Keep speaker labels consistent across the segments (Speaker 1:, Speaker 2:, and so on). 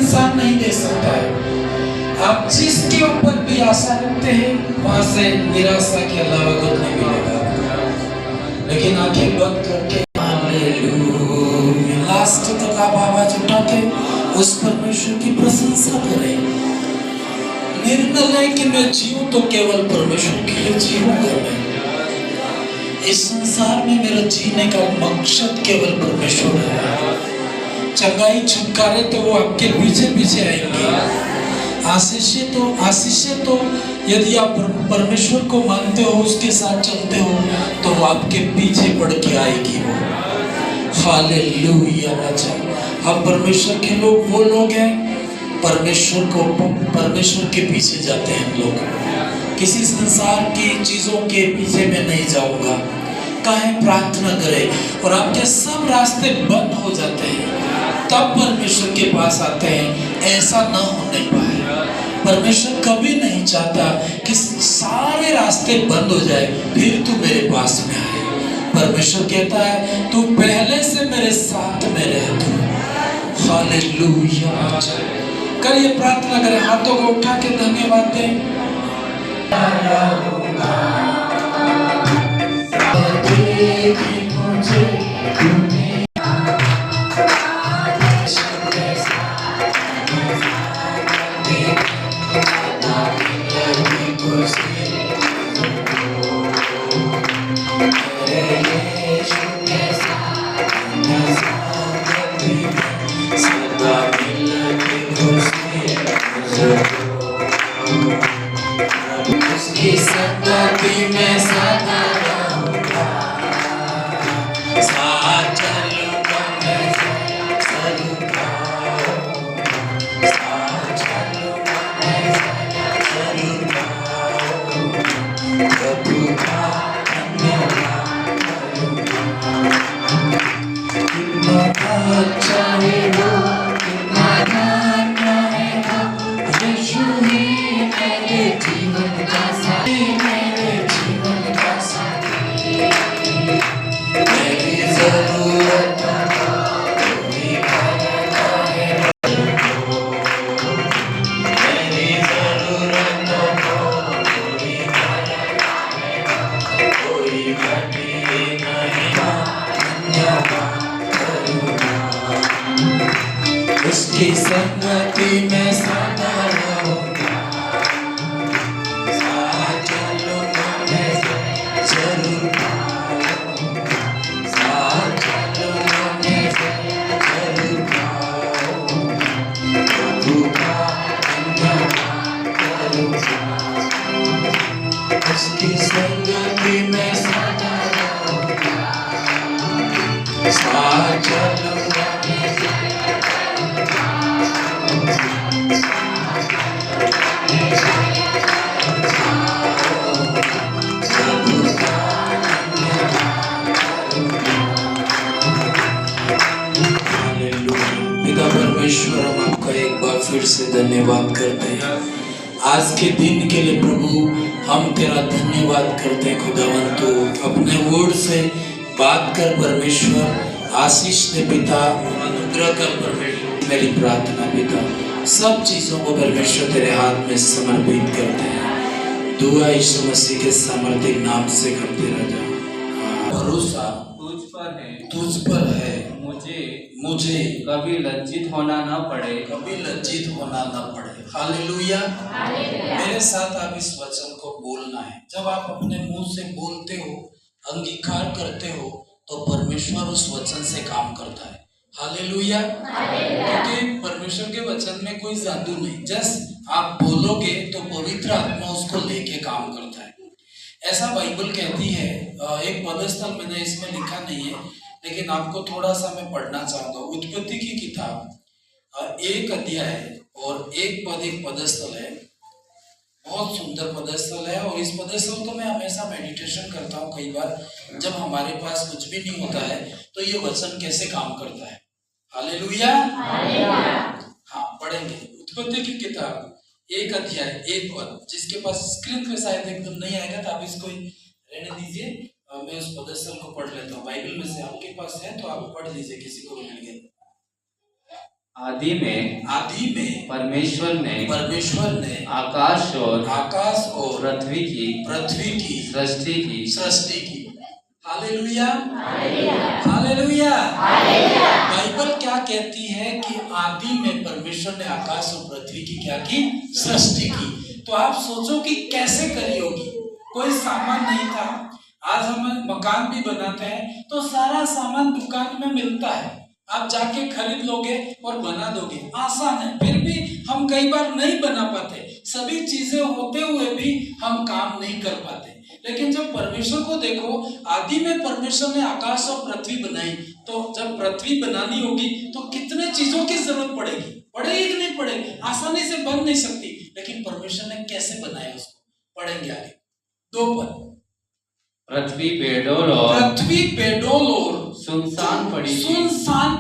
Speaker 1: इंसान नहीं दे सकता है। आप जिसके ऊपर भी आशा रखते हैं वहां से निराशा के अलावा कुछ नहीं मिलेगा। लेकिन आंखें बंद करके हालेलुया लास्ट तक आप आवाज उठा के उस परमेश्वर की प्रशंसा करें। निर्णय है कि मैं जीऊं तो केवल परमेश्वर के लिए जीऊंगा। मैं इस संसार में मेरा जीने का मकसद केवल परमेश्वर है। चंगाई छुटकारे तो वो आपके पीछे पीछे आएंगे। आशीषें तो यदि आप परमेश्वर को मानते हो, उसके साथ चलते हो, तो वो आपके पीछे पड़ के आएगी वो। हालेलुया राजा। अब परमेश्वर के लोग वो लोग हैं, परमेश्वर के पीछे जाते हैं लोग। किसी संसार की चीजों के पीछे मैं नहीं जाऊंगा। कहें प्रार्थना करें और आपके सब रास्ते बंद हो जाते हैं, तब परमेश्वर के पास आते हैं। ऐसा न होने पाए। परमेश्वर कभी नहीं चाहता कि सारे रास्ते बंद हो जाए फिर तू मेरे पास में आए। परमेश्वर कहता है तू पहले से मेरे साथ में रह तू। हालेलुया। करिए प्रार्थना करें, हाथों को उठा के धन्यवाद दें। उसकी संगति में सदा रहूंगा, साथ चलूंगा मैं चलूंगा, साथ चलूंगा मैं चलूंगा। प्रभु का धन्यवाद करूंगा। कितना अच्छा है वो, कितना धन्य है वो, यीशु ही मेरे जीवन का साथी, मेरे जीवन का साथी। मेरी जरूरतों को पूरी करता है, मेरी जरूरतों को पूरी करता है, कोई घटी नहीं। धन्यवाद करूंगा, उसकी संगति में सदा रहूंगा, साथ चलूंगा मैं चलूंगा, साथ चलूंगा मैं चलूंगा। प्रभु का धन्यवाद करूंगा, उसकी संगति में सदा रहूंगा, साथ चलूंगा मैं पिता परमेश्वर, हम आपका एक बार फिर से धन्यवाद करते हैं आज के दिन के लिए। प्रभु हम तेरा धन्यवाद करते हैं खुदावन, तो अपने वर्ड से बात कर परमेश्वर, आशीष दे पिता, अनुग्रह कर परमेश्वर। मेरी प्रार्थना पिता, सब चीजों को परमेश्वर तेरे हाथ में समर्पित करते हैं। दुआ यीशु मसीह के सामर्थ्य नाम से करते राजा। भरोसा तुझ पर है, मुझे
Speaker 2: कभी लज्जित होना न पड़े,
Speaker 1: कभी लज्जित होना न पड़े। हालेलुया। मेरे साथ आप इस वचन को बोलना है। जब आप अपने मुंह से बोलते हो, अंगीकार करते हो, तो परमेश्वर उस वचन से काम करता है। हालेलुया। क्योंकि परमेश्वर के वचन में कोई जादू नहीं, जस्ट आप बोलोगे तो पवित्र आत्मा उसको लेके काम करता है। ऐसा बाइबल कहती है। एक पदस्थल मैंने इसमें लिखा नहीं है, लेकिन आपको थोड़ा सा मैं पढ़ना चाहूंगा। उत्पत्ति की किताब 1 अध्याय और 1 पद, एक पदस्थल है, बहुत सुंदर पदस्थल है। और इस पदस्थल को मैं हमेशा मेडिटेशन करता हूँ। कई बार जब हमारे पास कुछ भी नहीं होता है तो ये वचन कैसे काम करता है। हालेलुया। हाँ, पढ़ेंगे उत्पत्ति की किताब 1 अध्याय 1 पद। जिसके पास स्क्रीन पे शायद एकदम नहीं आएगा तो आप इसको रहने दीजिए, मैं उस पदस्थल को पढ़ लेता हूँ। बाइबल में से आपके पास है तो आप पढ़ लीजिए, किसी को भी मिल गया। आदि में
Speaker 2: परमेश्वर ने
Speaker 1: आकाश और
Speaker 2: पृथ्वी की सृष्टि की।
Speaker 1: Hallelujah, hallelujah. बाइबल क्या कहती है कि आदि में परमेश्वर ने आकाश और पृथ्वी की क्या की? सृष्टि की। तो आप सोचो कि कैसे करी होगी। कोई सामान नहीं था। आज हम मकान भी बनाते हैं तो सारा सामान दुकान में मिलता है, आप जाके खरीद लोगे और बना दोगे, आसान है। फिर भी हम कई बार नहीं बना पाते, सभी चीजें होते हुए भी हम काम नहीं कर पाते। लेकिन जब परमेश्वर को देखो, आदि में परमेश्वर ने आकाश और पृथ्वी बनाई, तो जब पृथ्वी बनानी होगी तो कितने चीजों की जरूरत पड़ेगी कि नहीं पड़ेगी? आसानी से बन नहीं सकती, लेकिन परमेश्वर ने कैसे बनाया उसको पढ़ेंगे आगे। 2 पद।
Speaker 2: पृथ्वी बेडोल और सुनसान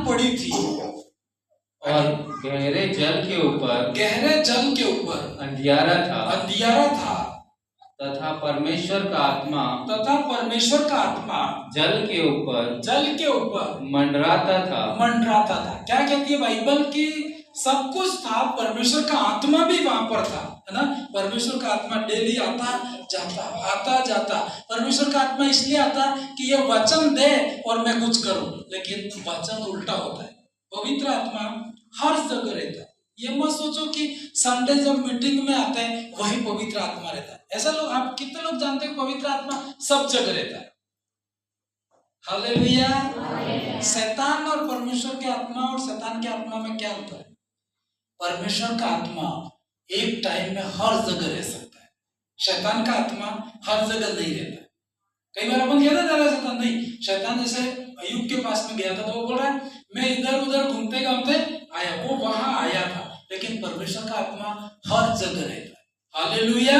Speaker 1: पड़ी थी
Speaker 2: और गहरे जल के ऊपर अंधियारा था तथा परमेश्वर का आत्मा जल के ऊपर मंडराता था।
Speaker 1: क्या कहती है बाइबल की? सब कुछ था, परमेश्वर का आत्मा भी वहां पर था, है ना। परमेश्वर का आत्मा डेली आता जाता। परमेश्वर का आत्मा इसलिए आता कि ये वचन दे और मैं कुछ करूं, लेकिन वचन उल्टा होता है। पवित्र आत्मा हर जगह रहता है। ये मत सोचो कि संडे जब मीटिंग में आते हैं वही पवित्र आत्मा रहता है। ऐसा लोग, आप कितने लोग जानते हैं पवित्र आत्मा सब जगह रहता है? हालेलुया। शैतान और परमेश्वर के आत्मा और शैतान के आत्मा में क्या अंतर है? परमेश्वर का आत्मा एक टाइम में हर जगह रह सकता है, शैतान का आत्मा हर जगह नहीं रहता। कई बार अपन कहते हैं शैतान नहीं, शैतान जैसे अय्यूब के पास में गया था तो वो बोल रहा है मैं इधर उधर घूमते घूमते आया, वो वहां आया था। लेकिन परमेश्वर का आत्मा हर जगह रहता है। हालेलुया।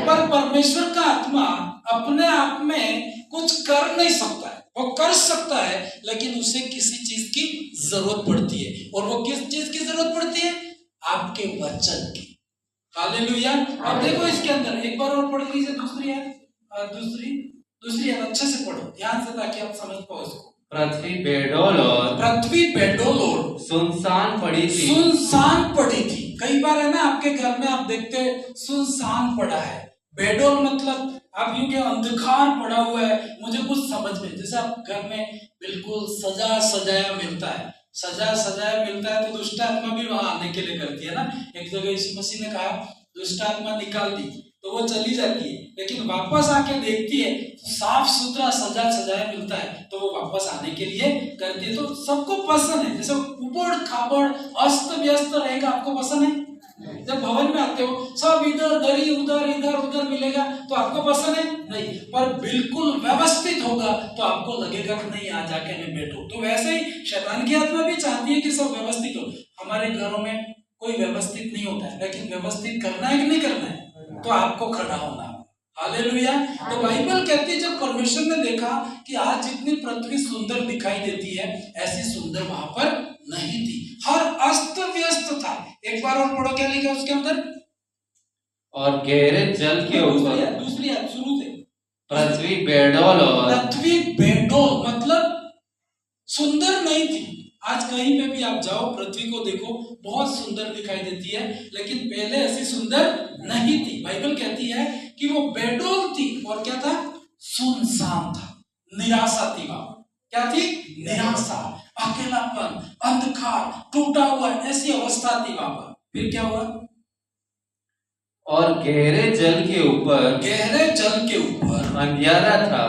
Speaker 1: पर परमेश्वर का आत्मा अपने आप में कुछ कर नहीं सकता है, वो कर सकता है लेकिन उसे किसी चीज की जरूरत पड़ती है। और वो किस चीज की जरूरत पड़ती है? आपके वचन की। हालेलुया। अब देखो इसके अंदर एक बार और पढ़ लीजिए, दूसरी है अच्छे से पढ़ो ध्यान से ताकि आप समझ पाओ इसको।
Speaker 2: पृथ्वी बेडोल और सुनसान
Speaker 1: पड़ी थी। कई बार है ना आपके घर में आप देखते सुनसान पड़ा है। बेडोल मतलब आप यूं के अंधकार पड़ा हुआ है, मुझे कुछ समझ में, जैसे आप घर में बिल्कुल सजाया मिलता है तो दुष्ट आत्मा भी वहां आने के लिए करती है ना। एक जगह यीशु मसीह ने कहा दुष्ट आत्मा निकाल दी तो वो चली जाती है, लेकिन वापस आके देखती है साफ सुथरा सजाया मिलता है तो वो वापस आने के लिए करती है। तो सबको पसंद है। जैसे उबड़ खाबड़ अस्त व्यस्त रहेगा, आपको पसंद है? जब भवन में आते हो सब इधर उधर मिलेगा तो आपको पसंद है? नहीं। पर बिल्कुल व्यवस्थित होगा तो आपको लगेगा कि नहीं यहाँ जाके मैं बैठूं। तो वैसे ही शैतान की आत्मा भी चाहती है कि सब व्यवस्थित हो। हमारे घरों में कोई व्यवस्थित नहीं होता है, लेकिन व्यवस्थित करना है कि नहीं करना है? तो आपको खड़ा होना। हालेलुया। तो बाइबल कहती है जब परमेश्वर ने देखा कि आज जितनी पृथ्वी सुंदर दिखाई देती है ऐसी सुंदर वहां पर नहीं थी, हर अस्त व्यस्त था। एक बार और पढ़ो क्या लिखा उसके अंदर?
Speaker 2: और गहरे जल के ऊपर,
Speaker 1: दूसरी शुरू से,
Speaker 2: पृथ्वी बेडोल
Speaker 1: मतलब सुंदर नहीं थी। आज कहीं पे भी आप जाओ पृथ्वी को देखो बहुत सुंदर दिखाई देती है, लेकिन पहले ऐसी सुंदर नहीं थी। बाइबल कहती है कि वो बेडोल थी और क्या था? सुनसान था, निराशा थी वहां। क्या थी? निराशा, अकेलापन, अंधकार, टूटा हुआ, ऐसी अवस्था थी वहां पर। फिर क्या हुआ?
Speaker 2: और गहरे जल के ऊपर अंधियारा था।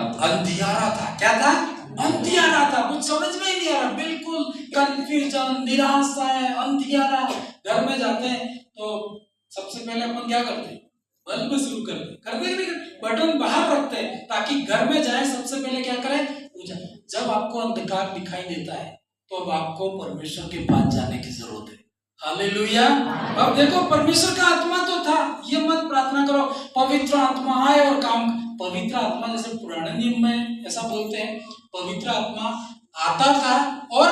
Speaker 1: क्या था? अंधियारा था। कुछ समझ में ही नहीं आ रहा, बिल्कुल कंफ्यूजन, निराशा है, अंधियारा। घर में जाते हैं तो सबसे पहले अपन क्या करते हैं? बल्ब शुरू करते नहीं, बटन बाहर रखते हैं ताकि घर में जाए सबसे पहले क्या करें? पूजा। जब आपको अंधकार दिखाई देता है तो अब आपको परमेश्वर के पास जाने की जरूरत है। हालेलुया। अब देखो परमेश्वर का आत्मा तो था, ये मत प्रार्थना करो पवित्र आत्मा आए और काम। पवित्र आत्मा जैसे पुराने नियम में ऐसा बोलते हैं, पवित्र आत्मा आता था और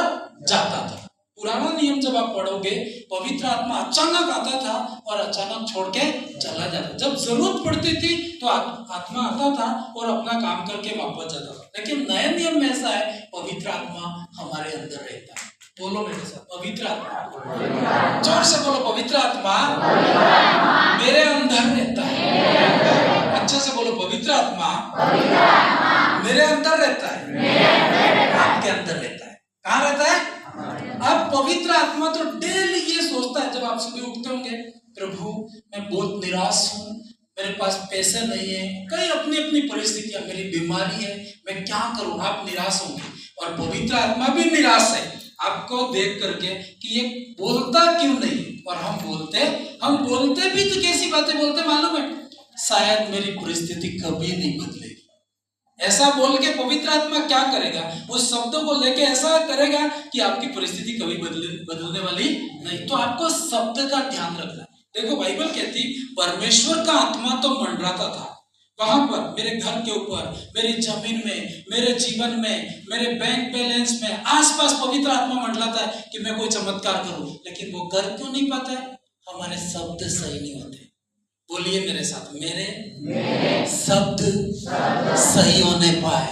Speaker 1: जाता था। पुराना नियम जब आप पढ़ोगे पवित्र आत्मा अचानक आता था और अचानक छोड़ के चला जाता। जब जरूरत पड़ती थी तो आत्मा आता था और अपना काम करके वापस जाता था। लेकिन नए नियम में ऐसा है, पवित्र आत्मा हमारे अंदर रहता है। बोलो मेरे साथ, पवित्र आत्मा। जोर से बोलो, पवित्र आत्मा मेरे अंदर रहता है। अच्छे से बोलो, पवित्र आत्मा मेरे अंदर रहता है। आपके अंदर रहता है। कहाँ रहता है? अब पवित्र आत्मा तो डेली ये सोचता है, जब आप सुबह उठते होंगे, प्रभु मैं बहुत निराश हूँ, मेरे पास पैसे नहीं है, कई अपनी अपनी परिस्थितियां, मेरी बीमारी है, मैं क्या करूं। आप निराश होंगे और पवित्र आत्मा भी निराश है आपको देख करके कि ये बोलता क्यों नहीं। और हम बोलते भी तो कैसी बातें बोलते मालूम है? शायद मेरी परिस्थिति कभी नहीं बदलेगी। ऐसा बोल के पवित्र आत्मा क्या करेगा? उस शब्दों को लेके ऐसा करेगा कि आपकी परिस्थिति कभी बदलने वाली नहीं। तो आपको शब्द का ध्यान रखना। देखो बाइबल कहती परमेश्वर का आत्मा तो मंडराता था वहां पर, मेरे घर के ऊपर, मेरी जमीन में, मेरे जीवन में, मेरे बैंक बैलेंस में, आसपास पवित्र आत्मा मंडलाता है कि मैं कोई चमत्कार करूं, लेकिन वो कर क्यों नहीं पाता है? हमारे शब्द सही नहीं होते। बोलिए मेरे साथ, मेरे शब्द सही होने पाए।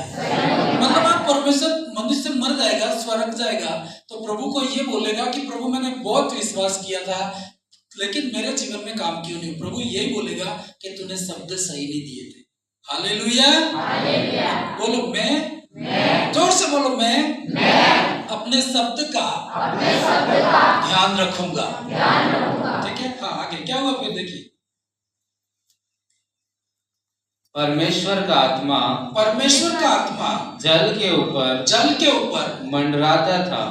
Speaker 1: मतलब आप परमेश्वर, मनुष्य मर जाएगा, स्वर्ग जाएगा, तो प्रभु को ये बोलेगा कि प्रभु मैंने बहुत विश्वास किया था, लेकिन मेरे जीवन में काम क्यों नहीं? प्रभु यही बोलेगा कि तूने शब्द सही नहीं दिए थे। हालेलुया, बोलो मैं, जोर से बोलो, मैं अपने शब्द का ध्यान रखूंगा। ठीक है, हाँ आगे क्या हुआ फिर देखिए।
Speaker 2: परमेश्वर का आत्मा जल के ऊपर मंडराता था।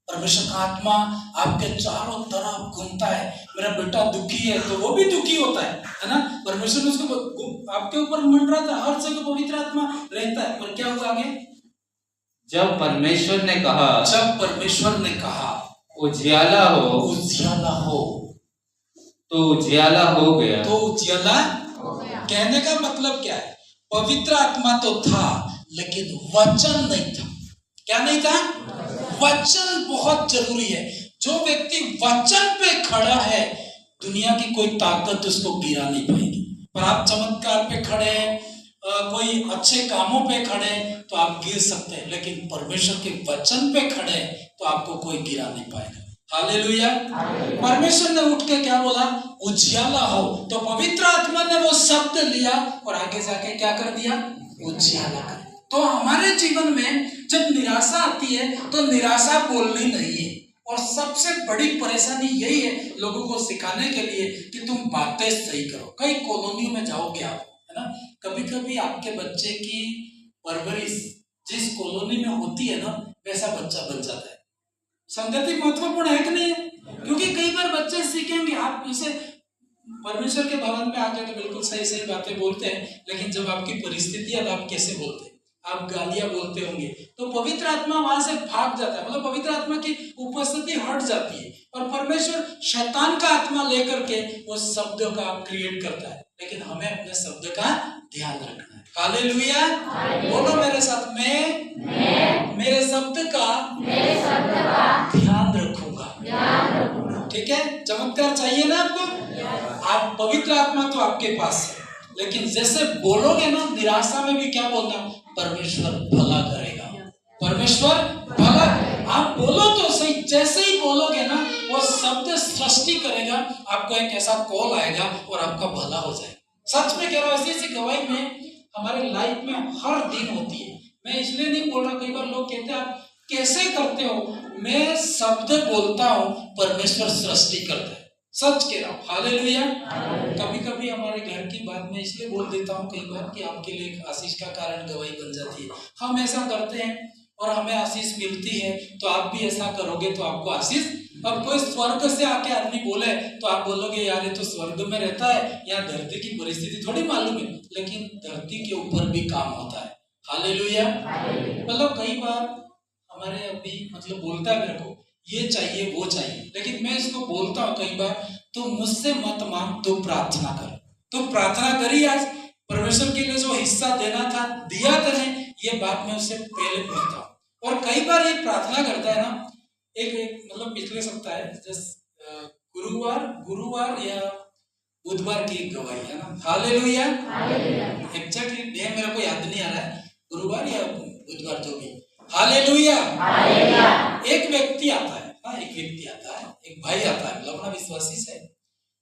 Speaker 1: परमेश्वर का आत्मा आपके चारों तरफ घूमता है। मेरा बेटा दुखी है तो वो भी दुखी होता है ना? परमेश्वर उसको आपके ऊपर मंडराता है, हर जगह पवित्र आत्मा रहता है। पर क्या हुआ आगे?
Speaker 2: जब परमेश्वर ने कहा उजियाला हो तो उजियाला हो गया।
Speaker 1: कहने का मतलब क्या है? पवित्र आत्मा तो था लेकिन वचन नहीं था। क्या नहीं था? वचन बहुत जरूरी है। जो व्यक्ति वचन पे खड़ा है, दुनिया की कोई ताकत उसको गिरा नहीं पाएगी। पर आप चमत्कार पे खड़े हैं, कोई अच्छे कामों पे खड़े हैं तो आप गिर सकते हैं, लेकिन परमेश्वर के वचन पे खड़े हैं तो आपको कोई गिरा नहीं पाएगा। हालेलुया। परमेश्वर ने उठ के क्या बोला? उजियाला हो। तो पवित्र आत्मा ने वो शब्द लिया और आगे जाके क्या कर दिया? उजियाला कर। तो हमारे जीवन में जब निराशा आती है तो निराशा बोलनी नहीं है। और सबसे बड़ी परेशानी यही है लोगों को सिखाने के लिए कि तुम बातें सही करो। कई कॉलोनियों में जाओगे आप, है ना, कभी कभी आपके बच्चे की परवरिश जिस कॉलोनी में होती है ना, वैसा बच्चा बन जाता है। संगति महत्वपूर्ण है कि नहीं है? क्योंकि कई बार बच्चे सीखेंगे, आप जैसे परमेश्वर के भवन में आके तो बिल्कुल सही सही बातें बोलते हैं, लेकिन जब आपकी परिस्थिति है तो आप कैसे बोलते हैं? आप गालियां बोलते होंगे तो पवित्र आत्मा वहां से भाग जाता है। मतलब पवित्र आत्मा की उपस्थिति हट जाती है और परमेश्वर शैतान का आत्मा लेकर के वो शब्दों का क्रिएट करता है। लेकिन हमें अपने शब्द का ध्यान रखना है। हालेलुया। बोलो मेरे साथ, मैं मेरे शब्द का ध्यान रखूंगा। ठीक है, चमत्कार चाहिए ना आपको? आप पवित्र आत्मा तो आपके पास है, लेकिन जैसे बोलोगे ना, निराशा में भी क्या बोलना? परमेश्वर भला करेगा, परमेश्वर भला। आप बोलो तो सही, जैसे ही बोलोगे ना वो शब्द सृष्टि करेगा, आपको एक ऐसा कॉल आएगा और आपका भला हो जाएगा। सच में कह रहा हूं, ऐसी गवाही में हमारे लाइफ में हर दिन होती है। मैं इसलिए नहीं बोल रहा, कई बार लोग कहते हैं आप कैसे करते हो? मैं शब्द बोलता हूं, परमेश्वर सृष्टि करता है। सच कह रहा हूं। हालेलुया। कभी कभी हमारे घर की बात मैं इसलिए बोल देता हूं कई बार कि आपके लिए एक आशीष का कारण गवाही बन जाती है। हम ऐसा करते हैं और हमें आशीष मिलती है, तो आप भी ऐसा करोगे तो आपको आशीष। अब कोई स्वर्ग से आके आदमी बोले तो आप बोलोगे यार ये तो स्वर्ग में रहता है, यहाँ धरती की परिस्थिति थोड़ी मालूम है, लेकिन धरती के ऊपर भी काम होता है। हालेलुया। मतलब कई बार हमारे अभी मतलब बोलता है मेरे को ये चाहिए वो चाहिए, लेकिन मैं इसको बोलता हूँ कई बार, तो मुझसे मत मांग, तो प्रार्थना कर। तो प्रार्थना करी, आज परमेश्वर के लिए जो हिस्सा देना था दिया तने, ये बात मैं उससे पहले पूछता हूँ। और कई बार ये प्रार्थना करता है ना, एक मतलब पिछले सप्ताह है, गुरुवार या बुधवार की एक गवाही है ना। हालेलुया। एग्जैक्टली डे मेरे को याद नहीं आ रहा है, गुरुवार या बुधवार जो भी। हालेलुया। व्यक्ति आता है ना, एक व्यक्ति आता है, एक भाई आता है, मतलब अपना विश्वासी है,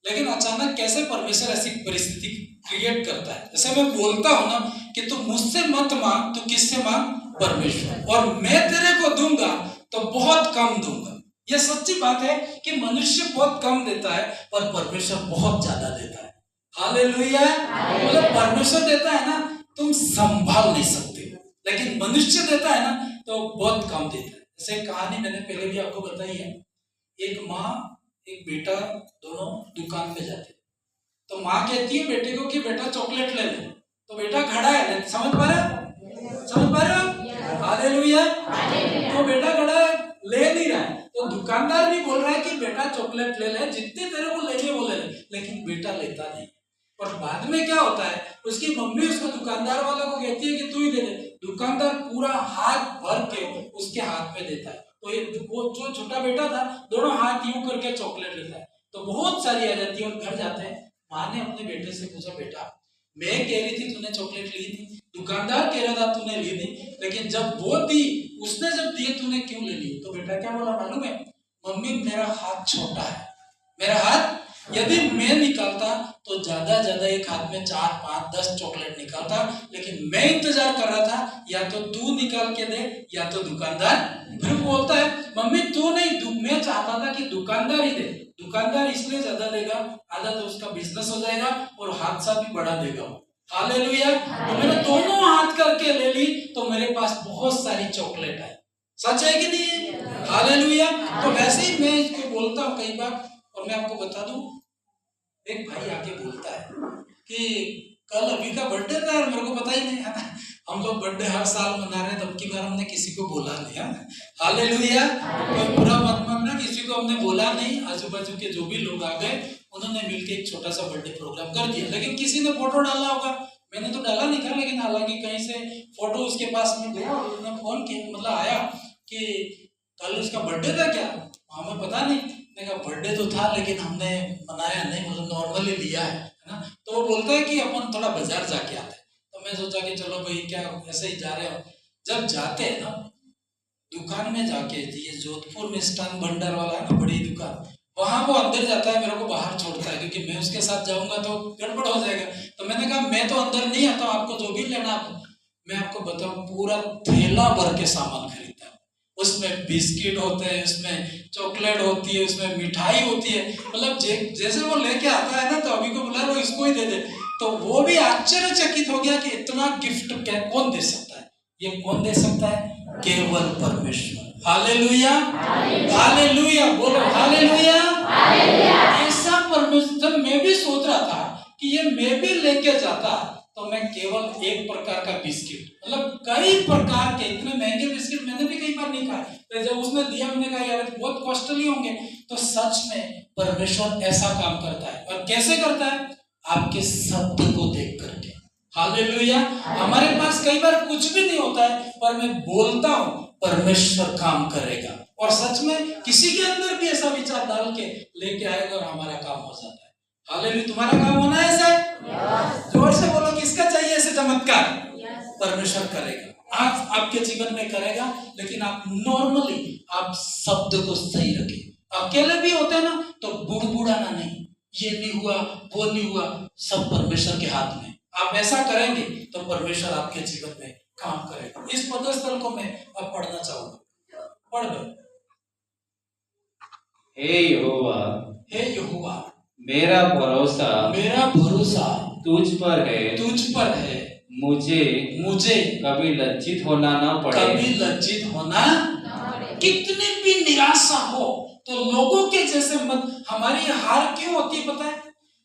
Speaker 1: लेकिन अचानक कैसे परमेश्वर ऐसी परिस्थिति क्रिएट करता है। जैसे मैं बोलता हूं ना कि तू मुझसे मत मांग, तो किससे मांग? परमेश्वर, और मैं तेरे को दूंगा तो बहुत कम दूंगा। यह सच्ची बात है कि मनुष्य बहुत कम देता है पर परमेश्वर बहुत ज्यादा देता है। हालेलुया। मतलब परमेश्वर देता है ना, तुम संभाल नहीं सकते, लेकिन मनुष्य देता है ना तो बहुत कम देता है। जैसे कहानी मैंने पहले भी आपको बताई है, एक माँ एक बेटा दोनों दुकान पे जाते, तो माँ कहती है बेटे को कि बेटा चॉकलेट ले ले, तो बेटा खड़ा है, समझ पा रहे हो? हालेलुया। तो बेटा खड़ा है, ले नहीं रहा है, तो दुकानदार भी बोल रहा है कि बेटा चॉकलेट ले ले, जितने तेरे को लेने वो ले ले, लेकिन बेटा लेता नहीं। और बाद में क्या होता है, उसकी मम्मी उसको दुकानदार वाला को कहती है कि तू ही दे दे। दुकानदार पूरा हाथ भर के उसके हाथ में देता है, तो ये वो जो छोटा बेटा था दोनों हाथ यूं करके चॉकलेट लेता है, तो बहुत सारी आ जाती है। और घर जाते हैं, माँ ने अपने बेटे से पूछा, बेटा मैं कह रही थी तूने चॉकलेट ली थी, दुकानदार कह रहा था तूने ली थी, लेकिन जब वो दी, उसने जब दिए तूने क्यों ले ली? तो बेटा क्या बोला मालूम है? मम्मी मेरा हाथ छोटा है, मेरा हाथ, यदि मैं निकालता तो ज्यादा ज्यादा एक हाथ में 4, 5, 10 चॉकलेट निकालता, लेकिन मैं इंतजार कर रहा था या तो तू निकाल के दे या तो दुकानदार। फिर बोलता है मम्मी तू नहीं, मैं चाहता था कि दुकानदार ही दे, दुकानदार इसलिए ज्यादा देगा, आधा तो उसका बिजनेस हो जाएगा और हादसा भी बढ़ा देगा। हालेलुया। तो मैंने दोनों हाथ करके ले ली तो मेरे पास बहुत सारी चॉकलेट है। सच है कि नहीं? हालेलुया। तो वैसे ही मैं इसको बोलता हूँ कई बार, और मैं आपको बता दूं, एक भाई आके बोलता है कि कल अभी का बर्थडे था और मेरे को पता ही नहीं है। हम लोग बर्थडे हर साल मना रहे हैं, तब की बार हमने किसी को बोला नहीं है। हालेलुया। कोई बुरा मत मानना, किसी को हमने बोला नहीं, आजू बाजू के जो भी लोग आ गए उन्होंने मिलकर एक छोटा सा बर्थडे प्रोग्राम कर दिया, लेकिन किसी ने फोटो डाला होगा, मैंने तो डाला नहीं था, लेकिन हालांकि कहीं से फोटो उसके पास में गया और उसने फोन किया, मतलब आया कि कल उसका बर्थडे था क्या? हमें पता नहीं। मैंने कहा बर्थडे तो था लेकिन हमने मनाया नहीं, मतलब नॉर्मली लिया है ना। तो वो बोलता है कि अपन थोड़ा बाजार जाके आते हैं, तो मैं सोचा कि चलो भाई क्या ऐसे ही जा रहे हो। जब जाते हैं ना दुकान में जाके, ये जोधपुर में स्टान भंडार वाला है ना, बड़ी दुकान, वहां वो अंदर जाता है, मेरे को बाहर छोड़ता है क्योंकि मैं उसके साथ जाऊंगा तो गड़बड़ हो जाएगा। तो मैंने कहा मैं तो अंदर नहीं आता, आपको जो भी लेना मैं आपको बताऊं, पूरा थैला भर के सामान खरीदता है। उसमें बिस्किट होते हैं, उसमें चॉकलेट होती है, उसमें मिठाई होती है, मतलब जैसे वो लेके आता है ना, तो अभी को बुला वो इसको ही दे दे। तो वो भी आश्चर्यचकित हो गया कि इतना गिफ्ट कौन दे सकता है? ये कौन दे सकता है? केवल परमेश्वर। हालेलुया, हालेलुया, बोलो हालेलुया। ऐसा परमेश्वर, मैं भी सोच रहा था कि ये मैं भी लेके जाता तो मैं केवल एक प्रकार का बिस्किट, मतलब कई प्रकार के इतने महंगे बिस्किट मैंने भी कई बार नहीं खाए, तो जब उसने दिया मैंने कहा यार बहुत कॉस्टली होंगे। तो सच में परमेश्वर ऐसा काम करता है, और कैसे करता है? आपके शब्द को देख करके। हालेलुया। हमारे पास कई बार कुछ भी नहीं होता है, पर मैं बोलता हूं परमेश्वर काम करेगा, और सच में किसी के अंदर भी ऐसा विचार डाल के लेके आएगा और हमारा काम हो जाता है। हालेलुया। तुम्हारा काम होना है ऐसा? जोर से बोलो, किसका चाहिए ऐसे चमत्कार? परमेश्वर करेगा, आज आपके जीवन में करेगा, लेकिन आप नॉर्मली आप शब्द को सही रखें। अकेले भी होते हैं ना तो बुड़बुड़ाना नहीं, ये नहीं हुआ वो नहीं हुआ, सब परमेश्वर के हाथ में। आप ऐसा करेंगे तो परमेश्वर आपके जीवन में काम करेगा। इस पदस्थल को मैं अब पढ़ना चाहूंगा, पढ़ दो।
Speaker 2: हे यहोवा,
Speaker 1: हे यहोवा,
Speaker 2: मेरा भरोसा तुझ पर है, मुझे
Speaker 1: कभी
Speaker 2: लज्जित होना ना पड़े।
Speaker 1: कितनी भी निराशा हो तो लोगों के जैसे मत, हमारी हार क्यों होती है पता है?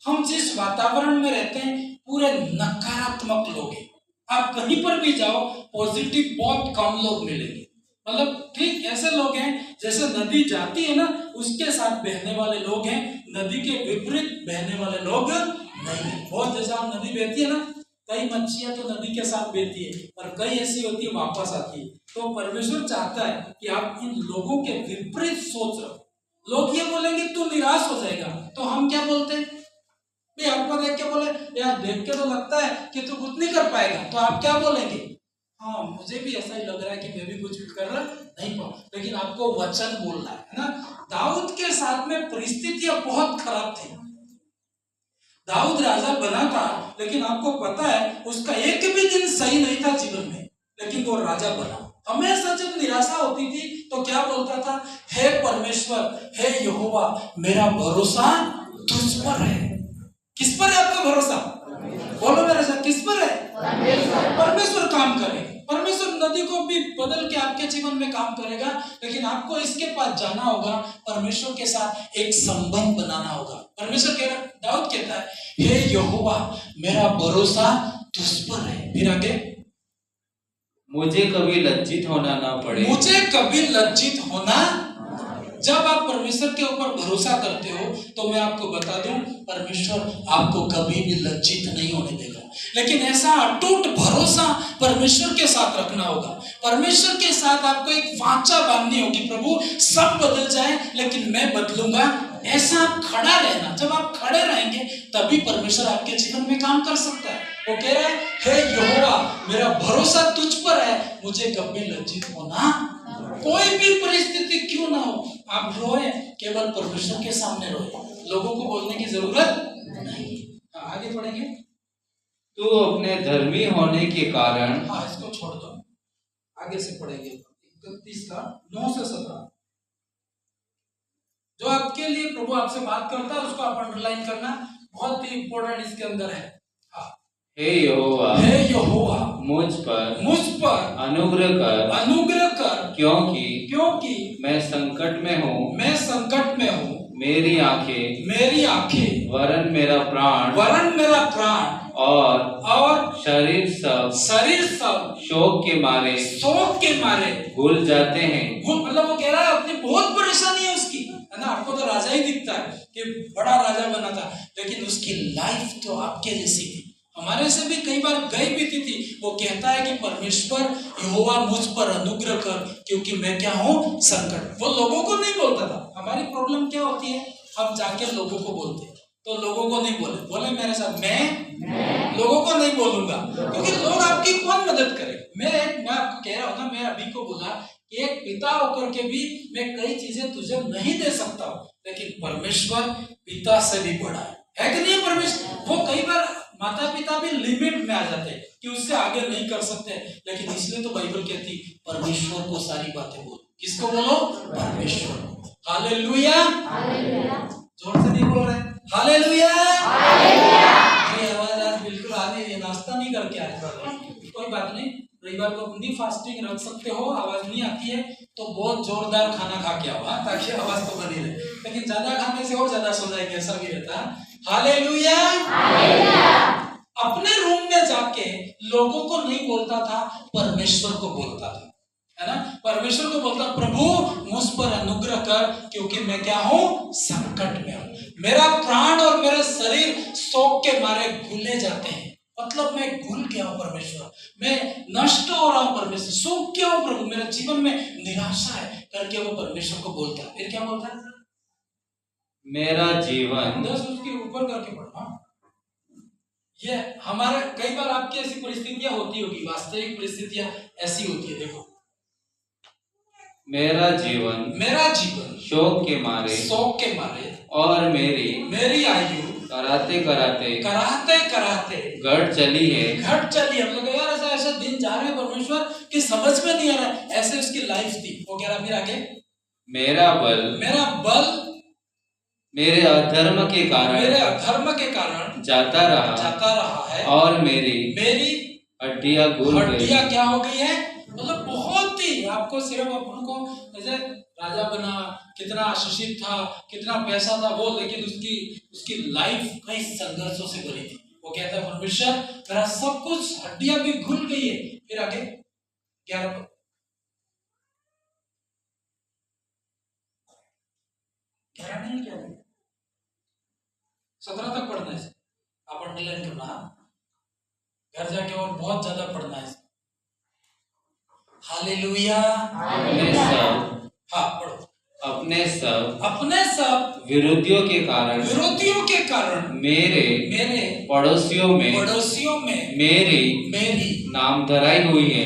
Speaker 1: हम जिस वातावरण में रहते हैं पूरे नकारात्मक लोग हैं। आप कहीं पर भी जाओ पॉजिटिव बहुत कम लोग मिलेंगे, मतलब ठीक ऐसे लोग हैं जैसे नदी जाती है ना उसके साथ बहने वाले लोग हैं, नदी के विपरीत बहने वाले लोग नहीं है। बहुत जैसे हम नदी बहती है ना, कई मच्छियां तो नदी के साथ बहती है और कई ऐसी होती है वापस आती है। तो परमेश्वर चाहता है कि आप इन लोगों के विपरीत सोच रहो। लोग ये बोलेंगे तू निराश हो जाएगा, तो हम क्या बोलते हैं? आपको देख के बोले यार देख के तो लगता है कि तू कुछ नहीं कर पाएगा, तो आप क्या बोलेंगे? हाँ मुझे भी ऐसा ही लग रहा है कि मैं भी कुछ कर नहीं पाऊँ, लेकिन आपको वचन बोलना है ना। दाऊद के साथ में परिस्थितियां बहुत खराब थी। दाऊद राजा बना था, लेकिन आपको पता है उसका एक भी दिन सही नहीं था जीवन में, लेकिन वो राजा बना। हमेशा जब निराशा होती थी तो क्या बोलता था, हे परमेश्वर, हे यहोवा, मेरा भरोसा तुझ पर है। किस पर है आपका भरोसा? बोलो मेरे साथ, किस पर है? परमेश्वर काम करे। परमेश्वर नदी को भी बदल के आपके जीवन में काम करेगा, लेकिन आपको इसके पास जाना होगा, परमेश्वर के साथ एक संबंध बनाना होगा। परमेश्वर कह रहा, दाऊद कहता है, हे यहोवा, मेरा भरोसा तुझ पर है। फिर आगे,
Speaker 2: मुझे कभी लज्जित होना ना पड़े।
Speaker 1: मुझे कभी लज्जित होना। जब आप परमेश्वर के ऊपर भरोसा करते हो तो मैं आपको बता दूं, परमेश्वर आपको कभी भी लज्जित नहीं होने देगा। लेकिन ऐसा अटूट भरोसा परमेश्वर के साथ रखना होगा। परमेश्वर के साथ आपको एक वाचा बांधनी होगी, प्रभु सब बदल जाए लेकिन मैं बदलूंगा। ऐसा आप खड़ा रहना। जब आप खड़े रहेंगे तभी परमेश्वर आपके जीवन में काम कर सकता है। वो कह रहा है, हे यहोवा, मेरा भरोसा तुझ पर है, मुझे कभी लज्जित होना। कोई भी परिस्थिति क्यों ना हो, आप रोए, केवल परमेश्वर के सामने रोए, लोगों को बोलने की जरूरत नहीं। आगे पढ़ेंगे।
Speaker 2: तू अपने धर्मी होने के कारण।
Speaker 1: हाँ इसको छोड़ दो, आगे से पढ़ेंगे 31 का 9 से 17। जो आपके लिए प्रभु आपसे बात करता है उसको आप अंडरलाइन करना, बहुत ही इंपॉर्टेंट इसके अंदर है। हाँ,
Speaker 2: हे यहोवा,
Speaker 1: हे यहोवा,
Speaker 2: मुझ पर अनुग्रह कर, क्योंकि मैं संकट में हूँ। मेरी आंखें वरन मेरा प्राण और शरीर सब शोक के मारे घुल जाते हैं।
Speaker 1: मतलब वो कह रहा है अपनी बहुत परेशानी है उसकी, है ना। आपको तो राजा ही दिखता है कि बड़ा राजा बना था, लेकिन उसकी लाइफ तो आपके जैसी थी, हमारे से भी कई बार गई बीती थी। वो कहता है कि परमेश्वर यहोवा मुझ पर अनुग्रह कर, क्योंकि मैं क्या हूँ, संकट। वो लोगों को नहीं बोलता था। हमारी प्रॉब्लम क्या होती है, हम जाके लोगों को बोलते हैं, तो लोगों को नहीं बोले मेरे साथ, मैं लोगों को नहीं बोलूंगा, क्योंकि लोग आपकी कौन मदद करे। मैं आपको कह रहा हूँ ना, मैं अभी को बोला कि एक पिता होकर के भी मैं कई चीजें तुझे नहीं दे सकता हूँ, लेकिन परमेश्वर पिता से भी बड़ा है कि नहीं। परमेश्वर, वो कई बार माता पिता भी लिमिट में आ जाते हैं कि उससे आगे नहीं कर सकते, लेकिन इसलिए तो बाइबल कहती हालेलुया को सारी बातें बोलो। किसको बोलो? परमेश्वर। हालेलुया, जोर से नहीं बोल रहे हालेलुया। मेरी आवाज आज बिल्कुल आ नहीं है, नाश्ता नहीं करके आए थे, कोई बात नहीं, रविवार को अपनी फास्टिंग रख सकते हो। आवाज नहीं आती है तो बहुत जोरदार खाना खा के आओ, ताकि आवाज तो बनी रहे, लेकिन ज्यादा खाने से और ज्यादा सो जाएंगे, ऐसा भी रहता है। हालेलुया। अपने रूम में जाके लोगों को नहीं बोलता था, परमेश्वर को बोलता था, है ना। परमेश्वर को बोलता, प्रभु मुझ पर अनुग्रह कर, क्योंकि मैं क्या हूँ, संकट में हूँ। मेरा प्राण और मेरा शरीर शोक के मारे घुले जाते हैं। मतलब मैं घुल गया हूँ परमेश्वर, मैं नष्ट हो रहा हूँ परमेश्वर, सूख गया हूँ प्रभु, मेरे जीवन में निराशा है करके वो परमेश्वर को बोलता है। फिर क्या बोलता है?
Speaker 2: मेरा जीवन
Speaker 1: 10 उसके ऊपर करके पढ़ना। ये हमारे कई बार आपकी ऐसी परिस्थितियां होती होगी, वास्तविक परिस्थितियां ऐसी होती है। देखो,
Speaker 2: मेरा जीवन शोक के मारे और मेरी आयु कराते कराते घट चली है। मतलब यार ऐसा दिन जा रहे हैं परमेश्वर कि समझ में नहीं आ रहा है, ऐसे उसकी लाइफ थी। वो कह रहा, फिर आगे, मेरा बल मेरे अधर्म के कारण जाता रहा है, और मेरी हड्डियां
Speaker 1: क्या हो गई है। मतलब बहुत ही आपको सिर्फ अपन को जैसे राजा बना, कितना आशीषित था, कितना पैसा था वो, लेकिन उसकी लाइफ कई संघर्षों से भरी थी। वो कहता है, परमेश्वर मेरा सब कुछ, हड्डियां भी घुल गई है। फिर आगे 11 नहीं, 17 तक पढ़ना है। आप अंडरलाइन करना, घर जाके और बहुत ज्यादा पढ़ना है। हालेलुया।
Speaker 2: हाँ,
Speaker 1: हाँ पढ़ो।
Speaker 2: अपने सब विरोधियों के कारण मेरे पड़ोसियों में मेरी नाम धराई हुई है।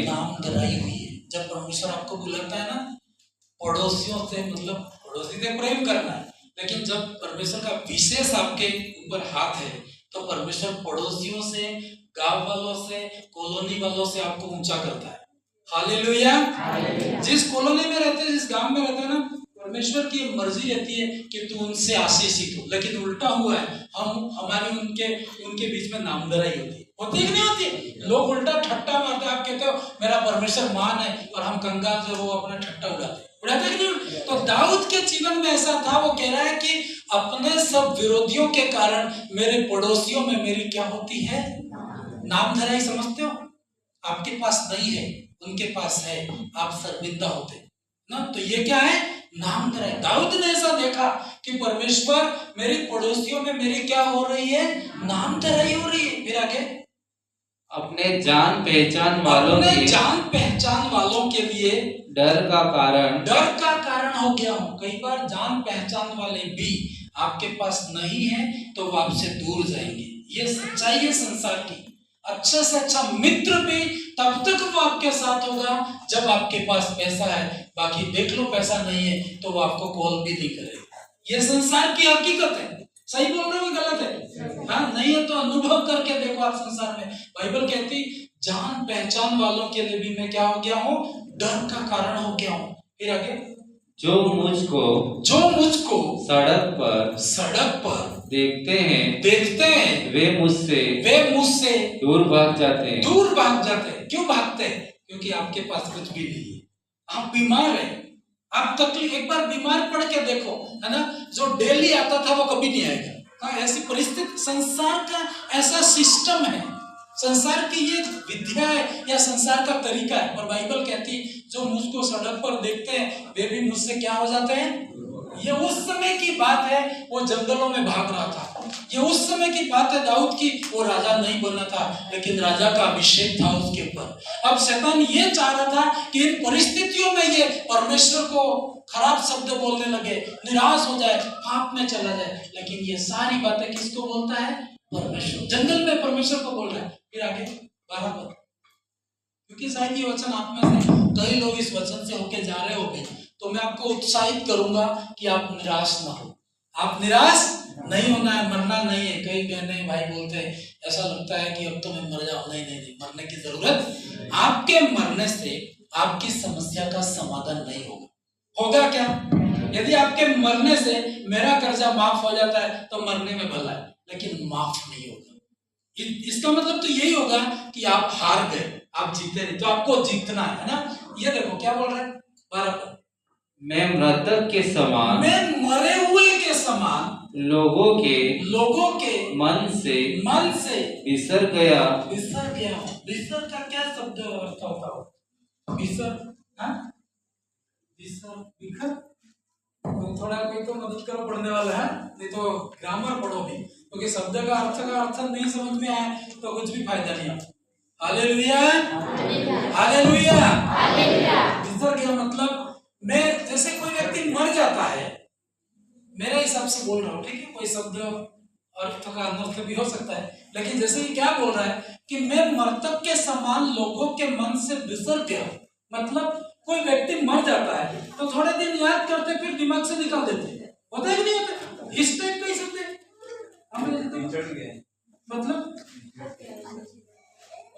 Speaker 1: जब परमेश्वर आपको बुलाता है ना, पड़ोसियों से मतलब पड़ोसी से प्रेम करना है, लेकिन जब परमेश्वर का विशेष आपके ऊपर हाथ है तो परमेश्वर पड़ोसियों से, गांव वालों से, कॉलोनी वालों से आपको ऊंचा करता है। हालेलुया। जिस कॉलोनी में रहते हैं, जिस गांव में रहते हैं ना, परमेश्वर की मर्जी रहती है कि तू उनसे आशीषित हो, लेकिन उल्टा हुआ है, हमारी उनके बीच में नामधराई होती है कि नहीं होती? लोग उल्टा ठट्टा मारते हैं। आप कहते हो मेरा परमेश्वर महान है, और हम कंगाल जो वो अपना ठट्टा उड़ाते कि नहीं? तो दाऊद के जीवन में ऐसा था। वो कह रहा है कि अपने सब विरोधियों के कारण मेरे पड़ोसियों में मेरी क्या होती है? नामधराई। समझते हो? आपके पास नहीं है, उनके पास है, आप शर्मिंदा होते ना। तो ये क्या है? नामधराई। दाऊद ने ऐसा देखा कि परमेश्वर मेरे पड़ोसियों में मेरी क्या हो रही है? नामधराई हो रही है। फिर आगे,
Speaker 2: अपने जान पहचान वालों के लिए डर का कारण
Speaker 1: हो गया हूं। कई बार जान पहचान वाले भी आपके पास नहीं है तो वो आपसे दूर जाएंगे। ये सच्चाई है संसार की। अच्छा से अच्छा मित्र भी तब तक वो आपके साथ होगा जब आपके पास पैसा है। बाकी देख लो पैसा नहीं है तो वो आपको कॉल भी नहीं करेगा। ये संसार की हकीकत है। सही बोल रहे हो, गलत है? हाँ, नहीं है तो अनुभव करके देखो आप संसार में। बाइबल कहती जान पहचान वालों के लिए भी मैं क्या हो गया हूँ? डर का कारण हो गया हूँ। फिर आगे,
Speaker 2: जो मुझको सड़क पर देखते हैं वे मुझसे दूर भाग जाते हैं।
Speaker 1: क्यों भागते हैं? क्योंकि आपके पास कुछ भी नहीं है। आप बीमार हैं, आप तकलीफ, एक बार बीमार पड़ के देखो, है ना? जो डेली आता था वो कभी नहीं आएगा। हाँ, ऐसी परिस्थिति संसार का ऐसा सिस्टम है, संसार की ये विद्या है या संसार का तरीका है। और बाइबल कहती जो मुझको सड़क पर देखते हैं वे भी मुझसे क्या हो जाते हैं? ये उस समय की बात है, वो जंगलों में भाग रहा था। ये उस समय की बात है दाऊद की। वो राजा नहीं बना था, लेकिन राजा का अभिषेक था उसके ऊपर। अब शैतान ये चाह रहा था कि इन परिस्थितियों में ये परमेश्वर को खराब शब्द बोलने लगे, निराश हो जाए, पाप में चला जाए। लेकिन ये सारी बातें किसको बोलता है? परमेश्वर। जंगल में परमेश्वर को बोल रहा है। फिर आगे 12 पद, क्योंकि शायद ये वचन आप में से कई लोग इस वचन से होके जा रहे होंगे, तो मैं आपको उत्साहित करूंगा कि आप निराश ना हो। आप निराश नहीं होना है, मरना नहीं है। कई बहने भाई बोलते हैं ऐसा लगता है कि अब तो मैं मर जाऊं। नहीं, मरने की जरूरत। आपके मरने से आपकी समस्या का समाधान नहीं होगा क्या? यदि आपके मरने से मेरा कर्जा माफ हो जाता है तो मरने में भला है, लेकिन माफ नहीं होगा। इसका मतलब तो यही होगा कि आप हार गए, आप जीते नहीं। तो आपको जीतना है ना। ये देखो क्या बोल रहा है 12 पर,
Speaker 2: मैं मृतक के समान,
Speaker 1: मैं मरे हुए के समान
Speaker 2: लोगों के मन से बिसर गया हूँ। बिसर का क्या शब्द अर्थ होता है?
Speaker 1: बिसर, बिखर। थोड़ा कोई तो मदद करो पढ़ने वाला है, नहीं तो ग्रामर पढ़ो भी, क्योंकि शब्द का अर्थ नहीं समझ में आए तो कुछ भी फायदा नहीं है। Hallelujah, hallelujah, hallelujah. बिसर गया मतलब मैं, जैसे कोई व्यक्ति मर जाता है, मेरे हिसाब से बोल रहा हूँ, ठीक है? कोई शब्द अर्थ का अनर्थ भी हो सकता है, लेकिन जैसे कि क्या बोल रहा है कि मैं मृतक के समान लोगों के मन से बिसर गया। मतलब कोई व्यक्ति मर जाता है तो थोड़े दिन याद करते फिर दिमाग से निकाल देते। होता है कि नहीं होता? इस टाइप का ही शब्द है। मतलब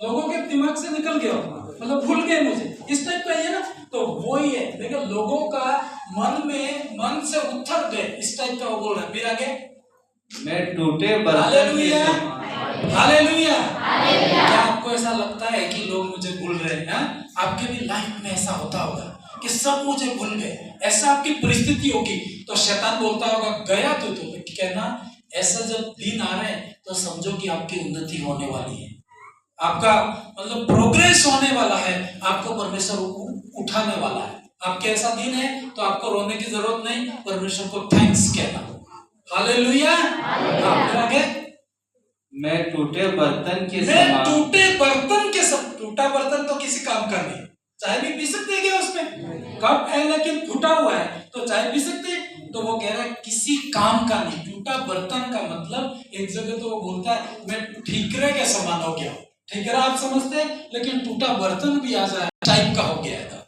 Speaker 1: लोगों के दिमाग से निकल गया, मतलब भूल गए मुझे, इस टाइप का है ना। तो वो ही है, देखो लोगों का मन से उथल गए, इस टाइप का वो बोल रहा है। फिर आगे,
Speaker 2: मैं टूटे बर्तन के समान।
Speaker 1: Hallelujah, hallelujah. क्या आपको ऐसा लगता है कि लोग मुझे भूल रहे हैं? आपके भी लाइफ में ऐसा होता होगा कि सब मुझे भूल गए, ऐसा आपकी परिस्थिति होगी। तो शैतान बोलता होगा गया तो कहना, ऐसा जब दिन आ रहे हैं तो समझो कि आपकी उन्नति होने वाली है, आपका मतलब प्रोग्रेस होने वाला है, आपको परमेश्वर उठाने वाला है। आपके ऐसा दिन है तो आपको रोने की जरूरत नहीं, परमेश्वर को थैंक्स कहना। हालेलुया, आगे,
Speaker 2: मैं टूटे बर्तन के समान।
Speaker 1: टूटा बर्तन तो किसी काम का नहीं, चाय भी पी सकते हैं क्या उसमें? कप है लेकिन फूटा हुआ है तो चाय पी सकते हैं? तो वो कह रहा है किसी काम का नहीं। टूटा बर्तन का मतलब एक जगह तो वो बोलता है मैं ठीकरे के समान हो गया। ठीकरा आप समझते हैं, लेकिन टूटा बर्तन भी आ जाए टाइप का हो गया है।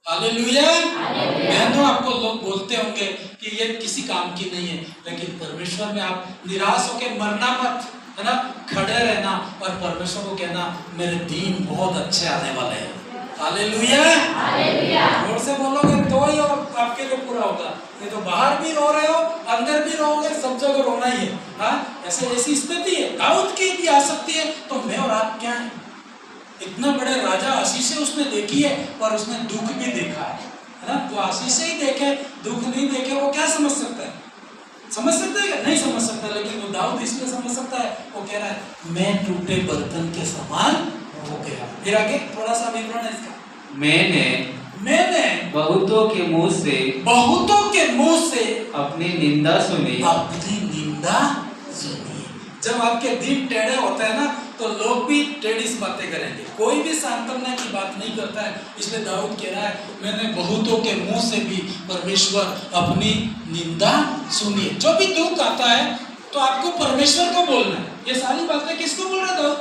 Speaker 1: हालेलुया। बहनों, आपको लोग बोलते होंगे कि ये किसी काम की नहीं है, लेकिन परमेश्वर में आप निराश होकर मरना मत, है ना, खड़े रहना और परमेश्वर को कहना मेरे दिन बहुत अच्छे आने वाले हैं। हालेलुया। जोर से बोलोगे तो ही आपके लिए पूरा होगा। ये तो बाहर भी रो रहे हो, अंदर भी रोगे, सब जगह रोना ही है। हाँ, ऐसी स्थिति है। दाऊद की भी आ सकती है, तो मैं और आप क्या है? इतना बड़े राजा आशीष उसने देखी है, पर उसने दुख भी देखा है ना। तो आशीष ही देखे, दुख नहीं देखे, वो क्या समझ सकता है? समझ सकता है? नहीं समझ सकता। लेकिन वो दाऊद इसलिए समझ सकता है, वो कह रहा है मैं टूटे बर्तन के समान हो गया। फिर आगे थोड़ा सा विवरण है इसका।
Speaker 2: मैंने बहुतों के मुंह से अपनी निंदा सुनी।
Speaker 1: जब आपके दिन टेढ़े होते हैं ना, तो लोग भी टेढ़ी बातें करेंगे। कोई भी सांत्वना की बात नहीं करता है। इसलिए दाऊद कह रहा है मैंने बहुतों के मुंह से भी परमेश्वर अपनी निंदा सुनी। जो भी दुख आता है तो आपको परमेश्वर को बोलना है। ये सारी बातें किसको बोल रहा है दाऊद?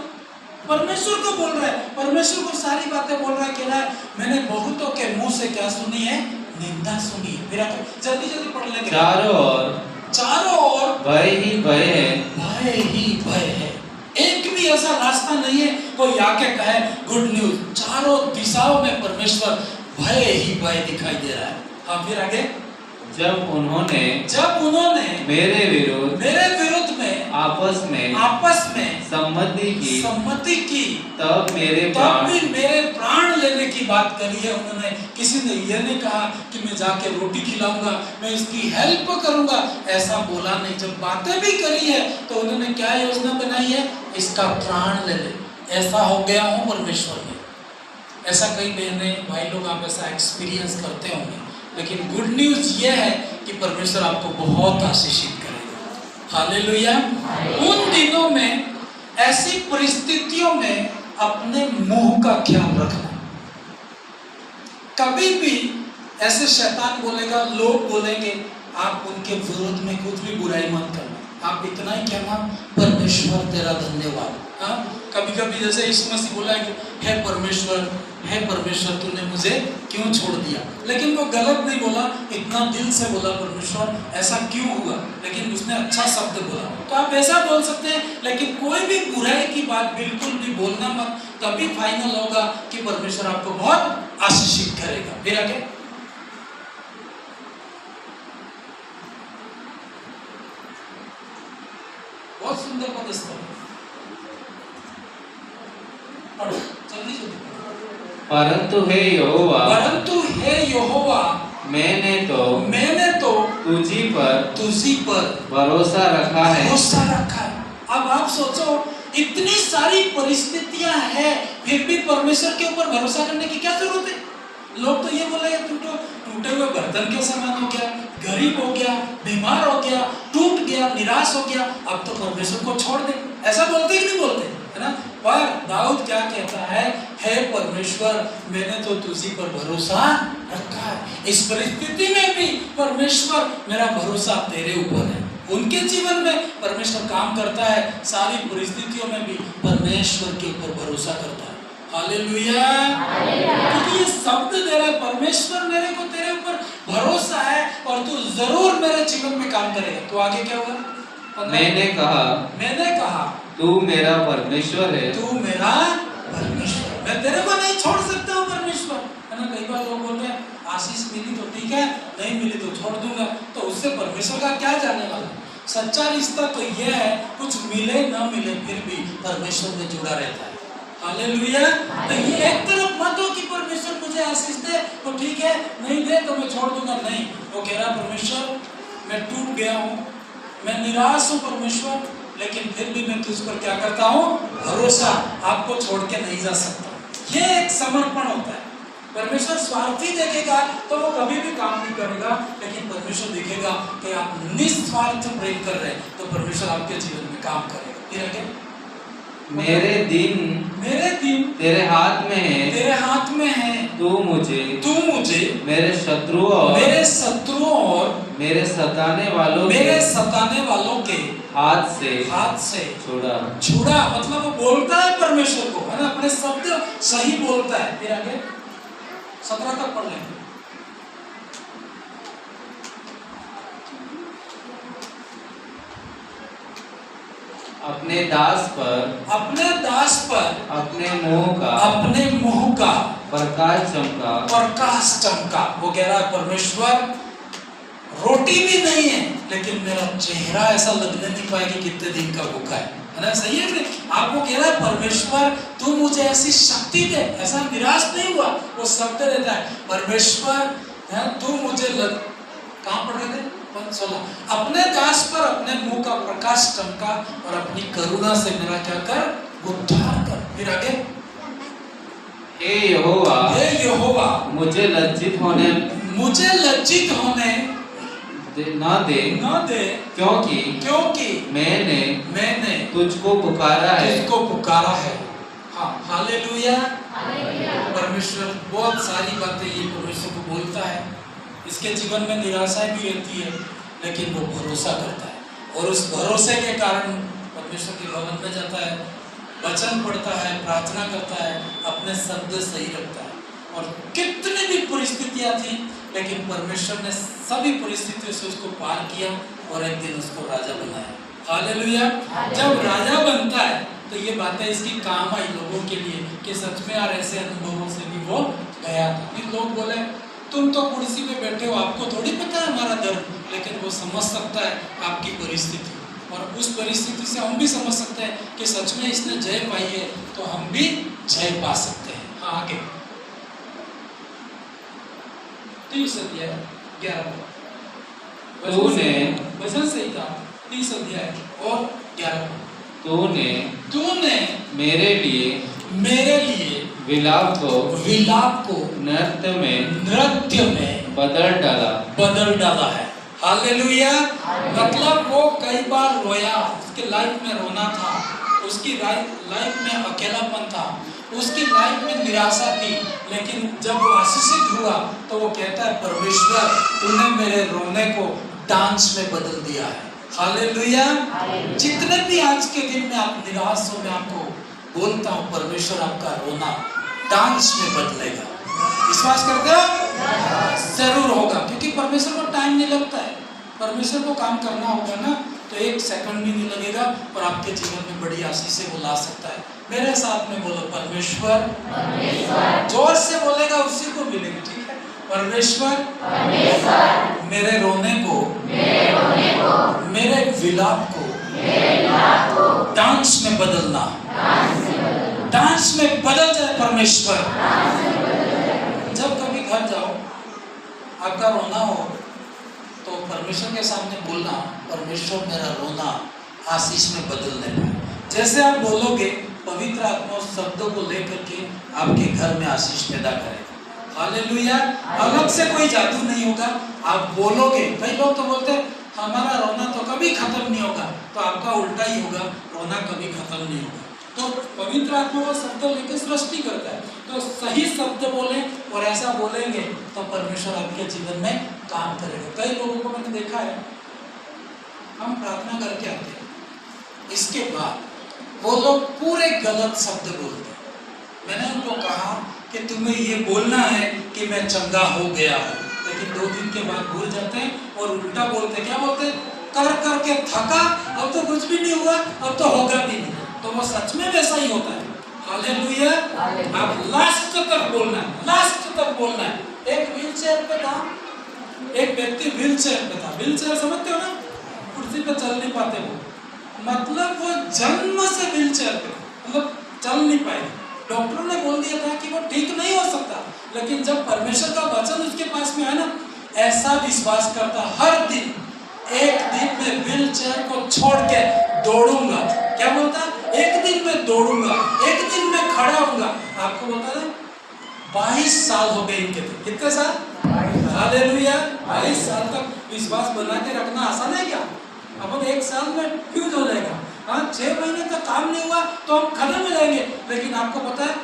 Speaker 1: परमेश्वर को बोल रहा है। परमेश्वर को सारी बातें बोल रहा है। कह रहा है मैंने बहुतों के मुंह से क्या सुनी है? निंदा सुनी है। फिर जल्दी जल्दी पढ़ लेंगे। चारों ओर
Speaker 2: भय ही भय है।
Speaker 1: भय ही भय है। एक भी ऐसा रास्ता नहीं है कोई आके कहे गुड न्यूज। चारों दिशाओं में परमेश्वर भय ही भय दिखाई दे रहा है। हाँ, फिर आगे।
Speaker 2: जब उन्होंने मेरे विरुद्ध में आपस में सम्मति की तब भी मेरे प्राण लेने की बात करी है उन्होंने। किसी ने ये नहीं कहा कि मैं जाके रोटी खिलाऊंगा, मैं इसकी हेल्प करूंगा, ऐसा बोला नहीं। जब बातें भी करी है तो उन्होंने क्या योजना बनाई है? इसका प्राण ले ले। ऐसा हो गया हूँ परमेश्वर में। ऐसा कई बहनें भाई लोग आप ऐसा एक्सपीरियंस करते होंगे। लेकिन गुड न्यूज ये है कि परमेश्वर आपको बहुत आशीषित करेगा। हालेलुया। उन दिनों में ऐसी परिस्थितियों में अपने मुंह का ख्याल रखना। कभी भी ऐसे शैतान बोलेगा, लोग बोलेंगे, आप उनके विरोध में कुछ भी बुराई मत करना। आप इतना ही कहना परमेश्वर तेरा धन्यवाद। हाँ, कभी कभी जैसे यीशु मसीह बोला है परमेश्वर तूने मुझे क्यों छोड़ दिया। लेकिन वो गलत नहीं बोला, इतना दिल से बोला परमेश्वर ऐसा क्यों हुआ, लेकिन उसने अच्छा शब्द बोला। तो आप ऐसा बोल सकते हैं, लेकिन कोई भी बुराई की बात बिल्कुल भी बोलना मत। तभी फाइनल होगा कि परमेश्वर आपको बहुत आशीषित करेगा। फिर आगे बहुत सुंदर पदस्थ है। परंतु हे यहोवा मैंने तो तुझी पर भरोसा रखा है।
Speaker 1: अब आप सोचो, इतनी सारी परिस्थितियां हैं, फिर भी परमेश्वर के ऊपर भरोसा करने की क्या जरूरत है? लोग तो ये बोलेंगे तू तो टूटे हुए बर्तन के समान हो गया, गरीब हो गया, बीमार हो गया, टूट गया, निराश हो गया, अब तो परमेश्वर को छोड़ दे। ऐसा बोलते कि नहीं बोलते, है ना? पर दाऊद क्या कहता है? हे परमेश्वर मैंने तो तुझी पर भरोसा रखा है। इस परिस्थिति में भी परमेश्वर मेरा भरोसा तेरे ऊपर है। उनके जीवन में परमेश्वर काम करता है, सारी परिस्थितियों में भी परमेश्वर के ऊपर भरोसा करता है। हालेलुया। क्योंकि ये शब्द दे रहा है परमेश्वर मेरे को तेरे ऊपर भरोसा है और तू जरूर मेरे जीवन में काम करेगा। तो आगे क्या हुआ?
Speaker 2: मैंने कहा तू मेरा परमेश्वर है। मैं तेरे को नहीं छोड़ सकता हूँ परमेश्वर, है ना? कई बार लोग बोलते हैं आशीष मिली तो ठीक है, नहीं मिली तो छोड़ दूंगा। तो उससे परमेश्वर का क्या जाने वाला? सच्चा रिश्ता तो यह है, कुछ मिले ना मिले फिर भी परमेश्वर में जुड़ा रहता है। हालेलुया। तो ये एक तरफ मत हो कि परमेश्वर मुझे आशीष दे तो ठीक है, नहीं दे तो मैं छोड़ दूंगा। नहीं, वो कह रहा परमेश्वर मैं टूट गया हूँ, मैं निराश हूँ परमेश्वर, लेकिन फिर भी मैं तुझ पर क्या करता हूँ? भरोसा। आपको छोड़ के नहीं जा सकता। ये एक समर्पण होता है। परमेश्वर स्वार्थी देखेगा तो वो कभी भी काम नहीं करेगा, लेकिन परमेश्वर देखेगा कि आप निस्वार्थ प्रेम कर रहे हैं तो परमेश्वर आपके जीवन में काम करेगा। फिर आगे मेरे दिन तेरे हाथ में है। तू मुझे मेरे शत्रुओं और मेरे सताने वालों के हाथ से छुड़ा।
Speaker 1: मतलब वो बोलता है परमेश्वर को, है ना, अपने शब्द सही बोलता है। फिर आगे 17 तक पढ़ लेंगे।
Speaker 2: अपने दास पर अपने मुंह का प्रकाश चमका।
Speaker 1: वो कह रहा है परमेश्वर रोटी भी नहीं है लेकिन मेरा चेहरा ऐसा लगने नहीं पाएगी कितने दिन का भूखा है ना, सही है कि आपको कह रहा है परमेश्वर तू मुझे ऐसी शक्ति दे, ऐसा निराश नहीं हुआ, वो शब्द देता है परमेश्वर तू मुझे कहाँ पढ़ रहे थे 16 अपने दास पर अपने मुंह का प्रकाश चमका और अपनी करुणा से मेरा क्या कर उद्धार कर। फिर आगे
Speaker 2: हे यहोवा मुझे लज्जित होने ना दे क्योंकि मैंने तुझको पुकारा है।
Speaker 1: हाँ, हालेलुया। परमेश्वर बहुत सारी बातें ये परमेश्वर को बोलता है। इसके जीवन में निराशा भी रहती है लेकिन वो भरोसा करता है और उस भरोसे के कारण परमेश्वर के भवन में जाता है, वचन पढ़ता है, प्रार्थना करता है, अपने शब्द सही रखता है। और कितनी भी परिस्थितियां थी लेकिन परमेश्वर ने सभी परिस्थितियों से उसको पार किया और एक दिन उसको राजा बनाया। हालेलुया। जब राजा बनता है तो ये बातें इसकी काम आई लोगों के लिए कि सच में यार ऐसे अनुभवों से भी वो गया था। फिर लोग बोले तुम तो कुर्सी पे बैठे हो, आपको थोड़ी पता है हमारा दर्द, लेकिन वो समझ सकता है आपकी परिस्थिति और उस परिस्थिति से हम भी समझ सकते हैं कि सच में इसने जय पाई है तो हम भी जय पा सकते हैं। हाँ, आगे 30 अध्याय 11 वचन से ही था 30 अध्याय और 11
Speaker 2: तूने मेरे लिए विलाप को नृत्य में
Speaker 1: बदल डाला है। हालेलुया। मतलब वो कई बार रोया, उसके लाइफ में रोना था, उसकी लाइफ में अकेलापन था, उसकी लाइफ में निराशा थी, लेकिन जब वो आशीषित हुआ तो वो कहता है परमेश्वर तूने मेरे रोने को डांस में बदल दिया है। हालेलुया। जितने भी आज के दिन में आप निराश हो, मैं आपको बोलता हूँ परमेश्वर आपका रोना डांस में बदलेगा। विश्वास करते हो? जरूर होगा, क्योंकि परमेश्वर को टाइम नहीं लगता है। परमेश्वर को काम करना होगा ना तो 1 सेकंड भी नहीं लगेगा और आपके जीवन में बड़ी आशीष वो ला सकता है। मेरे साथ में बोलो परमेश्वर। जोर से बोलेगा उसी को मिलेगी। ठीक है, परमेश्वर मेरे रोने को मेरे विलाप को डांस में बदलना, डांस में बदल जाए परमेश्वर। जब कभी घर जाओ आपका रोना हो तो परमेश्वर के सामने बोलना परमेश्वर मेरा रोना आशीष में बदलने पाए। जैसे आप बोलोगे पवित्र आत्मा उस शब्दों को लेकर के आपके घर में आशीष पैदा करेगा। हालेलुया। अलग से कोई जादू नहीं होगा, आप बोलोगे। कई लोग तो बोलते हैं हमारा रोना तो कभी खत्म नहीं होगा, तो आपका उल्टा ही होगा, रोना कभी खत्म नहीं होगा। तो पवित्र आत्मा वो शब्द लेकर सृष्टि करता है, तो सही शब्द बोले और ऐसा बोलेंगे तो परमेश्वर आपके जीवन में काम करेगा। कई लोगों को मैंने देखा है, हम प्रार्थना करके आते हैं, इसके बाद वो लोग पूरे गलत शब्द बोलते हैं। मैंने उनको कहा कि तुम्हें ये बोलना है कि मैं चंगा हो गया हूँ, लेकिन 2 दिन के बाद भूल जाते हैं और उल्टा बोलते हैं। क्या बोलते हैं? कर करके थका, अब तो कुछ भी नहीं हुआ, अब तो होगा भी नहीं। तो वो सच में वैसा ही होता है। हालेलुया। आप लास्ट तक बोलना है, लास्ट तक बोलना है। एक व्हीलचेयर पे था, एक व्यक्ति व्हीलचेयर पे था। व्हीलचेयर समझते हो ना, कुर्सी पे चल नहीं पाते वो, मतलब वो जन्म से व्हीलचेयर पे, मतलब चल नहीं पाए। डॉक्टरों ने बोल दिया था कि वो ठीक नहीं हो सकता, लेकिन जब परमेश्वर का वचन उसके पास में है ना, ऐसा विश्वास करता हर दिन 1 दिन में व्हीलचेयर को छोड़ के दौड़ूंगा। क्या बोलता? 1 दिन में दौड़ूंगा, 1 दिन में खड़ा होऊंगा। आपको बोलता है 22 साल हो गए इनके तो। कितने साल? हालेलुया। 22 साल तक विश्वास बना के रखना आसान है क्या? अपन 1 साल में फ्यूज हो जाएगा। हाँ, 6 महीने तक काम नहीं हुआ तो हम खत्म हो जाएंगे। लेकिन आपको पता है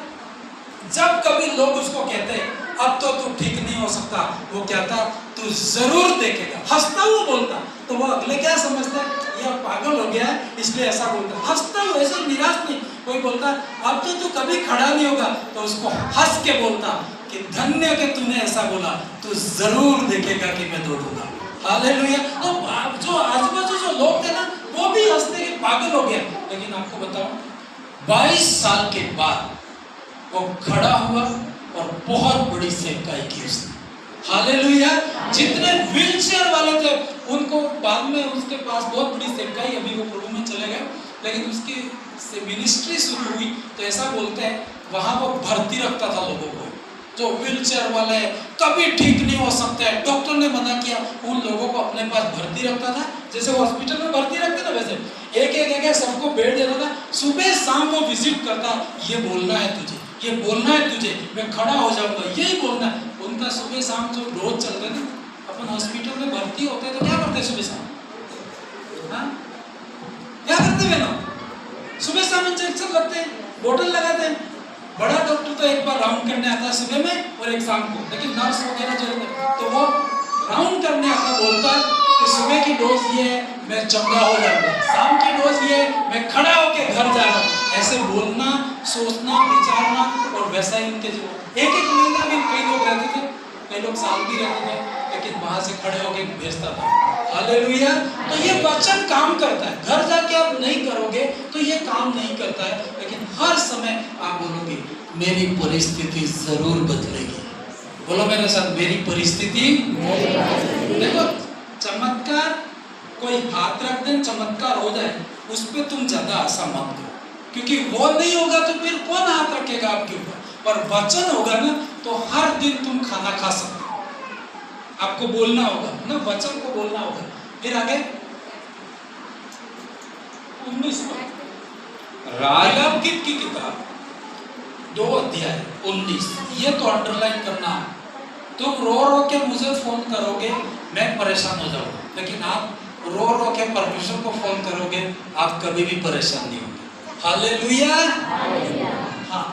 Speaker 1: जब कभी लोग उसको कहते अब तो तू ठीक नहीं हो सकता, वो कहता तू जरूर देखेगा, हंसता हुआ बोलता। तो वो अगले क्या समझता है, ये पागल हो गया है इसलिए ऐसा बोलता, हंसता हुआ, ऐसे निराश नहीं। कोई बोलता अब तो तू कभी खड़ा नहीं होगा, तो उसको हंस के बोलता कि धन्य कि तूने ऐसा बोला, तू जरूर देखेगा कि मैं दौड़ूंगा। हालेलुया। तो जो आजू-बाजू जो लोग थे ना, वो भी हंसते कि पागल हो गया। लेकिन आपको बताऊं, 22 साल के बाद वो खड़ा हुआ और बहुत बड़ी सेवकाई की उसने। हालेलुया। जितने व्हीलचेयर वाले थे उनको बाद में उसके पास बहुत बड़ी सेवकाई, अभी वो प्रभु में चले गए, लेकिन उसकी से मिनिस्ट्री शुरू हुई तो ऐसा बोलते हैं वहां वो भर्ती रखता था लोगों को, जो व्हीलचेयर वाले कभी ठीक नहीं हो सकते हैं, डॉक्टर ने मना किया, उन लोगों को अपने पास भर्ती रखता था। जैसे हॉस्पिटल में भर्ती रखते ना, वैसे एक एक सबको बेड देता था। सुबह शाम वो विजिट करता, ये बोलना है तुझे, ये बोलना है तुझे, मैं खड़ा हो जाऊंगा, यही बोलना है। उनका सुबह शाम जो रोज चल रहे थे, अपन हॉस्पिटल में भर्ती होते हैं तो क्या करते हैं सुबह शाम? हाँ? क्या करते हैं ना? सुबह शाम इंजेक्शन लगते हैं, बोतल लगाते हैं। बड़ा डॉक्टर तो एक बार राउंड करने आता है सुबह में और एक शाम को, लेकिन नर्स वगैरह जो है तो वो राउंड करने आता, बोलता है कि सुबह की डोज ये है, मैं चंगा हो जाऊंगा, शाम की डोज ये है, मैं खड़ा होकर घर जा रहा हूँ। ऐसे बोलना, सोचना, विचारना, और वैसा ही उनके जीवन। एक महीना भी कई लोग रहते थे, कई लोग साल भी रहते थे, लेकिन वहां से खड़े होकर भेजता था। हालेलुया। तो ये वचन काम करता है। घर जाके आप नहीं करोगे तो ये काम नहीं करता है, लेकिन हर समय आप बोलोगे मेरी परिस्थिति जरूर बदलेगी। बोलो मेरे साथ, मेरी परिस्थिति। देखो चमत्कार, कोई हाथ रख दे चमत्कार हो जाए, उस पर तुम ज्यादा आशा मत करो, क्योंकि वो नहीं होगा तो फिर कौन हाथ रखेगा आपके ऊपर। पर वचन होगा ना तो हर दिन तुम खाना खा सकते हो। आपको बोलना होगा ना, वचन को बोलना होगा। फिर आगे 19 राजगीत की किताब 2 अध्याय 19, ये तो अंडरलाइन करना। तुम रो रो के मुझे फोन करोगे, मैं परेशान हो जाऊंगा, लेकिन आप रो रो के परमेश्वर को फोन करोगे, आप कभी भी परेशान नहीं होंगे। हालेलुया। हाँ।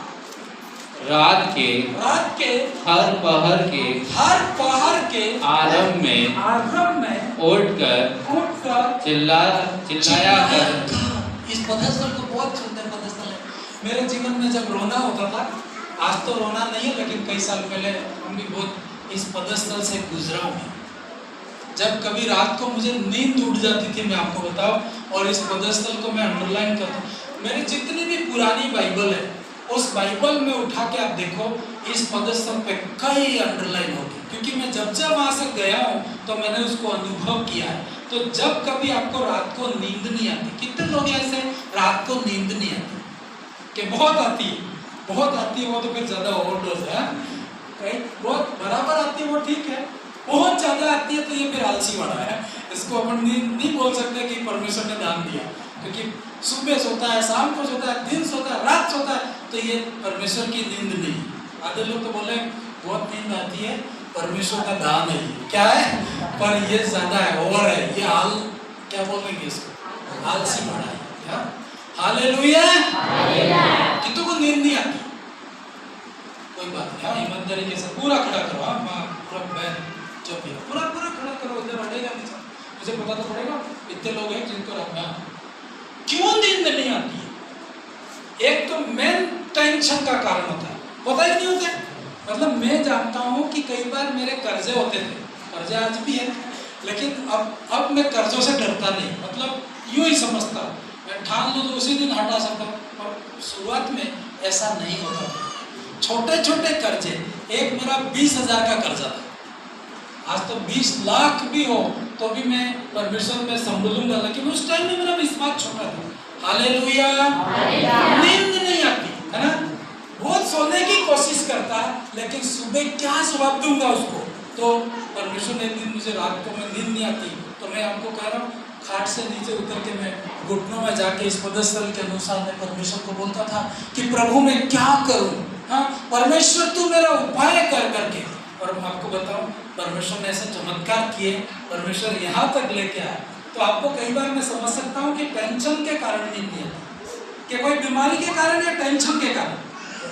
Speaker 2: रात के हर पहर के आरंभ में उठकर चिल्लाया कर।
Speaker 1: इस पदस्थल को बहुत सुंदर पदस्थल है। मेरे जीवन में जब रोना होता था, आज तो रोना नहीं है, लेकिन कई साल पहले हम भी बहुत इस पदस्थल से गुजरा हूँ। जब कभी रात को मुझे नींद उड़ जाती थी, मैं आपको बताऊं, और इस पदस्थल को मैं अंडरलाइन करता हूँ। मेरी जितनी भी पुरानी बाइबल है, उस बाइबल में उठा के आप देखो, इस पदस्थल पे कई अंडरलाइन होगी, क्योंकि मैं जब वहां से गया हूँ तो मैंने उसको अनुभव किया है। तो जब कभी आपको रात को नींद नहीं आती, कितने लोग ऐसे रात को नींद नहीं आती, कि बहुत आती है, वो तो फिर ज्यादा ओवरडोज है। बहुत बराबर आती है वो ठीक है, बहुत ज्यादा आती है तो ये फिर आलसी वाला है। इसको अपन नहीं बोल सकते कि परमेश्वर ने दान दिया, क्योंकि सुबह सोता है, शाम को सोता है, दिन सोता है, रात सोता है, तो ये परमेश्वर की नींद नहीं। आधे लोग तो बोले बहुत नींद आती है, परमेश्वर का दान है, क्या है, पर ये ज्यादा है, ओवर है, ये क्या बोलेंगे इसको, आलसी बड़ा है। हालेलुया। कितनों को नींद नहीं आती? कोई बात नहीं, हाँ ईमानदारी के साथ पूरा खड़ा करो। हाँ पूरा बैन जो भी पूरा खड़ा करो, इधर हटेगा नहीं। मुझे पता तो पड़ेगा इतने लोग हैं जिनको रखना। क्यों नींद नहीं आती है? एक तो मेन टेंशन का कारण होता है, पता ही नहीं होता है। मतलब मैं जानता हूँ कि कई बार मेरे कर्जे होते थे, कर्जे आज भी है, लेकिन अब मैं कर्जों से डरता नहीं। मतलब यूं ही समझता हूँ, मैं ठान लूँ तो उसी दिन हटा सकता हूँ। और शुरुआत में ऐसा नहीं होता था, छोटे छोटे कर्जे। एक मेरा 20,000 का कर्जा था, आज तो 20 लाख भी हो तो भी मैं परमेश्वर में संभलूंगा, लेकिन उस टाइम में मेरा विश्वास छोटा था। हालेलुया। नींद नहीं आती है ना, बहुत सोने की कोशिश करता, लेकिन सुबह क्या जवाब दूंगा उसको। तो परमेश्वर ने दिन मुझे रात को में नींद नहीं आती, तो मैं आपको कह रहा हूँ, खाट से नीचे उतर के मैं घुटनों में जाके इस पदस्थल के अनुसार मैं परमेश्वर को बोलता था कि प्रभु मैं क्या करूं। हाँ परमेश्वर तू मेरा उपाय कर करके। और मैं आपको बताऊं, परमेश्वर ने ऐसे चमत्कार किए, परमेश्वर यहाँ तक लेके आया। तो आपको कई बार मैं समझ सकता हूँ कि टेंशन के कारण नींद नहीं आती, कि कोई बीमारी के कारण या टेंशन के कारण,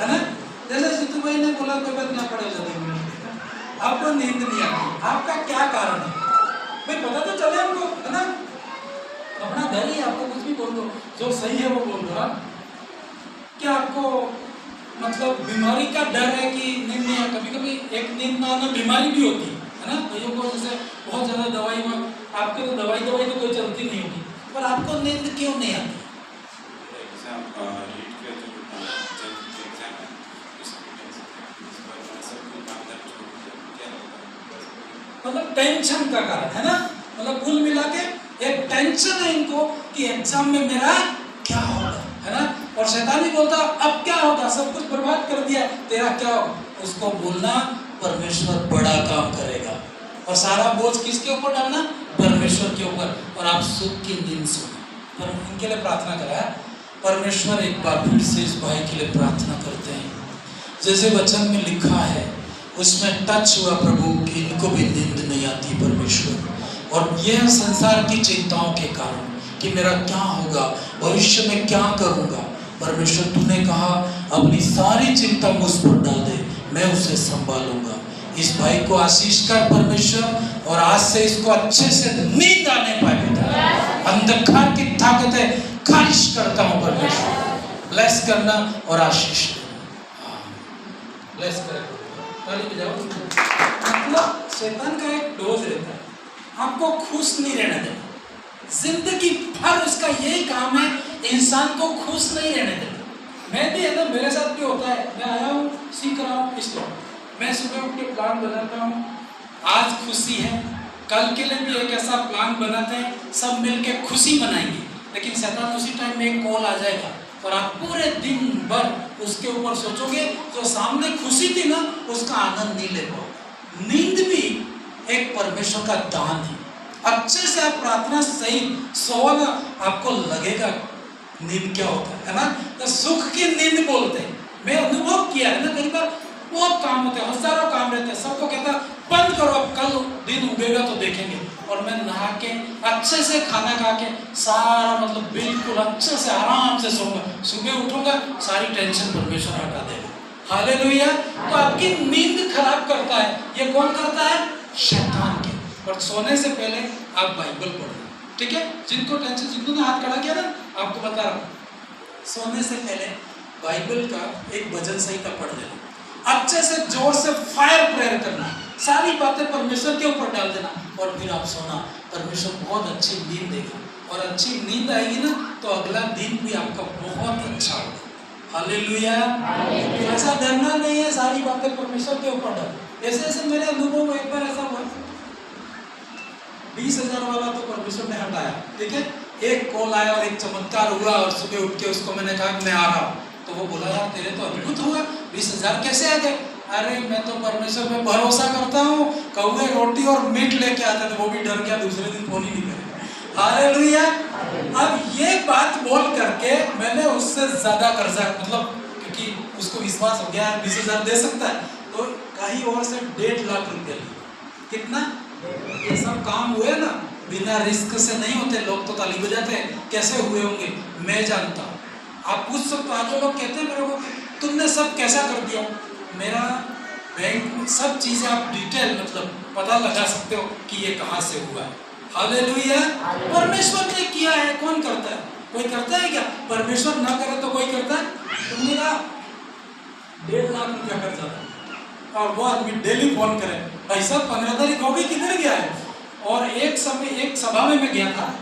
Speaker 1: है ना। जैसे सिद्धू भाई ने बोला कोई बात ना पड़े आपको नींद नहीं आती, आपका क्या कारण है भाई पता तो चले हमको, है ना? अपना घर ही आपको कुछ भी बोल दो, जो सही है वो बोल दो। क्या आपको मतलब बीमारी का डर है कि नींद नहीं है? कभी कभी एक नींद ना आना बीमारी भी होती है ना भाइयों को, जैसे बहुत ज्यादा दवाई में आपके तो दवाई तो कोई चलती नहीं होगी, पर आपको नींद क्यों नहीं आती? मतलब टेंशन का कारण है ना, मतलब कुल मिला के एक टेंशन है इनको कि एग्जाम में मेरा क्या होगा, है ना? और शैतान भी बोलता अब क्या होगा, सब कुछ बर्बाद कर दिया, तेरा क्या होगा? उसको बोलना परमेश्वर बड़ा काम करेगा, और सारा बोझ किसके ऊपर डालना? परमेश्वर के ऊपर। और आप सुख की नींद सोना, पर इनके लिए प्रार्थना करा। परमेश्वर एक बार फिर से इस भाई के लिए प्रार्थना करते हैं, जैसे वचन में लिखा है उसमें टच हुआ प्रभु कि इनको भी नींद नहीं आती परमेश्वर, और यह संसार की चिंताओं के कारण कि मेरा क्या होगा, भविष्य में क्या करूंगा। परमेश्वर तूने कहा अपनी सारी चिंता मुझ पर डाल दे, मैं उसे संभालूंगा। इस भाई को आशीष कर परमेश्वर, और आज से इसको अच्छे से नींद आने पाए पिता। अंधकार की ताकतें खारिज करता हूं परमेश्वर, ब्लेस करना और आशीष देना, ब्लेस कर। मतलब शैतान का एक डोज रहता है, आपको खुश नहीं रहने देना, जिंदगी भर उसका यही काम है इंसान को खुश नहीं रहने देना। मैं भी है ना, मेरे साथ भी होता है, मैं आया हूँ सीख रहा हूँ इसको, मैं सुबह उठ के प्लान बनाता हूँ, आज खुशी है, कल के लिए भी एक ऐसा प्लान बनाते हैं, सब मिलके खुशी मनाएंगे। लेकिन शैतान उसी टाइम में एक कॉल आ जाएगा और आप पूरे दिन भर उसके ऊपर सोचोगे, जो सामने खुशी थी ना उसका आनंद नहीं ले पाओगे। नींद भी एक परमेश्वर का दान है, अच्छे से आप प्रार्थना सही सोना, आपको लगेगा नींद क्या होता है ना? तो सुख की नींद बोलते हैं, मैं अनुभव किया है ना, कई बार बहुत काम होते हैं, हजारों काम रहते हैं, सबको कहता बंद करो अब कल दिन उगेगा तो देखेंगे, और मैं नहा के अच्छे से खाना खा के सारा मतलब बिल्कुल अच्छे से आराम से सोऊंगा, सुबह उठूंगा सारी टेंशन परमेश्वर हटा देगा। हालेलुया। तो आपकी नींद खराब करता है, ये कौन करता है? शैतान के। और सोने से पहले आप बाइबल पढ़ो, ठीक है? जिनको टेंशन, जिन्होंने हाथ खड़ा किया ना, आपको बता रहा हूँ, सोने से पहले बाइबल का एक भजन संहिता पढ़ लेना, अच्छे से जोर से फायर प्रेयर करना, सारी बातें परमेश्वर के ऊपर डाल देना, और फिर आप सोना। परमेश्वर बहुत अच्छी नींद देगा, और अच्छी नींद आएगी ना तो अगला दिन भी आपका बहुत अच्छा होगा। हालेलुया। ऐसा डरना नहीं है, सारी बातें परमेश्वर के ऊपर डाल। ऐसे ऐसे मेरे अनुभव में एक बार ऐसा हुआ, 20,000 वाला तो परमेश्वर ने हटाया, ठीक है? एक कॉल आया और एक चमत्कार हुआ, और सुबह उठ के उसको मैंने कहा मैं आ रहा हूँ, तो वो बोला यार तेरे तो अद्भुत हुआ, 20,000 कैसे आ गए? अरे मैं तो परमेश्वर पे भरोसा करता हूँ, कौवे रोटी और मीट लेके आते थे, वो भी डर गया, दूसरे दिन फोन ही नहीं करे। हालेलुया। अब ये बात बोल करके मैंने उससे ज्यादा कर्जा, मतलब क्योंकि उसको विश्वास हो गया 20,000 दे सकता है, तो कहीं और से 1.5 लाख रुपया लिया। कितना? ये सब काम हुए ना बिना रिस्क से नहीं होते, लोग तो ताली बजाते हैं, कैसे हुए होंगे मैं जानता हूँ। आप पूछ सकते हो, आज लोग कहते हैं मेरे को तुमने सब कैसा कर दिया? मेरा बैंक सब चीजें आप डिटेल मतलब पता लगा सकते हो कि ये कहाँ से हुआ है। हालेलुया। परमेश्वर ने किया है, कौन करता है? कोई करता है क्या? परमेश्वर ना करे तो कोई करता है? तुमने कहा 1.5 लाख रुपया कर्जा था, और वो आदमी डेली फोन करे, भाई साहब 15 तारीख हो गई, किधर गया है? और एक समय एक सभा में मैं गया था,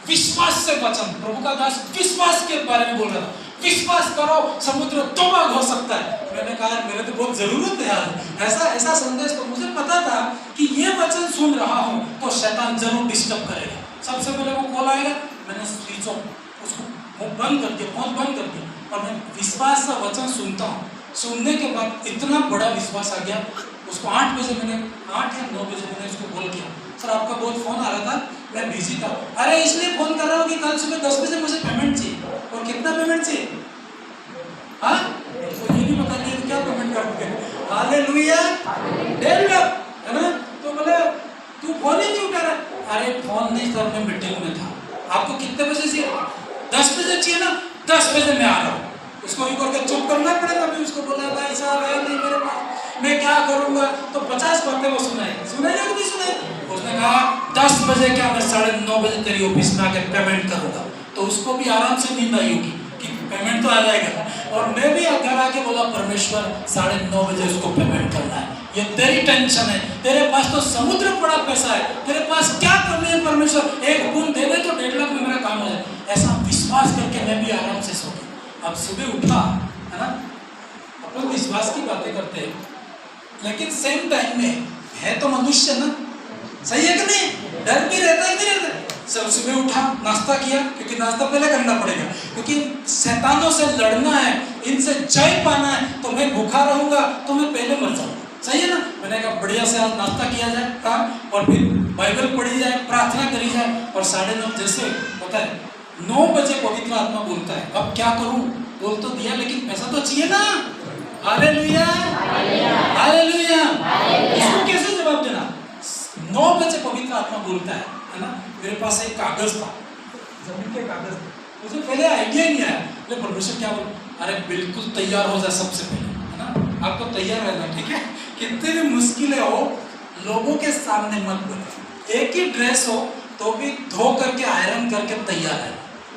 Speaker 1: विश्वास से वचन, प्रभु का दास विश्वास के बारे में बोल रहा था, विश्वास करो समुद्र तोबा हो सकता है। मैंने कहा मेरे तो बहुत जरूरत है यार ऐसा संदेश, तो मुझे पता था कि ये वचन सुन रहा हूँ तो शैतान जरूर डिस्टर्ब करेगा। सबसे पहले वो कॉल आएगा, मैंने स्विच ऑफ उसको बंद कर दिया, फोन बंद कर दिया, और मैं विश्वास का वचन सुनता हूँ। सुनने के बाद इतना बड़ा विश्वास आ गया, उसको 8 बजे मैंने 8 या 9 बजे मैंने उसको कॉल किया, सर आपका बहुत फोन आ रहा था, मैं बिजी था। अरे इसलिए फोन कर रहा हूँ कि कल सुबह 10 बजे मुझे पेमेंट चाहिए। और कितना पेमेंट चाहिए? हाँ, तो ये भी बता दिया क्या पेमेंट करोगे? हालेलुया। 1.5 लाख है ना? तो बोले तू फोन ही नहीं उठा रहा। अरे फोन नहीं सर, मैं मीटिंग में था। आपको कितने बजे चाहिए? 10 बजे चाहिए ना? 10 बजे मैं आ रहा हूँ। उसको यूं करके चुप करना पड़ेगा। अभी उसको बोला भाई साहब है नहीं मेरे पास, मैं क्या करूंगा, तो 50 बातें वो सुनाएगा कि नहीं सुनाएगा। उसने कहा 10 बजे क्या, मैं 9:30 बजे तेरी ऑफिस में आके पेमेंट करूंगा, तो उसको भी आराम से नींद आई होगी कि पेमेंट तो आ जाएगा। और मैं भी घर आके बोला परमेश्वर 9:30 बजे उसको पेमेंट करना है, ये तेरी टेंशन है, तेरे पास तो समुद्र पड़ा पैसा है, तेरे पास क्या कमी है परमेश्वर, एक बूंद दे दे तो 1.5 लाख में मेरा काम हो जाए। ऐसा विश्वास करके मैं भी आराम से सो गया। अब सुबह उठा है ना, अपन विश्वास की बातें करते हैं, लेकिन सेम टाइम में है तो मनुष्य ना, सही है कि नहीं, डर भी रहता है, नहीं रहता। सब सुबह उठा, नाश्ता किया, क्योंकि नाश्ता पहले करना पड़ेगा, क्योंकि शैतानों से लड़ना है, इनसे जय पाना है, तो मैं भूखा रहूंगा तो मैं पहले मर जाऊंगा, सही है ना। मैंने कहा बढ़िया से आज नाश्ता किया जाए, हाँ, और फिर बाइबल पढ़ी जाए, प्रार्थना करी जाए, और 9:30 जैसे होता है 9 बजे पवित्र आत्मा बोलता है अब क्या करूं, बोल तो दिया लेकिन पैसा तो चाहिए ना। Hallelujah, hallelujah. इसको कैसे जवाब देना। 9 बजे पवित्र आत्मा बोलता है ना। मेरे पास एक कागज था, जमीन के कागज थे, मुझे पहले आइडिया नहीं आया, बोले परमेश्वर क्या बोल, अरे बिल्कुल तैयार हो जाए सबसे पहले, है ना, आपको तैयार रहना, ठीक है। कितनी भी मुश्किलें हो, लोगों के सामने मत बोले, एक ही ड्रेस हो तो भी धो करके आयरन करके तैयार है,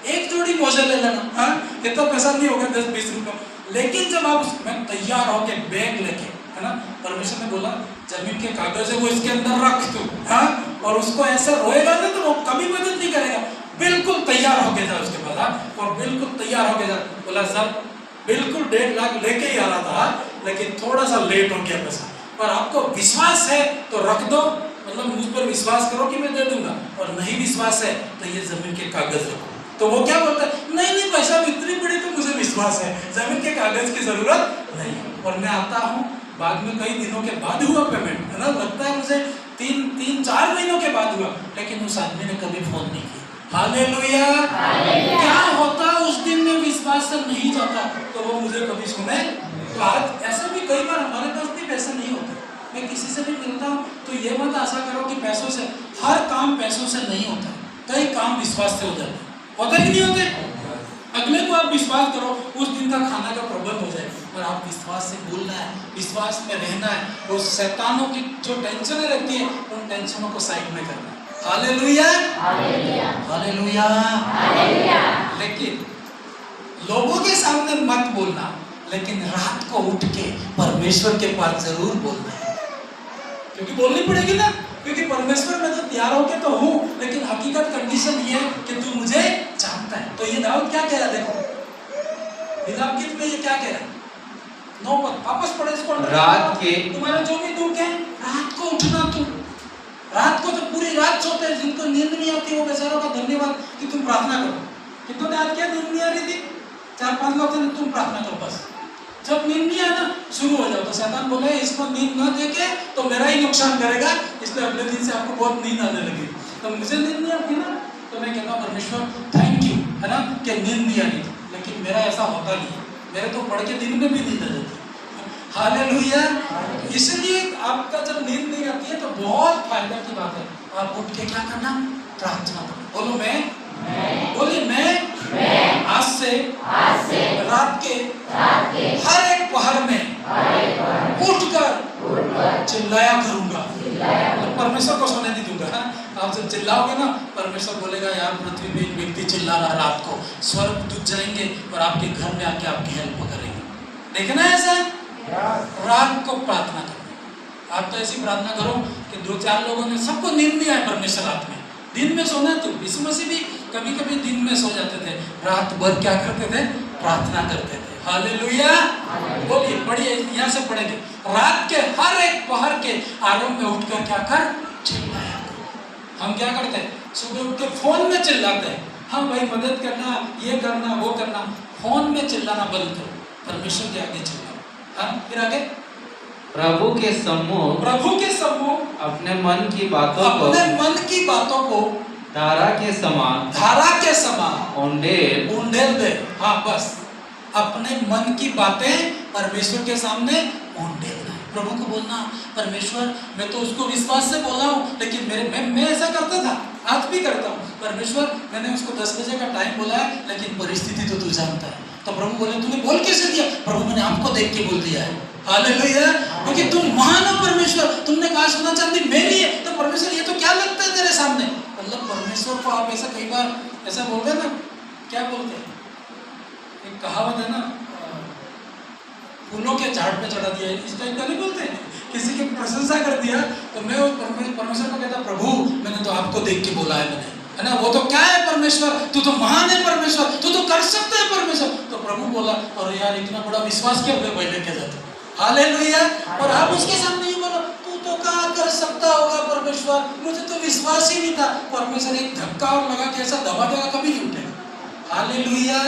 Speaker 1: एक जोड़ी मोजे ले लेना, हाँ, इतना पैसा नहीं होगा 10-20 रुपये, लेकिन जब आप उसमें तैयार होके बैग लेके, है ना, परमेश्वर ने बोला जमीन के कागज है वो इसके अंदर रख दो, हाँ, और उसको ऐसा रोएगा ना तो वो कभी मदद नहीं करेगा, बिल्कुल तैयार होके जा उसके बाद, हाँ, और बिल्कुल तैयार होके जा। बोला सर बिल्कुल 1.5 लाख लेके ही आ रहा था, लेकिन थोड़ा सा लेट हो गया पैसा, पर आपको विश्वास है तो रख दो, मतलब मुझ पर विश्वास करो कि मैं दे दूंगा, और नहीं विश्वास है तो ये जमीन के कागज रखो। तो वो क्या बोलता है, नहीं पैसा इतनी बड़ी तो मुझे विश्वास है, जमीन के कागज की जरूरत नहीं। और मैं आता हूँ, बाद में कई दिनों के बाद हुआ पेमेंट, है ना, लगता है मुझे 3-4 महीनों के बाद हुआ, लेकिन उस आदमी ने कभी फोन नहीं किया। हालेलुया। क्या होता उस दिन में विश्वास से नहीं जाता तो वो मुझे कभी सुने। तो आज ऐसा भी कई बार हमारे पास भी पैसे नहीं होते, मैं किसी से भी मिलता हूँ तो ये मत आशा करो कि पैसों से, हर काम पैसों से नहीं होता, कई काम विश्वास से हो जाते, होता कि नहीं होते। अगले को आप विश्वास करो उस दिन का खाना का प्रबंध हो जाए, पर आप विश्वास से बोलना है, विश्वास में रहना है, और शैतानों की जो टेंशनें रहती है उन टेंशनों को साइड में करना है। Hallelujah, hallelujah, hallelujah. लेकिन लोगों के सामने मत बोलना, लेकिन रात को उठ के परमेश्वर के पास जरूर बोलना है, क्योंकि बोलनी पड़ेगी ना, क्योंकि परमेश्वर में तो तैयार होके तो हूँ, लेकिन हकीकत कंडीशन ये है कि तू मुझे जानता है। तो ये दाऊद क्या कह रहा है, देखो विलाप गीत में ये क्या कह रहा है, 9 पद वापस पढ़े इसको।
Speaker 2: रात के
Speaker 1: तुम्हारा जो भी दुख है, रात को उठना, तुम रात को तो पूरी रात सोते हैं, जिनको नींद नहीं आती वो बेचारों का धन्यवाद कि तुम प्रार्थना करो। कितनों ने आज क्या नींद नहीं आ रही थी, 4-5 लोग थे, तुम प्रार्थना करो बस। जब नींद नहीं आना शुरू हो जाओ तो शैतान बोले इसको नींद न देके तो मेरा ही नुकसान करेगा, इसलिए अगले दिन से आपको बहुत नींद आने लगी। तो मुझे नींद नहीं आती ना, तो मैं कहता हूँ परमेश्वर थैंक यू, है ना, कि नींद नहीं आ रही थी, लेकिन मेरा ऐसा होता नहीं, मेरे तो पढ़ के दिन में भी नींद आ जाती। हालेलुया। इसलिए आपका जब नींद नहीं आती है तो बहुत फायदा की बात है, आप उठ के क्या करना, प्रार्थना करो। बोलो मैं, बोलिए मैं आज से रात के हर एक पहर में उठकर चिल्लाया करूंगा, तो परमेश्वर को सुनने नहीं दूंगा। आप जब चिल्लाओगे ना, परमेश्वर बोलेगा यार पृथ्वी में एक व्यक्ति चिल्ला रहा रात को, स्वर्ग दूत जाएंगे और आपके घर में आके आपकी हेल्प करेंगे। देखना है ऐसा, रात को प्रार्थना करो। आप तो ऐसी प्रार्थना करो कि 2-4 लोगों ने, सबको नींद नहीं आए परमेश्वर रात में, दिन में सोना। तो यीशु मसीह भी कभी कभी दिन में सो जाते थे, रात भर क्या करते थे, प्रार्थना करते थे। हालेलुया। बोलिए, पढ़िए, यहाँ से पढ़ेंगे, रात के हर एक पहर के आरंभ में उठकर क्या कर, चिल्लाया। हम क्या करते हैं, सुबह उठ के फोन में चिल्लाते हैं, हम भाई मदद करना, ये करना, वो करना, फोन में चिल्लाना बंद करो, परमेश्वर के आगे चिल्लाओ। हाँ, फिर आगे,
Speaker 2: प्रभु के सम्मुख अपने मन की बातों को धारा के समान उंडेल दे। हाँ बस, अपने मन की बातें परमेश्वर के सामने उंडेलना। प्रभु को बोलना, परमेश्वर मैं तो उसको विश्वास से बोला हूँ, लेकिन मैं ऐसा करता था,
Speaker 1: आज भी करता हूँ। परमेश्वर मैंने उसको 10 बजे का टाइम बोला है, लेकिन परिस्थिति तो तू जानता है। तो प्रभु बोले तूने बोल कैसे दिया? प्रभु मैंने आपको देख के बोल दिया है। हालेलुया, क्योंकि तुम महान हो परमेश्वर। तुमने कहा सोना चांदी मेरी है, तो परमेश्वर ये तो क्या लगता है तेरे सामने? मतलब परमेश्वर को आप ऐसा कई बार ऐसा बोलते हैं ना, क्या बोलते हैं, एक कहावत है ना, फूलों के झाड़ पे चढ़ा दिया, इस टाइप का नहीं बोलते हैं। किसी की प्रशंसा कर दिया तो मैं परमेश्वर को कहता प्रभु मैंने तो आपको देख के बोला है, मैंने, है ना, वो तो क्या है परमेश्वर, तू तो महान है परमेश्वर, तू तो कर सकता है परमेश्वर। तो प्रभु बोला और यार इतना बड़ा विश्वास क्या हुआ बैठे के जाते। हालेलुया। और आप उसके सामने ही बोलो तू तो क्या कर सकता होगा परमेश्वर, मुझे तो विश्वास ही नहीं था। परमेश्वर एक धक्का और लगा के ऐसा दबा देगा, कभी नहीं उठेगा। हालेलुया।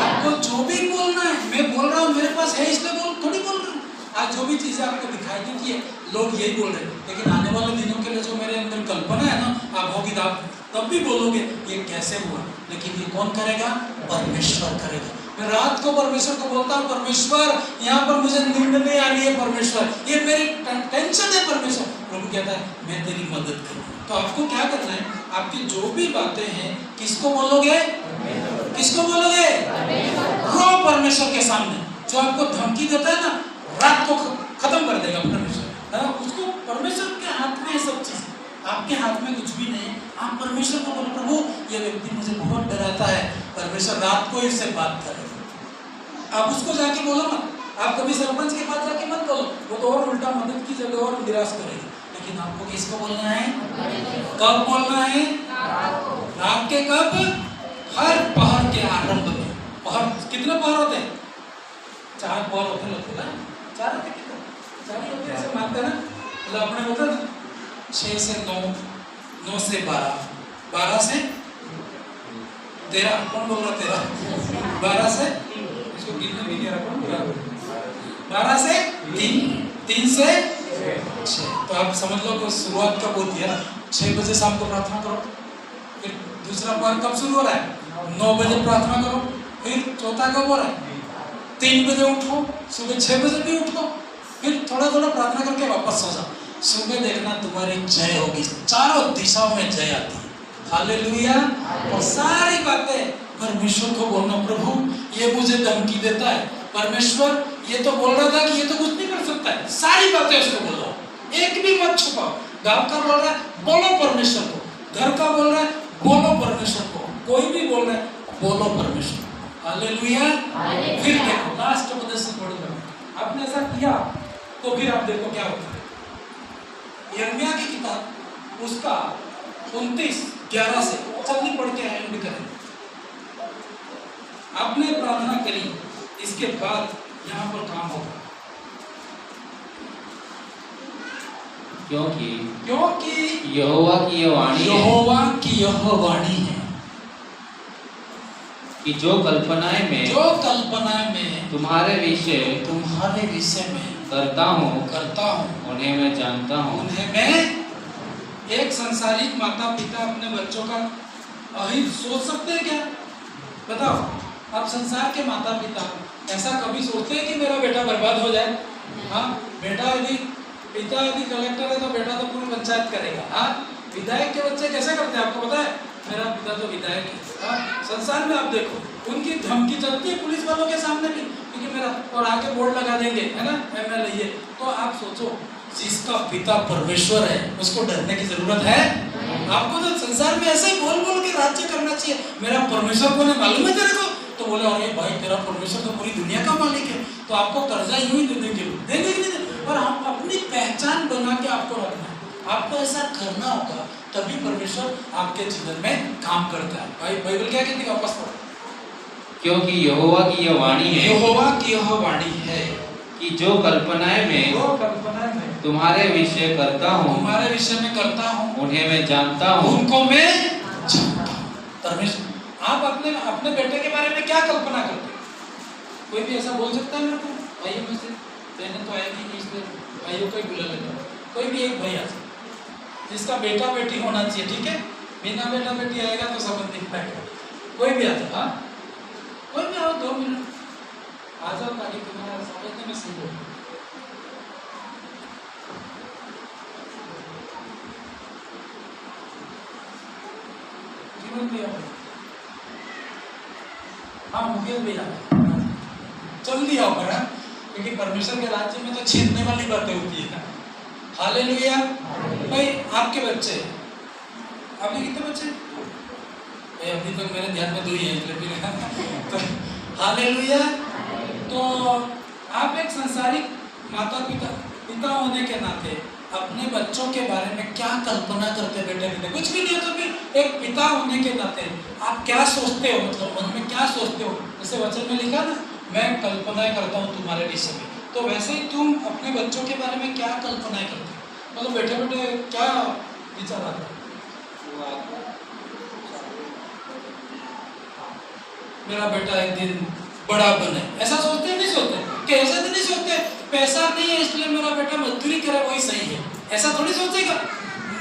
Speaker 1: आपको जो भी बोलना है, मैं बोल रहा हूँ मेरे पास है इसलिए थोड़ी बोल रहा हूँ। आज जो भी चीजें आपको दिखाई देती है लोग यही बोल रहे हैं, लेकिन आने वाले दिनों के लिए जो मेरे अंदर कल्पना है ना, आप होगी तब भी बोलोगे ये कैसे हुआ, लेकिन ये कौन करेगा? परमेश्वर करेगा। मैं रात को परमेश्वर को बोलता हूँ परमेश्वर यहाँ पर मुझे नींद नहीं आ रही है, परमेश्वर ये मेरी टेंशन है परमेश्वर। प्रभु कहता है मैं तेरी मदद करूँगा। तो आपको क्या करना है, आपकी जो भी बातें हैं किसको बोलोगे? किसको बोलोगे? रो परमेश्वर के सामने। जो आपको धमकी देता है ना, रात को खत्म कर देगा परमेश्वर, है ना, उसको परमेश्वर के हाथ में है सब चीज, आपके हाथ में कुछ भी नहीं है। आप परमेश्वर को बोलो प्रभु ये व्यक्ति मुझे बहुत डराता है, परमेश्वर रात को इससे बात करेगा। आप उसको जाके बोलो मत, आप कभी सरपंच के पास जाके मत बोलो, वो तो और उल्टा मदद की जगह और निराश करेगा। लेकिन आपको किसको बोलना है? कब बोलना है? रात के कब? हर पहर के आरंभ में। पहर कितने पहर होते हैं? 4 पहर होते हैं, 4 होते कितने? 4 ही होते हैं, ऐसे मानते हैं ना, मतलब अपने होता है 6 से 9, 9 से 12, 12 से 13, कौन बोल रहा 13? 12 से, इसको गिनने भी नहीं आ रहा, कौन बोल रहा? 12 से 3, 3 से 6। तो आप समझ लो कि शुरुआत कब होती है? 6 बजे शाम को प्रार्थना करो, फिर दूसरा पहर कब शुरू हो रहा है? 9 बजे प्रार्थना करो, फिर चौथा कब हो रहा है? 3 बजे उठो, सुबह 6 बजे भी उठो, फिर थोड़ा थोड़ा प्रार्थना करके वापस सो जाओ। सुबह देखना तुम्हारी जय होगी, चारों दिशाओं में जय आती है। हालेलुया। और सारी बातें परमेश्वर को बोलना, प्रभु ये मुझे धमकी देता है, परमेश्वर ये तो बोल रहा था कि ये तो कुछ नहीं कर सकता है, सारी बातें उसको बोलो, एक भी मत छुपाओ। गांव का बोल रहा है बोलो परमेश्वर को, घर का बोल रहा है बोलो परमेश्वर को, कोई भी बोल रहा है बोलो परमेश्वर। हालेलुया। फिर देखो लास्ट पद से पढ़ लो, आपने ऐसा किया तो फिर आप देखो क्या होता है। यिर्मयाह की किताब उसका 29:11 से जल्दी पढ़ के एंड करें। आपने प्रार्थना करी, इसके बाद यहाँ पर काम होगा, क्योंकि
Speaker 2: यहोवा की
Speaker 1: यह वाणी है
Speaker 2: कि जो कल्पनाएं में तुम्हारे विषय में करता हूँ उन्हें मैं जानता हूँ।
Speaker 1: उन्हें मैं, एक संसारिक माता पिता अपने बच्चों का अहित सोच सकते हैं क्या? बताओ, आप संसार के माता पिता ऐसा कभी सोचते हैं कि मेरा बेटा बर्बाद हो जाए? हाँ, बेटा यदि पिता यदि कलेक्टर है तो बेटा तो पूरी पंचायत करेगा। हाँ, विधायक के बच्चे कैसे करते हैं आपको पता है? मेरा पिता तो विधायक है। हाँ, संसार में आप देखो उनकी धमकी चलती है पुलिस वालों के सामने भी, क्योंकि मेरा, और आगे बोर्ड लगा देंगे, है ना, MLA। तो आप सोचो जिसका पिता परमेश्वर है उसको डरने की जरूरत है? आपको तो संसार में ऐसे ही बोल बोल के राज्य करना चाहिए। मेरा परमेश्वर को नहीं मालूम है तेरे को? तो बोले अरे भाई तेरा परमेश्वर तो पूरी दुनिया का मालिक है, तो आपको कर्जा यूं ही दे देंगे, देंगे कि नहीं? और हम अपनी पहचान बना के आपको रखना है, आपको ऐसा करना होगा, तभी परमेश्वर आपके जीवन में काम करता है। भाई बाइबल क्या कहती है? वापस पढ़ो।
Speaker 2: क्योंकि यहोवा की यह वाणी है कि जो कल्पनाएं में तुम्हारे विषय करता हूँ उन्हें मैं जानता हूँ।
Speaker 1: उनको मैं जानता हूँ। परमेश्वर, आप अपने बेटे के बारे में क्या कल्पना करते हैं? कोई भी ऐसा बोल सकता है मेरे को? भाइयों में से बहनें तो आएगी नहीं, इसलिए भाइयों को ही बुला लेता हूँ। कोई भी एक भाई आ जाए जिसका बेटा बेटी होना चाहिए, ठीक है? बिना बेटा बेटी आएगा तो समझ नहीं पाएगा। कोई भी आ जाए, हाँ, कोई भी आओ, 2 मिनट आ जाओ, ताकि तुम्हारा समझने में सही हो। हाँ मुकेश भैया जल्दी आओ करा, क्योंकि परमेश्वर के राज्य में तो छीनने वाली बातें होती है। हालेलुया। भाई आपके बच्चे, आपके कितने बच्चे? अभी तक मेरे ध्यान में 2 ही हैं, लेकिन तो हालेलुया। तो आप एक संसारिक माता पिता होने के नाते अपने बच्चों के बारे में क्या कल्पना करते बेटे बेटे? कुछ भी नहीं है तो फिर एक पिता होने के नाते आप क्या सोचते हो, मतलब मन में क्या सोचते हो? जैसे वचन में लिखा ना, मैं कल्पनाएं करता हूँ तुम्हारे विषय में, तो वैसे ही तुम अपने बच्चों के बारे में क्या कल्पनाएं करते हो? मतलब बैठे बैठे क्या विचार आता है? मेरा बेटा एक दिन बड़ा बने, ऐसा सोचते नहीं सोचते? कि ऐसा तो नहीं सोचते पैसा नहीं है इसलिए मेरा बेटा मजदूरी करे वही सही है, ऐसा थोड़ी सोचेगा।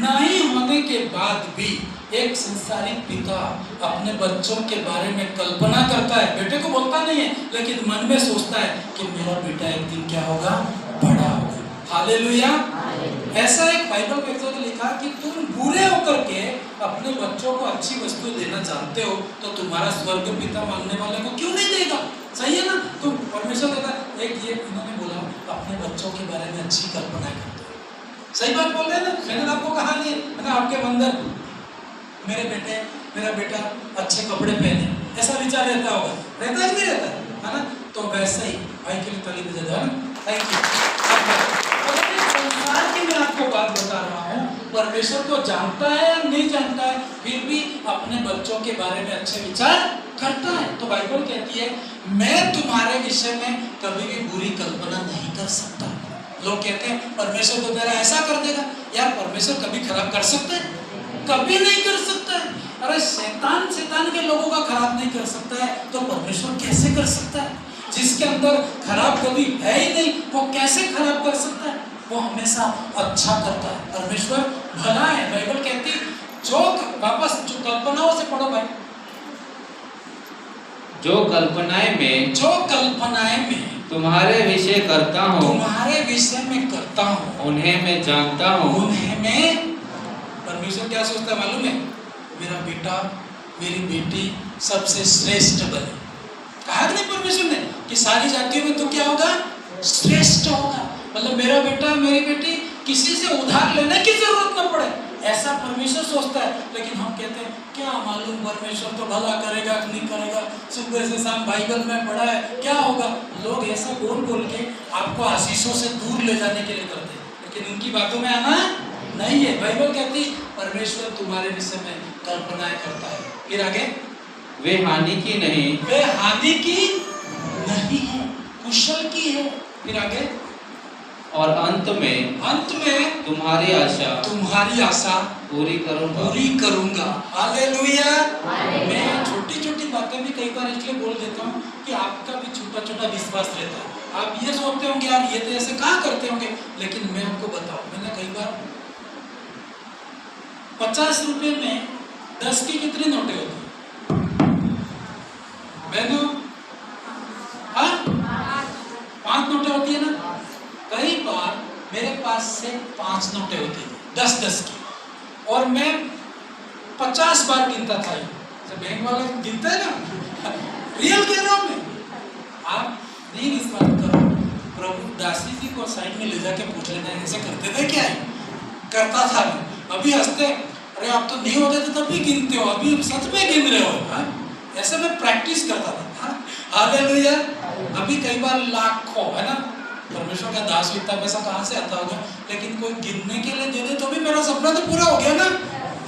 Speaker 1: नहीं होने के बाद भी एक संसारिक पिता अपने बच्चों के बारे में कल्पना करता है, बेटे को बोलता नहीं है लेकिन मन में सोचता है कि मेरा बेटा एक दिन क्या होगा, बड़ा होगा। हालेलुया। ऐसा एक बाइबल में तो लिखा कि तुम बुरे होकर के अपने बच्चों को अच्छी वस्तु देना चाहते हो तो तुम्हारा स्वर्ग पिता मांगने वाले को क्यों नहीं देगा? सही है ना? तुम परमेश्वर कहता है, एक ये इन्होंने बोला अपने बच्चों के बारे में अच्छी कल्पना करते हो। सही बात बोल रहे हैं ना? मैंने आपको कहा नहीं है आपके अंदर मेरा बेटा अच्छे कपड़े पहने, ऐसा विचार रहता होगा, रहता है नहीं रहता है ना? तो वैसे ही भाई के लिए ताली बजा दो ना। Thank you. संसार की मैं आपको बात बता रहा हूँ, परमेश्वर को जानता है या नहीं जानता है, फिर भी अपने बच्चों के बारे में अच्छे विचार करता है। तो बाइबल कहती है मैं तुम्हारे विषय में कभी भी बुरी कल्पना नहीं कर सकता। लोग कहते हैं परमेश्वर तो तेरा ऐसा कर देगा। यार परमेश्वर कभी खराब कर सकता है? कभी नहीं कर सकता है। अरे शैतान के लोगों का खराब नहीं कर सकता है तो परमेश्वर कैसे कर सकता है? जिसके अंदर खराब कभी है ही नहीं वो कैसे खराब कर सकता है? वो हमेशा अच्छा करता है। परमेश्वर भला है। बाइबल कहती जो कल्पनाओं से पढ़ो भाई, जो कल्पनाएं में
Speaker 2: तुम्हारे विषय करता हूँ,
Speaker 1: तुम्हारे विषय में करता हूँ,
Speaker 2: उन्हें मैं जानता हूँ।
Speaker 1: उन्हें मैं, परमेश्वर क्या सोचता है मालूम है? मेरा बेटा मेरी बेटी सबसे श्रेष्ठ बने। कहा नहीं परमेश्वर ने कि सारी जातियों में तो क्या होगा, श्रेष्ठ होगा। मतलब मेरा बेटा मेरी बेटी किसी से उधार लेने की जरूरत न पड़े, ऐसा परमेश्वर सोचता है। लेकिन हम कहते हैं क्या मालूम परमेश्वर तो भला करेगा कि नहीं करेगा, सुबह से शाम बाइबल में पढ़ा है क्या होगा। लोग ऐसा बोल बोल के आपको आशीषों से दूर ले जाने के लिए करते हैं, लेकिन उनकी बातों में आना नहीं है। बाइबल कहती परमेश्वर तुम्हारे विषय में कल्पनाएं करता है। फिर आगे,
Speaker 2: वे हानि की नहीं,
Speaker 1: वे हानि की नहीं है, कुशल की है। फिर आगे,
Speaker 2: और अंत में तुम्हारी आशा पूरी करूंगा। हालेलुया।
Speaker 1: मैं छोटी छोटी बातें भी कई बार इसलिए बोल देता हूँ कि आपका भी छोटा छोटा विश्वास रहता है। आप ये सोचते होंगे यार ये तो ऐसे कहाँ करते होंगे, लेकिन मैं आपको बताऊं, मैंने कई बार 50 रुपए में 10 की कितनी नोटें होती है? मैंने 5 नोटें होती है ना। कई बार मेरे पास से 5 नोटें होती है 10 की, और मैं 50 बार गिनता था। जब बैंक वाले गिनते हैं ना, रियल कह रहा हूं मैं। आप नहीं विश्वास करो, प्रभु दासी जी को साइड में ले जाके पूछ लेना ऐसे करते थे क्या? करता था मैं। अभी हंसते, अरे आप तो नहीं होते थे तब भी गिनते हो, अभी सच में गिन रहे हो। ऐसे मैं प्रैक्टिस करता था। हालेलुया। अभी कई बार लाखों, है ना, परमेश्वर का दास इतना पैसा कहाँ से आता होगा, लेकिन कोई गिनने के लिए दे दे तो भी मेरा सपना तो पूरा हो गया ना।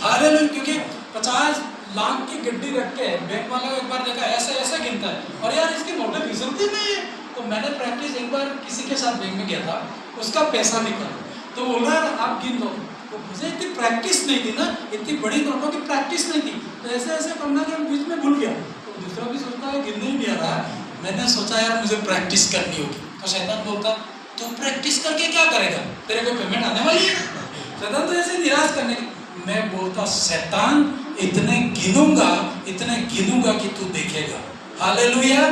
Speaker 1: हालेलुया। क्योंकि 50 लाख की गड्डी रख के बैंक वाला को एक बार देखा ऐसे ऐसे गिनता है, और यार इसकी नोटें फिसलती नहीं है। तो मैंने प्रैक्टिस एक बार किसी के साथ बैंक में गया था, उसका पैसा निकाला तो बोला आप गिन लो। तो मुझे इतनी प्रैक्टिस नहीं थी ना, इतनी बड़ी नोटों की प्रैक्टिस नहीं थी, तो ऐसे ऐसे करना के बीच में भूल गया। तो दूसरा भी सोचता है गिनने ही नहीं आ रहा। मैंने सोचा यार मुझे प्रैक्टिस करनी होगी। तो शैतान बोलता तू प्रैक्टिस करके क्या करेगा, तेरे को पेमेंट आने वाली है। शैतान तो ऐसे निराश करने की। मैं बोलता शैतान इतने गिनूंगा कि तू देखेगा। हालेलुया।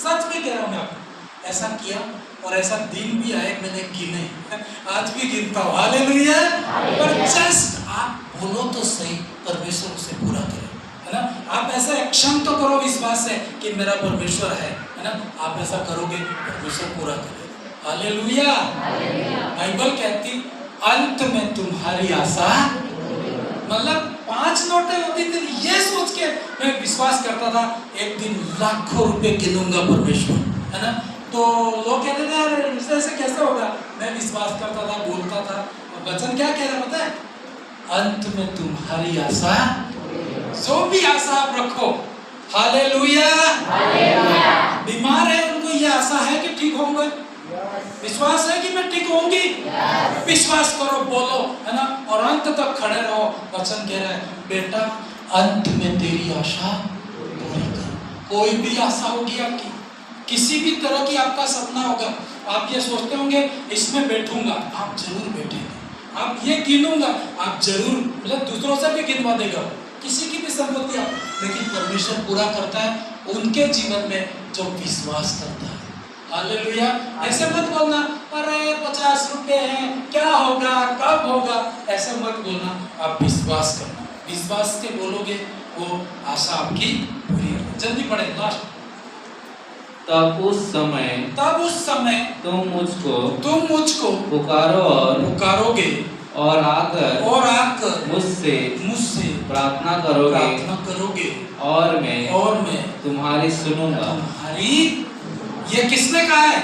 Speaker 1: सच में कह रहा हूँ मैं आपको, ऐसा किया और ऐसा दिन भी आए मैंने गिने, आज भी गिनता हूँ। हालेलुया। पर जस्ट आप बोलो तो सही, परमेश्वर उसे पूरा करे। है ना। आप ऐसा एक्शन तो करो विश्वास से कि मेरा परमेश्वर है ना। आप ऐसा करोगे परमेश्वर पूरा करेगा। हालेलुया। बाइबल कहती अंत में तुम्हारी आशा, मतलब 5 नोटें होती थी, ये सोच के मैं विश्वास करता था एक दिन लाखों रुपए गिनूंगा परमेश्वर, है ना। तो लोग कहते थे यार ऐसे कैसे होगा, मैं विश्वास करता था, बोलता था। और वचन क्या कह रहा पता है, अंत में तुम्हारी आशा, जो भी आशा आप रखो, हालेलुया। बीमार है उनको ये आशा है कि ठीक होंगे, विश्वास है कि मैं ठीक होंगी, विश्वास करो, बोलो, है ना, और अंत तक खड़े रहो। वचन कह रहा है बेटा अंत में तेरी आशा पूरी कर। कोई भी आशा होगी आपकी, किसी भी तरह की आपका सपना होगा, आप ये सोचते होंगे इसमें बैठूंगा, आप जरूर बैठेंगे। आप ये गिनूंगा, आप जरूर, मतलब दूसरों से भी गिनवा देगा, किसी की भी संपत्ति आप, लेकिन परमेश्वर पूरा करता है उनके जीवन में जो विश्वास करता है। हालेलुया। ऐसे मत बोलना अरे 50 रुपए हैं, क्या होगा, कब होगा, ऐसे मत बोलना। आप विश्वास करना, विश्वास से बोलोगे वो आशा आपकी पूरी होगी। जल्दी पढ़े लास्ट।
Speaker 2: तब उस समय तुम मुझको
Speaker 1: पुकारोगे
Speaker 2: और आकर
Speaker 1: मुझसे
Speaker 2: प्रार्थना करोगे और मैं तुम्हारी सुनूंगा।
Speaker 1: ये किसने कहा है,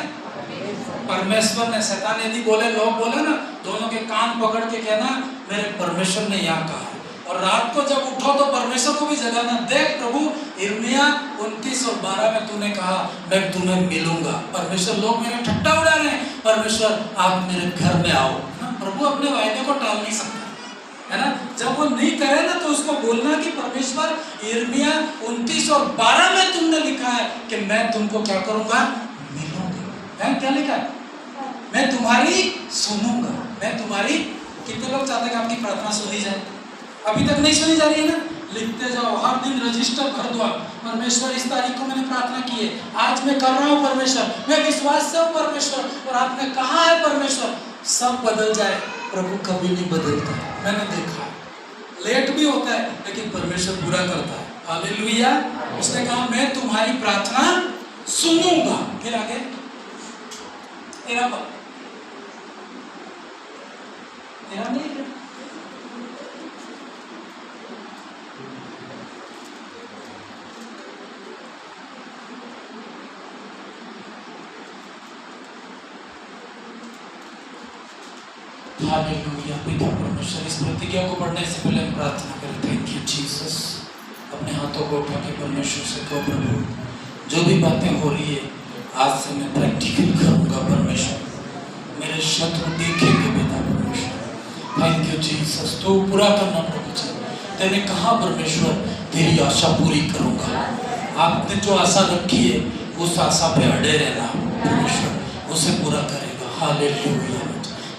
Speaker 1: परमेश्वर ने। शैतान यदि बोले, लोग बोले ना, दोनों के कान पकड़ के कहना मेरे परमेश्वर ने यहाँ कहा है। और रात को जब उठो तो परमेश्वर को भी जगाना, देख प्रभु यिर्मयाह 29 और 12 में तूने कहा मैं तुम्हें मिलूंगा। परमेश्वर, लोग मेरे ठट्टा उड़ा रहे हैं, परमेश्वर आप मेरे घर में आओ ना। प्रभु अपने वायदे को टाल नहीं सकता, है ना। जब वो नहीं करे ना तो उसको बोलना कि परमेश्वर यिर्मयाह 29 और 12 में तुमने लिखा है कि मैं तुमको क्या करूंगा, मिलूंगा। है क्या लिखा है, मैं तुम्हारी सुनूंगा, मैं तुम्हारी। कितने लोग चाहते हैं कि आपकी प्रार्थना सुनी जाए, अभी तक नहीं सुनी जा रही है ना। लिखते जाओ, हर दिन रजिस्टर भर दो। परमेश्वर इस तारीख को मैंने प्रार्थना की है, आज मैं कर रहा हूँ परमेश्वर, मैं विश्वास से हूँ परमेश्वर, और आपने कहा है परमेश्वर सब बदल जाए। प्रभु कभी नहीं बदलता, मैंने देखा, लेट भी होता है लेकिन परमेश्वर पूरा करता है। हालेलुया। उसने कहा मैं तुम्हारी प्रार्थना सुनूंगा। फिर आगे तेरा नहीं, हालेलुया। पिता परमेश्वर, इस प्रतिज्ञा को पढ़ने से पहले हम प्रार्थना करें। Thank you Jesus. अपने हाथों को उठा के परमेश्वर से कहो प्रभु जो भी बातें हो रही है आज से मैं प्रैक्टिकल करूंगा परमेश्वर, मेरे शत्रु देखेंगे पिता परमेश्वर। Thank you Jesus. तो पूरा करना प्रभु जी, तेने कहा परमेश्वर तेरी आशा पूरी करूंगा। आपने जो आशा रखी है उस आशा पे अड़े रहना परमेश्वर, उसे पूरा करेगा। हालेलुया।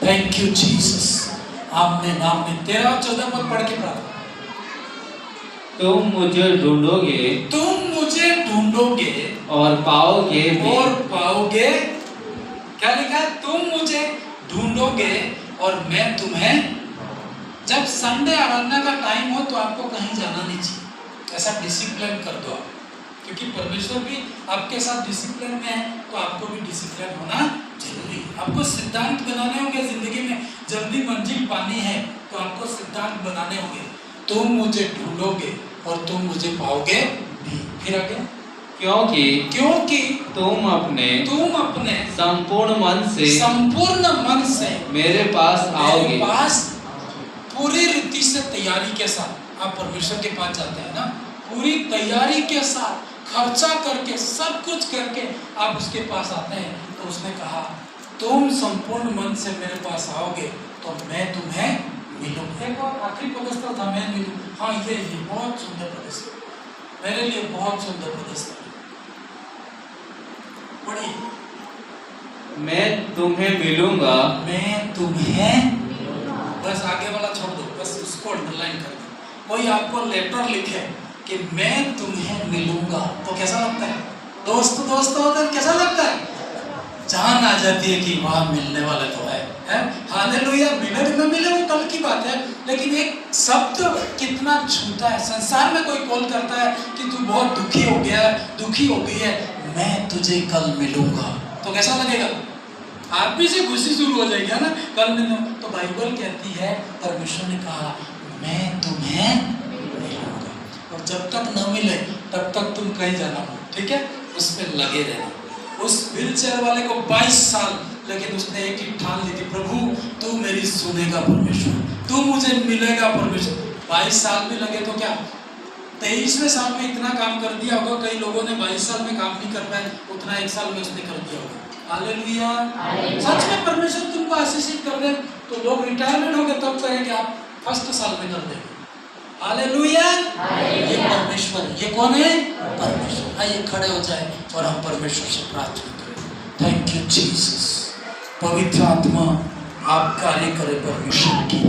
Speaker 1: Thank you Jesus. आपने नाम में 13-14 पद पढ़ के प्रार्थना।
Speaker 2: तुम मुझे ढूंढोगे
Speaker 1: और पाओगे क्या लिखा है, तुम मुझे ढूंढोगे और मैं तुम्हें। जब संडे आराधना का टाइम हो तो आपको कहीं जाना नहीं चाहिए, ऐसा डिसिप्लिन कर दो आप, क्योंकि परमेश्वर भी आपके साथ डिसिप्लिन में है, तो आपको भी डिसिप्लिन होना जरूरी है। आपको सिद्धांत बनाने होंगे जिंदगी में, जल्दी मंजिल पानी है तो आपको सिद्धांत बनाने होंगे। तुम मुझे ढूंढोगे और तुम मुझे पाओगे भी। फिर आगे, क्योंकि तुम अपने संपूर्ण मन से मेरे पास आओगे। पूरी रीति से तैयारी के साथ आप परमेश्वर के पास जाते हैं ना, पूरी तैयारी के साथ खर्चा करके सब कुछ करके आप उसके पास आते हैं। तो उसने कहा तुम संपूर्ण मन से मेरे पास आओगे तो मैं तुम्हें मिलूंगा। एक और आखिरी पदस्थल था, मैं मिलूं। हाँ ये बहुत सुंदर पदस्थल, मेरे लिए बहुत सुंदर पदस्थल। पढ़िए,
Speaker 2: मैं तुम्हें मिलूंगा।
Speaker 1: बस आगे वाला छोड़ दो, बस उसको अंडरलाइन कर दो। कोई आपको लेटर लिखे कि मैं तुम्हें मिलूंगा तो कैसा लगता है? दोस्त होता है, कैसा लगता है? जान आ जाती है कि वहां मिलने वाला तो है? हालेलुया। मिले न मिले वो कल की बात है, लेकिन एक शब्द कितना छूता है। संसार में कोई कॉल करता है कि तू बहुत दुखी हो गया है, दुखी हो गई है, मैं तुझे कल मिलूंगा, तो कैसा लगेगा? आप भी से खुशी शुरू हो जाएगी, है ना? कल मिलूंगा। तो बाइबल कहती है, परमेश्वर ने कहा मैं तुम्हें मिलूंगा, और जब तक न मिले तब तक तुम कहीं जाना, ठीक है? उसमें लगे रहना। उस व्हीलचेयर वाले को 22 साल, लेकिन उसने एक ही ठान ली थी, प्रभु तू मेरी सुनेगा परमेश्वर, तू मुझे मिलेगा परमेश्वर। 22 साल भी लगे तो क्या, 23वें साल में इतना काम कर दिया होगा। कई लोगों ने 22 साल में काम नहीं कर पाए, उतना 1 साल में उसने कर दिया होगा। हालेलुया। सच में परमेश्वर तुमको आशीषित कर दे तो लोग रिटायरमेंट हो गए तब कहेंगे आप फर्स्ट साल में कर देंगे। हालेलुया। ये परमेश्वर, ये कौन है? परमेश्वर। आइए खड़े हो जाए और हम परमेश्वर से प्रार्थना करें। Thank you Jesus. पवित्र आत्मा आप कार्य करें परमेश्वर की।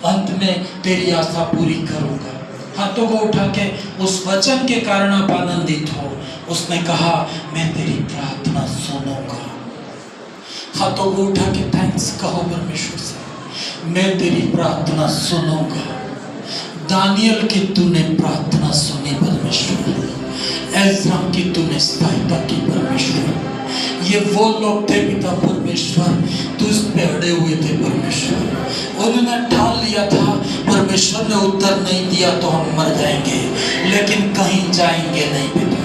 Speaker 1: अंत में तेरी आशा पूरी करूंगा। हाथों को उठा के उस वचन के कारण आप आनंदित हो। उसने कहा मैं तेरी प्रार्थना सुनूंगा। हाथों को उठा के थैंक्स कहो परमेश्वर से, मैं तेरी प्रार्थना सुनूंगा। दानियल की तूने प्रार्थना सुनी परमेश्वर, एज़रा की तूने सहायता की परमेश्वर। ये वो लोग थे पिता परमेश्वर, तुझ पे अड़े हुए थे परमेश्वर। उन्होंने ठान लिया था, परमेश्वर ने उत्तर नहीं दिया तो हम मर जाएंगे, लेकिन कहीं जाएंगे नहीं पिता।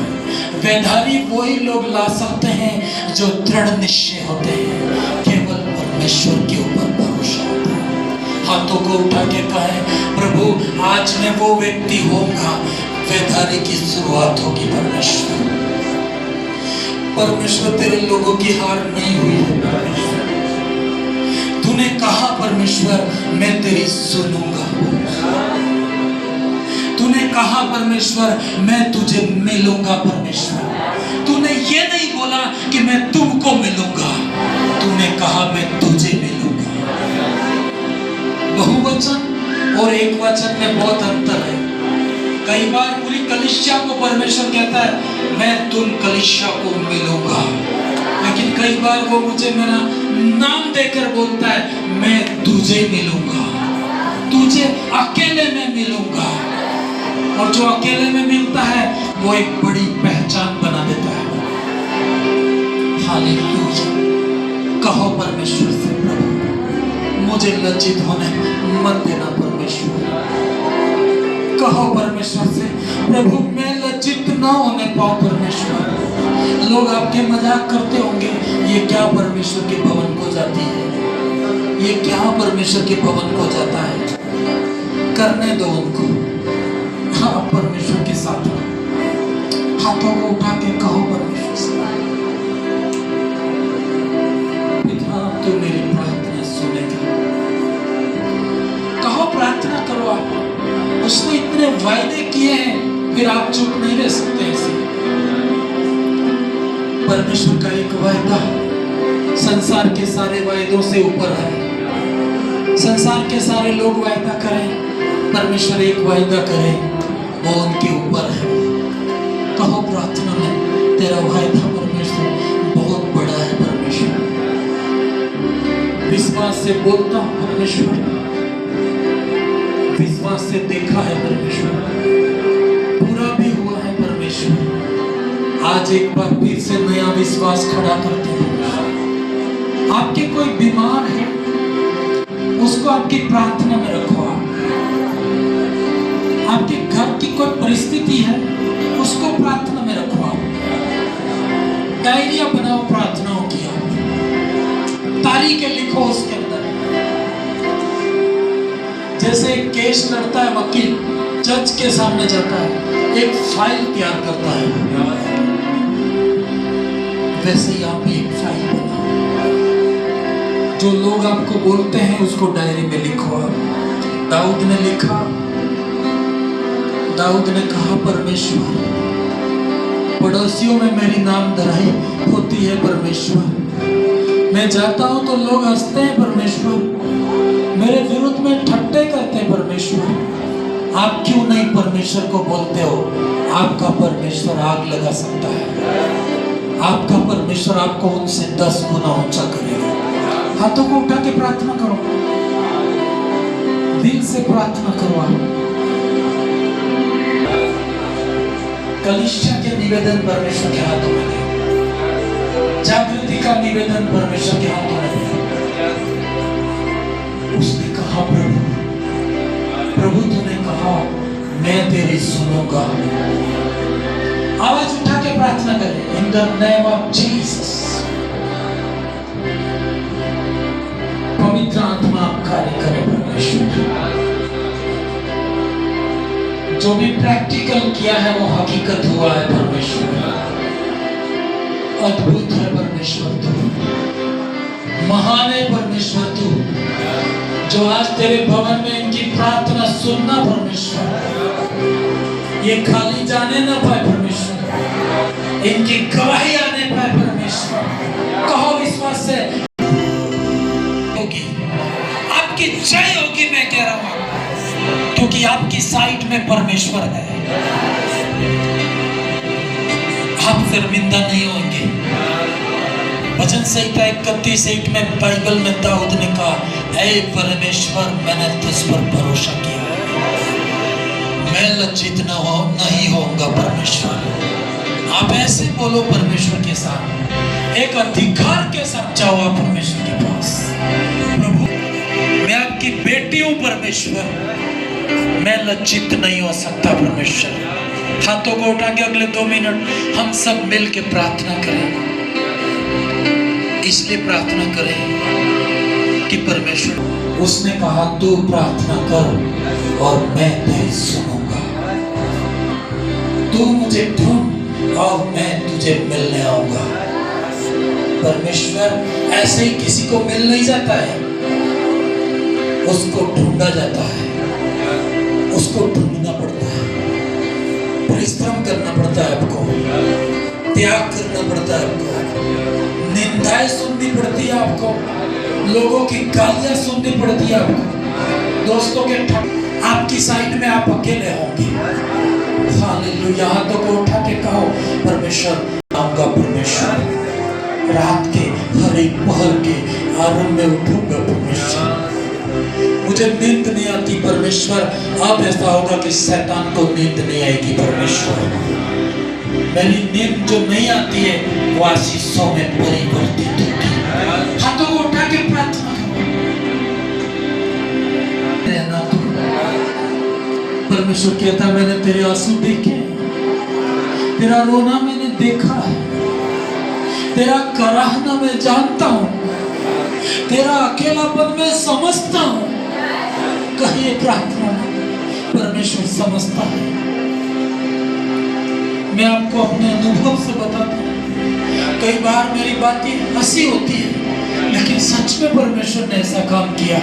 Speaker 1: वैधारी वही लोग ला सकते हैं जो दृढ़ निश्चय होते हैं, केवल परमेश्वर के ऊपर भरोसा होता है। हाथों को उठा के कहे, प्रभु आज मैं वो व्यक्ति होऊंगा, वैधारी की शुरुआत होगी परमेश्वर। परमेश्वर तेरे लोगों की हार नहीं हुई है परमेश्वर। तूने कहा परमेश्वर मैं तेरी सुनूंगा। तूने कहा परमेश्वर मैं तुझे मिलूंगा परमेश्वर। तूने ये नहीं बोला कि मैं तुमको मिलूंगा, तूने कहा मैं तुझे मिलूंगा। बहुवचन और एक वचन में बहुत अंतर है। कई बार पूरी कलीसिया को परमेश्वर कहता है मैं तुम कलीसिया को मिलूंगा, लेकिन कई बार वो मुझे मेरा नाम देकर बोलता है मैं तुझे मिलूंगा, तुझे अकेले में मिलूंगा। और जो अकेले में मिलता है वो एक बड़ी पहचान बना देता है। हालेलुया। कहो परमेश्वर से, प्रभु मुझे लज्जित होने मत देना परमेश्वर। कहो परमेश्वर से, प्रभु मैं लज्जित ना होने पाऊं परमेश्वर। लोग आपके मजाक करते होंगे, ये क्या परमेश्वर के भवन को जाती है, ये क्या परमेश्वर के भवन को जाता है। करने दो उनको। हाँ परमेश्वर के साथ हाथों को उठा के कहो परमेश्वर से, पिता तू मेरी प्रार्थना सुनेगा। कहो, प्रार्थना करो। आप उसने इतने वायदे किए हैं, फिर आप चुप नहीं रह सकते ऐसे। परमेश्वर का एक वायदा संसार के सारे वायदों से ऊपर है। संसार के सारे लोग वायदा करें, परमेश्वर एक वायदा करे, वो उनके ऊपर है। कहो प्रार्थना में, तेरा वायदा परमेश्वर बहुत बड़ा है परमेश्वर। विश्वास से बोलता हूं परमेश्वर, विश्वास से देखा है परमेश्वर, पूरा भी हुआ है परमेश्वर। आज एक बार फिर से नया विश्वास खड़ा करते हैं। आपके कोई बीमार है, उसको आपकी प्रार्थना में रखो। आपके घर की कोई परिस्थिति है, उसको प्रार्थना में रखो। आप डायरिया बनाओ प्रार्थनाओं की, तारीखें लिखो उसके अंदर। जैसे एक केस लड़ता है वकील, जज के सामने जाता है, एक फाइल तैयार करता है, वैसे ही आप एक फाइल बनाओ। जो लोग आपको बोलते हैं उसको डायरी में लिखो। दाऊद ने लिखा, दाऊद ने कहा परमेश्वर पड़ोसियों में मेरी नाम धराई होती है परमेश्वर। मैं जाता हूं तो लोग हंसते हैं परमेश्वर, मेरे विरुद्ध में ठट्टे करते हैं परमेश्वर। आप क्यों नहीं परमेश्वर को बोलते हो? आपका परमेश्वर आग लगा सकता है। आपका परमेश्वर आपको उनसे 10 गुना ऊंचा करेगा। हाथों को उठा के प्रार्थना करो, दिल से प्रार्थना करो। कलीसिया के निवेदन परमेश्वर के हाथों में दे, जागृति का निवेदन परमेश्वर के हाथों में दे। उसने कहा प्रभु तूने कहा मैं तेरी सुनूंगा। आवाज उठा के प्रार्थना करें, इन द नेम ऑफ जीसस। पवित्र आत्मा कार्य करे परमेश्वर। जो भी प्रैक्टिकल किया है वो हकीकत हुआ है परमेश्वर। अद्भुत है परमेश्वर तू, महान है परमेश्वर तू, जो आज तेरे भवन में इनकी प्रार्थना सुनना परमेश्वर, ये खाली जाने न पाए परमेश्वर, इनकी गवाही आने पाए परमेश्वर। कहो विश्वास से होगी, आपकी जय होगी। मैं कह रहा हूं क्योंकि आपकी साइड में परमेश्वर है, आप शर्मिंदा नहीं होंगे। भजन संहिता 31:1 में बाइबल में दाऊद ने कहा, ऐ परमेश्वर मैंने तुझ पर भरोसा किया, मैं लज्जित नहीं होऊंगा परमेश्वर। आप ऐसे बोलो परमेश्वर के साथ, एक अधिकार के साथ जाओ आप परमेश्वर के पास। प्रभु मैं आपकी बेटी हूं परमेश्वर, मैं लज्जित नहीं हो सकता परमेश्वर। हाथों को उठा के अगले 2 मिनट हम सब मिल के प्रार्थना करें। इसलिए प्रार्थना करें कि परमेश्वर, उसने कहा तू प्रार्थना कर और मैं तेरी सुनूंगा। तू मुझे ढूंढ और मैं तुझे मिलने आऊंगा। परमेश्वर ऐसे ही किसी को मिल नहीं जाता है, उसको ढूंढा जाता है, उसको ढूंढना पड़ता है, परिश्रम करना पड़ता है, आपको त्याग करना पड़ता है, आपको निंदाएं सुननी पड़ती है, आपको लोगों की गालियां सुननी पड़ती है, आपको दोस्तों के आपकी साइड में आप अकेले होंगे। हालेलुया। हाथों को उठा के कहो परमेश्वर आऊंगा, परमेश्वर रात के हर एक पहर के आरंभ में उठूंगा परमेश्वर। मुझे नींद नहीं आती परमेश्वर, अब ऐसा होगा कि शैतान को नींद नहीं आएगी परमेश्वर। मेरी नींद जो नहीं आती है वो आशीषों में परिवर्तित होगी। हाथों को उठा के प्रार्थना रहना तू। परमेश्वर कहता मैंने तेरे आंसू देखे, तेरा रोना मैंने देखा है, तेरा कराहना मैं जानता हूं, तेरा अकेलापन मैं समझता हूं। कहिए प्रार्थना, परमेश्वर समझता है। मैं आपको अपने अनुभव से बताता हूं, कई बार मेरी बातें हंसी होती है, लेकिन सच में परमेश्वर ने ऐसा काम किया।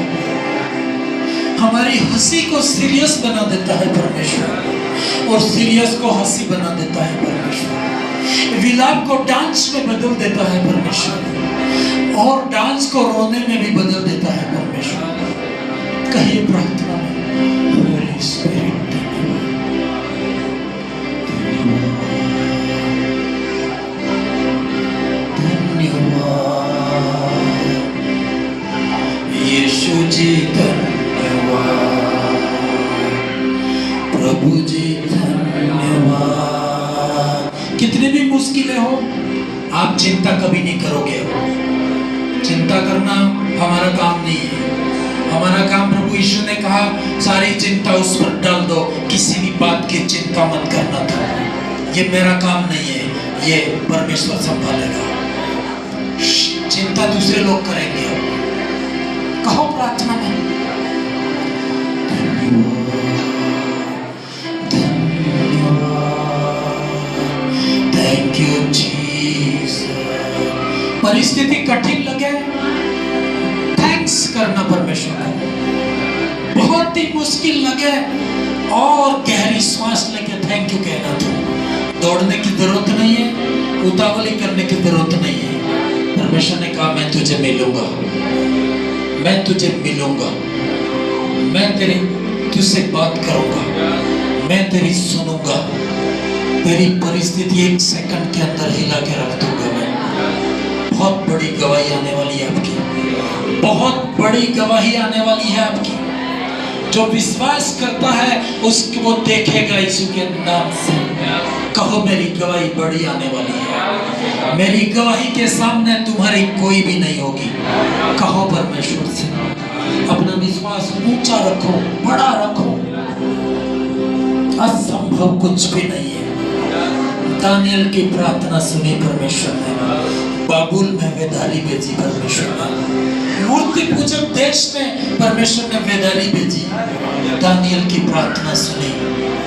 Speaker 1: हमारी हंसी को सीरियस बना देता है परमेश्वर, और सीरियस को हंसी बना देता है परमेश्वर। विलाप को डांस में बदल देता है परमेश्वर, और डांस को रोने में भी बदल देता है परमेश्वर। कहिए प्रार्थना में, होली स्पिरिट यीशु जी धन्यवाद, प्रभु जी धन्यवाद। कितनी भी मुश्किलें हो, आप चिंता कभी नहीं करोगे। चिंता करना हमारा काम नहीं है। हमारा काम, प्रभु यीशु ने कहा सारी चिंता उस पर डाल दो, किसी भी बात की चिंता मत करना था। ये मेरा काम नहीं है, ये परमेश्वर संभालेगा। चिंता दूसरे लोग करेंगे। कहो प्रार्थना में, थैंक यू जीसस। परिस्थिति कठिन लगे, थैंक्स करना परमेश्वर को। बहुत ही मुश्किल लगे और गहरी सांस लेके थैंक यू कहना। तो दौड़ने की जरूरत नहीं है, उतावली करने की जरूरत नहीं है। परमेश्वर ने कहा मैं तुझे मिलूंगा, मैं तुझे मिलूंगा, मैं तेरी तुझसे बात करूंगा, मैं तेरी सुनूंगा, तेरी परिस्थिति 1 सेकंड के अंदर हिला के रख दूंगा। बहुत बड़ी गवाही आने वाली है आपकी, बहुत बड़ी गवाही आने वाली है आपकी। जो विश्वास करता है उसको वो देखेगा यीशु के नाम से। कहो मेरी गवाही बड़ी आने वाली है, मेरी गवाही के सामने तुम्हारी कोई भी नहीं होगी। कहो परमेश्वर से, अपना विश्वास ऊंचा रखो, बड़ा रखो, असंभव कुछ भी नहीं है। दानियल की प्रार्थना सुनी परमेश्वर ने, बाबुल में वेदारी भेजी परमेश्वर ने, मूर्ति पूजक देश में परमेश्वर ने वेदारी भेजी, दानियल की प्रार्थना सुनी।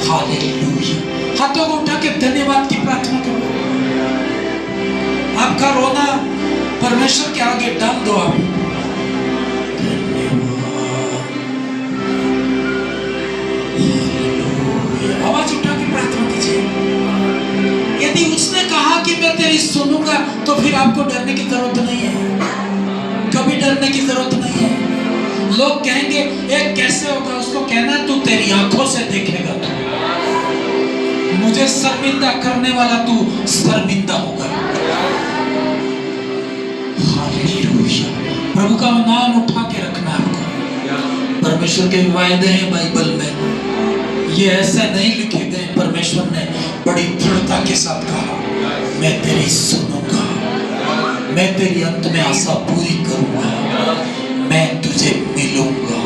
Speaker 1: हालेलुया। हाथों को उठा के धन्यवाद की प्रार्थना करो। आपका रोना परमेश्वर के आगे डाल दो। आप आवाज उठा के प्रार्थना कीजिए। यदि उसने कहा कि मैं तेरी सुनूंगा तो फिर आपको डरने की जरूरत नहीं है, कभी डरने की जरूरत नहीं है। लोग कहेंगे ये कैसे होगा, उसको कहना तू तेरी आंखों से देखेगा, मुझे शर्मिंदा करने वाला तू शर्मिंदा होगा। हालेलुया। प्रभु का नाम उठा के रखना आपको। परमेश्वर के वायदे हैं बाइबल में, ये ऐसे नहीं लिखे गए। परमेश्वर ने बड़ी दृढ़ता के साथ कहा, मैं तेरी सुनूंगा, मैं तेरी अंत में आशा पूरी करूंगा, मैं तुझे मिलूंगा।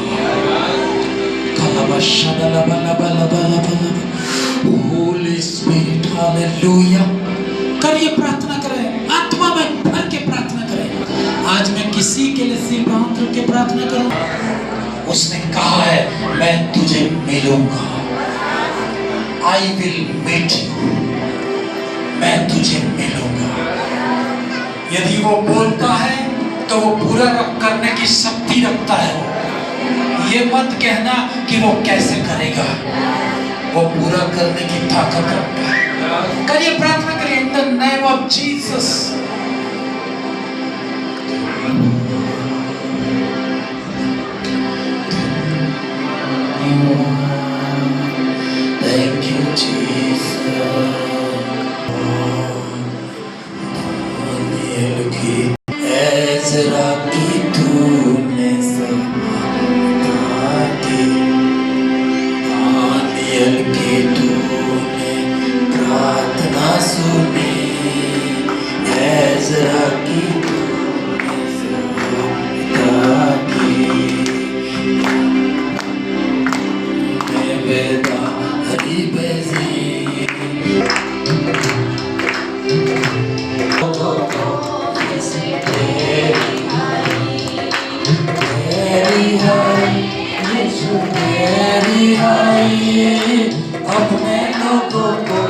Speaker 1: Holi spirit, hallelujah. करिए, प्रार्थना करें, आत्मा में भर के प्रार्थना करें। आज मैं किसी के लिए सिर बांध के प्रार्थना करूं। उसने कहा है मैं तुझे मिलूंगा, I will meet you, मैं तुझे मिलूंगा। यदि वो बोलता है तो वो पूरा करने की शक्ति रखता है। ये मत कहना कि वो कैसे करेगा, वो पूरा करने की ताकत रखता है। करिए, प्रार्थना करिए, in the name of Jesus. Thank you, Jesus. Daniel की एज़रा की तूने सहायता की, दानियल की तूने प्रार्थना सुनी, एज़रा की तूने सहायता की। वेदारी भेजी, अपने लोगों को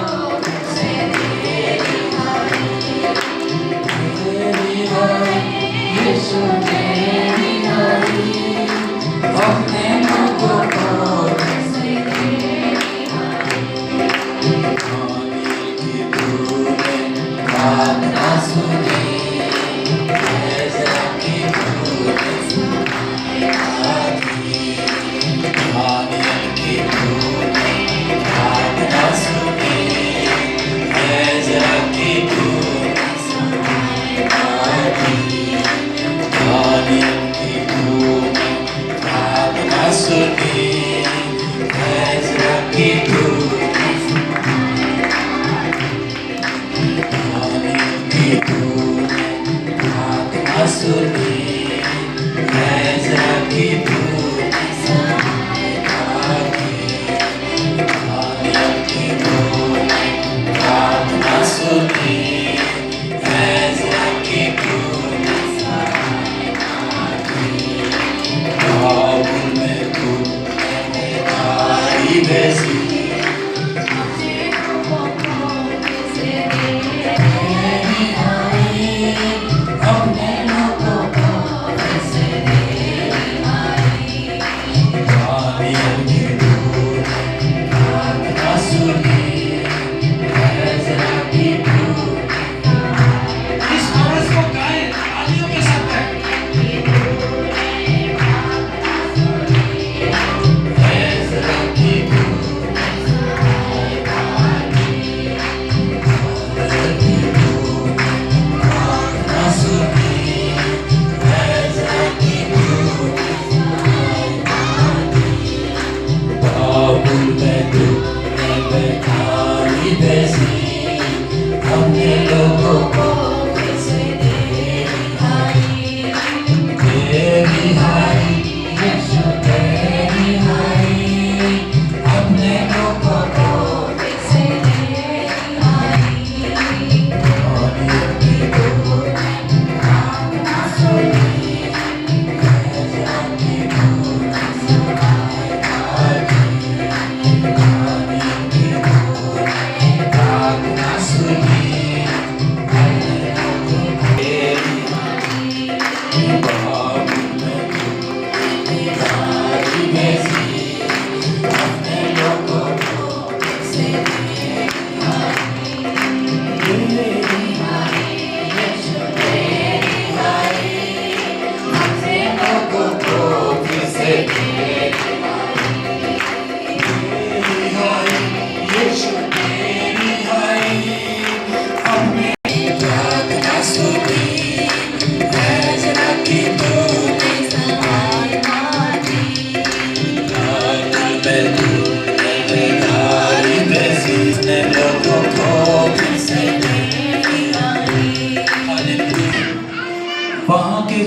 Speaker 1: अपने लोगों को प्रार्थना सुनी, अपने लोगों को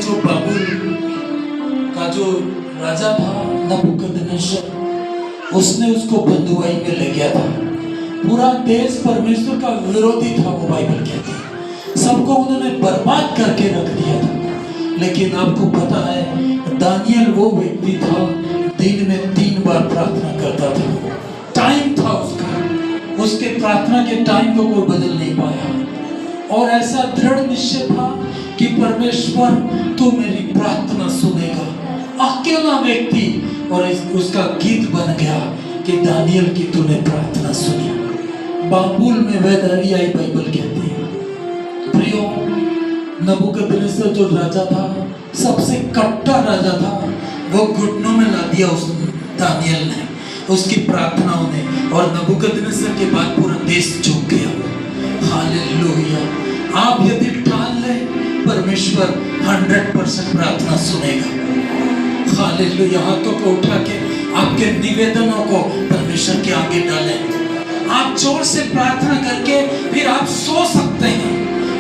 Speaker 1: जो बाबुल का जो राजा था नबूकदनेस्सर, उसने उसको बंधुआई में ले गया था। पूरा देश परमेश्वर का विरोधी था, वो बाइबल कहती है। सबको उन्होंने बर्बाद करके रख दिया था। लेकिन आपको पता है दानियल वो व्यक्ति था, दिन में 3 बार प्रार्थना करता था। टाइम था उसका, उसके प्रार्थना के टाइम को कोई बदल नहीं पाया। और ऐसा दृढ़ निश्चय था कि परमेश्वर तू मेरी प्रार्थना सुनेगा। अकेला व्यक्ति, और उसका गीत बन गया कि दानियल की तूने प्रार्थना सुनी। बाबुल में वैदारी आई, बाइबल कहती है। प्रियो, नबूकदनेस्सर जो राजा था, सबसे कट्टर राजा था, वो घुटनों में ला दिया उस दानियल ने, उसकी प्रार्थनाओं ने। और नबूकदनेस्सर के बाद पूरा देश झुक गया। हालेलुया। आप यदि ठान ले, परमेश्वर 100% प्रार्थना सुनेगा। हालेलुया। हाथों को उठा के आपके निवेदनों को परमेश्वर के आगे डालें। आप जोर से प्रार्थना करके फिर आप सो सकते हैं।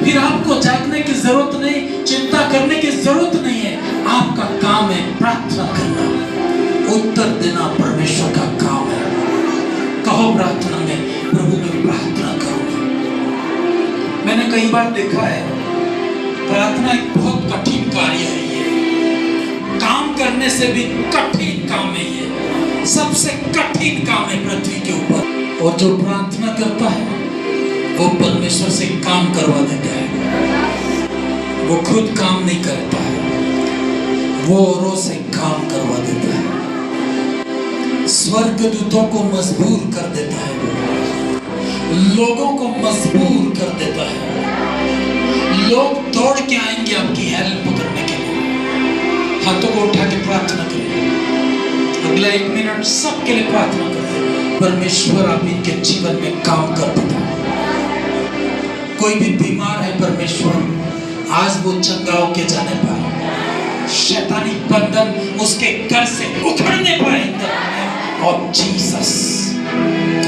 Speaker 1: फिर आपको जागने की जरूरत नहीं, चिंता करने की जरूरत नहीं है। आपका काम है प्रार्थना करना, उत्तर देना परमेश्वर का काम है। कहो प्रार्थना में, प्रभु मैं प्रार्थना करूंगा। मैंने कई बार देखा है, प्रार्थना एक बहुत कठिन कार्य है। ये काम करने से भी कठिन काम है। ये सबसे कठिन काम है पृथ्वी के ऊपर। और जो प्रार्थना करता है वो परमेश्वर से काम करवा देता है। वो खुद काम नहीं करता है, वो औरों से काम करवा देता है। स्वर्गदूतों को मजबूर कर देता है, वो लोगों को मजबूर कर देता है। लोग दौड़ के आएंगे आपकी हेल्प करने के लिए। हाथों को उठा के प्रार्थना करें। अगला 1 मिनट सबके लिए प्रार्थना करें। परमेश्वर आप इनके जीवन में काम कर देता है। कोई भी बीमार है, परमेश्वर आज वो चंगा होके जाने पाए। शैतानी बंधन उसके घर से उखड़ने पाए। और जीसस,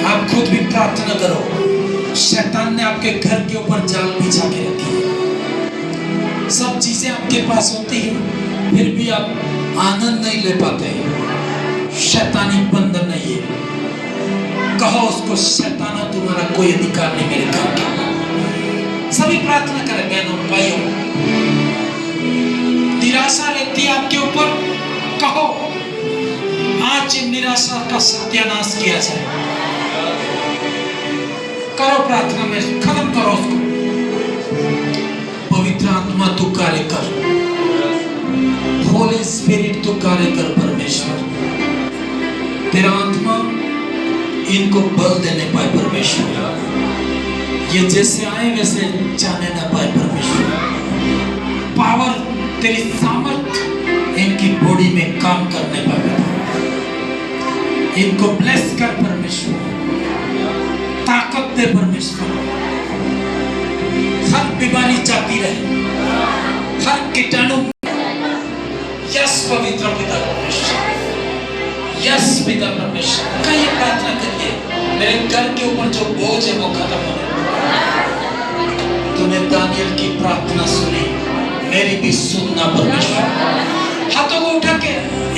Speaker 1: आप खुद भी प्रार्थना करो। शैतान ने आपके घर के ऊपर जाल बिछा के रखी है। सब चीजें आपके पास होती है, फिर भी आप आनंद नहीं ले पाते। शैतानी बंधन नहीं है। कहो उसको, शैताना तुम्हारा कोई अधिकार नहीं मेरे घर के ऊपर। सभी प्रार्थना करें बहनों भाइयों। निराशा रहती है आपके ऊपर, कहो आज निराशा का सत्यानाश किया जाए। करो प्रार्थना में, खत्म करो उसको। पवित्र आत्मा तू कार्य कर, होली स्पिरिट तू कार्य कर। परमेश्वर तेरा आत्मा इनको बल देने पाए परमेश्वर। ये जैसे आए वैसे जाने ना पाए परमेश्वर। पावर तेरी सामर्थ इनकी बॉडी में काम करने पाए। इनको ब्लेस कर परमेश्वर, ताकत दे परमेश्वर। हर बीमारी जाती रहे, हर कीटाणु। यस पवित्र पिता परमेश्वर, यस पिता परमेश्वर। कहीं प्रार्थना करिए, मेरे घर के ऊपर जो बोझ है वो खत्म हो। तूने दानियल की प्रार्थना सुनी, मेरी भी सुनना परमेश्वर। हाथों को उठा के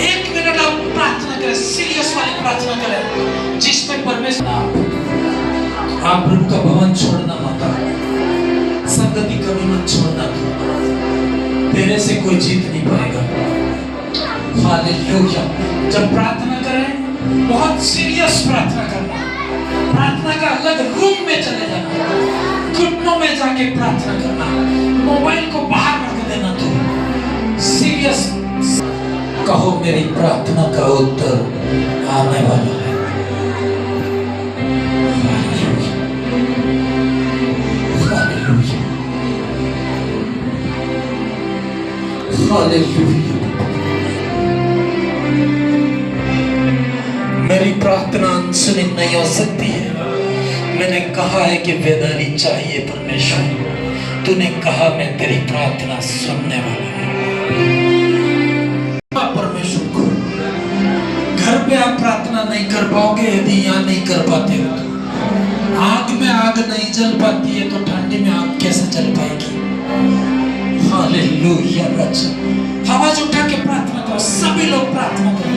Speaker 1: 1 मिनट आप प्रार्थना करें, सीरियस वाली प्रार्थना करें, जिसमें परमेश्वर आप प्रभु का भवन छोड़ना मत, संगति कभी मत छोड़ना। तेरे से कोई जीत नहीं पाएगा। हालेलुया। जब प्रार्थना करें, बहुत सीरियस प्रार्थना करना। प्रार्थना का अलग रूम में चले जाना, घुटनों में जाके प्रार्थना करना, मोबाइल को बाहर रख देना। तो सीरियस कहो, मेरी प्रार्थना का उत्तर आने वाला है। Hallelujah, hallelujah. मेरी प्रार्थना अनसुनी नहीं हो सकती है। मैंने कहा है कि बेदारी चाहिए परमेश्वर। तूने कहा मैं तेरी प्रार्थना सुनने वाला हूं। परमेश्वर को घर पे आप प्रार्थना नहीं कर पाओगे यदि यहाँ नहीं कर पाते हो। तो आग में आग नहीं जल पाती है तो ठंडी में आग कैसे जल पाएगी? हालेलुया। हालेलुया राजा। आवाज उठा के प्रार्थना करो, सभी लोग प्रार्थना करो।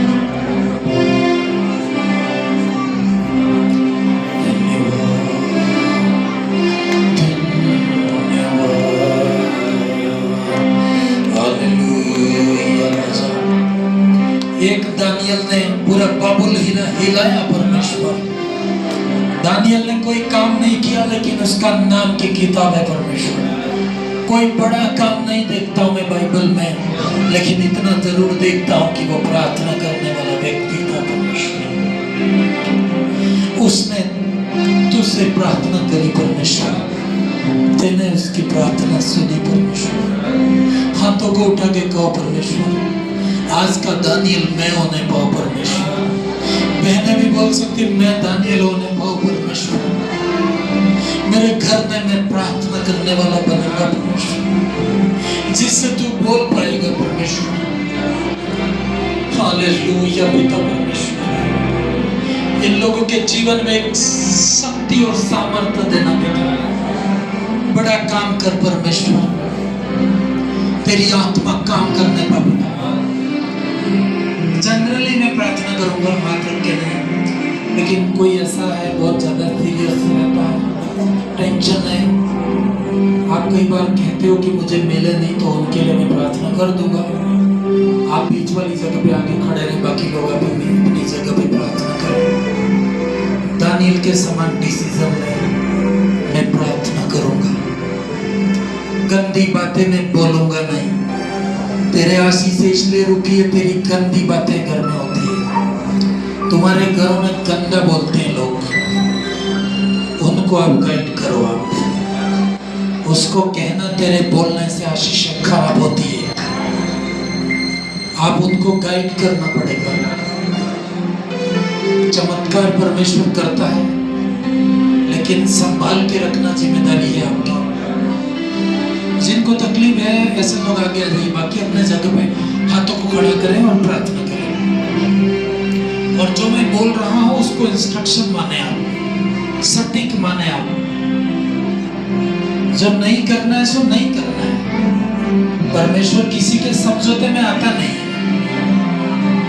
Speaker 1: एक दानियल ने पूरा बाबुल हिलाया परमेश्वर। दानियल ने कोई काम नहीं किया, लेकिन उसका नाम की किताब है परमेश्वर। कोई बड़ा काम नहीं देखता हूं मैं बाइबल में, लेकिन इतना जरूर देखता हूं कि वो प्रार्थना करने वाला व्यक्ति था परमेश्वर। उसने तुझसे प्रार्थना करी परमेश्वर, तेने उसकी प्रार्थना सुनी परमेश्वर। हाथों को उठा के कहो परमेश्वर, आज का दानियल मैं होने पाऊं परमेश्वर। बहनें भी बोल सकती मैं दानियल होने पाऊं परमेश्वर। मेरे घर में मैं प्रार्थना करने वाला बनूंगा परमेश्वर, जिससे तू बोल पाएगा परमेश्वर। हालेलुया पिता परमेश्वर, इन लोगों के जीवन में एक शक्ति और सामर्थ्य देना बेटा। बड़ा काम कर परमेश्वर, तेरी आत्मा काम करने पाए। जनरली मैं प्रार्थना करूंगा हाथ रख के नहीं, लेकिन कोई ऐसा है बहुत ज्यादा सीरियस रहता है, टेंशन है, आप कई बार कहते हो कि मुझे मिले नहीं, तो उनके लिए मैं प्रार्थना कर दूंगा। आप बीच वाली जगह पे आके खड़े रहे, बाकी लोग अपनी जगह पे प्रार्थना करें। दानियल के समान डिसीजन ले, मैं प्रार्थना करूंगा, गंदी बातें मैं बोलूंगा नहीं। तेरे आशीष से इसलिए रुकी है, तेरी गंदी बातें घर में होती है, तुम्हारे घरों में गंदा बोलते हैं लोग, उनको आप गाइड करो। आप उसको कहना तेरे बोलने से आशीष खराब होती है, आप उनको गाइड करना पड़ेगा। चमत्कार परमेश्वर करता है, लेकिन संभाल के रखना जिम्मेदारी है आपकी। जिनको तकलीफ है ऐसे लोग आगे आ जाइए, बाकी अपने जगह पे हाथों को खड़ा करें और प्रार्थना करें। और जो मैं बोल रहा हूं उसको इंस्ट्रक्शन माने आप, सटीक माने आप। जब नहीं करना है सो नहीं करना है। परमेश्वर किसी के समझौते में आता नहीं है।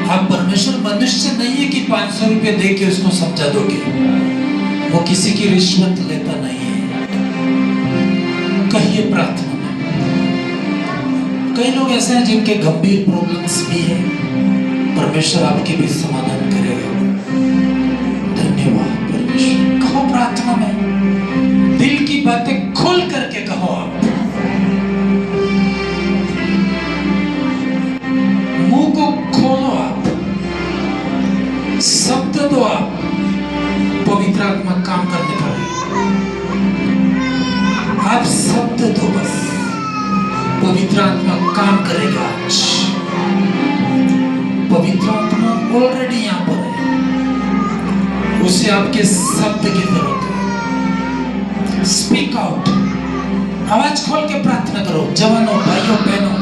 Speaker 1: आप परमेश्वर मनुष्य नहीं है कि 500 रुपये दे के उसको समझा दोगे। वो किसी की रिश्वत लेता नहीं है। कहिए प्रार्थना। कई लोग ऐसे हैं जिनके गंभीर प्रॉब्लम्स भी हैं, परमेश्वर आपके भी समाधान करेगा। धन्यवाद परमेश्वर। कहो प्रार्थना में, दिल की बातें खोल करके कहो। आप मुंह को खोलो, आप शब्द दो, आप पवित्र आत्मा काम करने पड़े। आप शब्द दो, बस पवित्र आत्मा काम करेगा। आज पवित्र आत्मा ऑलरेडी यहाँ पर है, उसे आपके शब्द की जरूरत है। स्पीक आउट, आवाज खोल के प्रार्थना करो। जवानों, भाइयों, बहनों,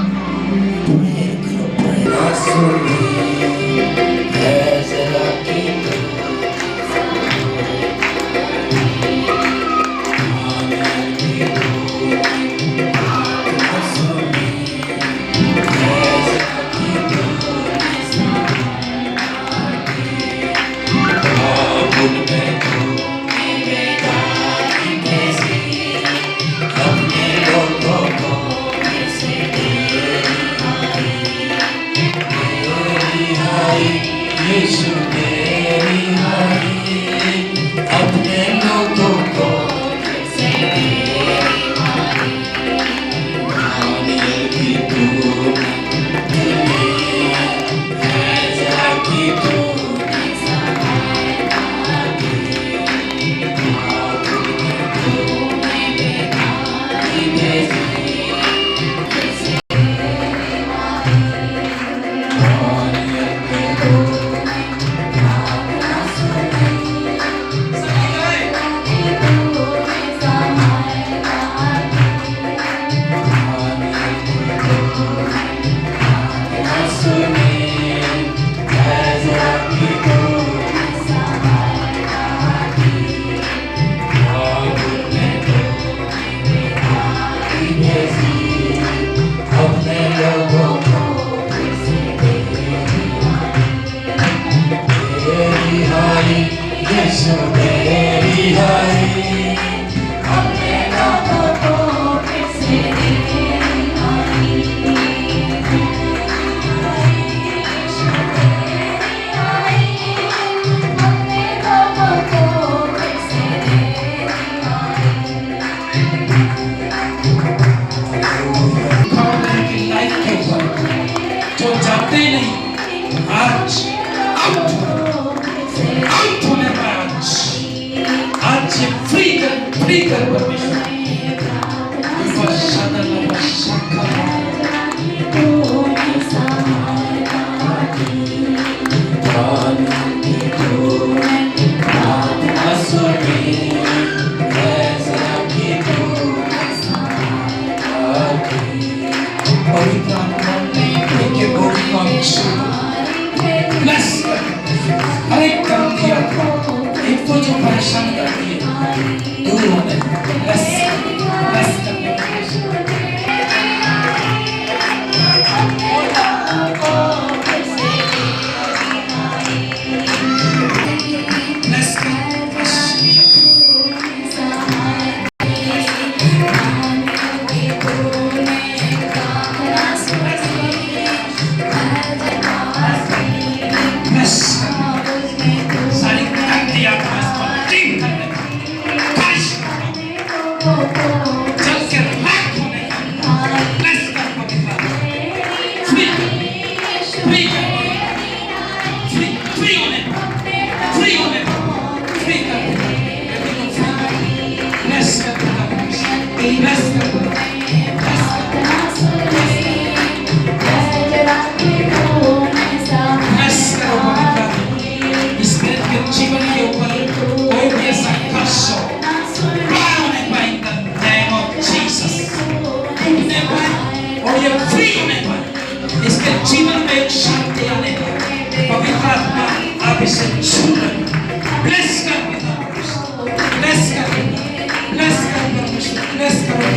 Speaker 1: और ये फ्री होने वाले, इसके जीवन में एक शांति आने वाली। पवित्र आत्मा आप इसे छू लें, ब्लेस कर, ब्लेस कर, ब्लेस कर, ब्लेस कर।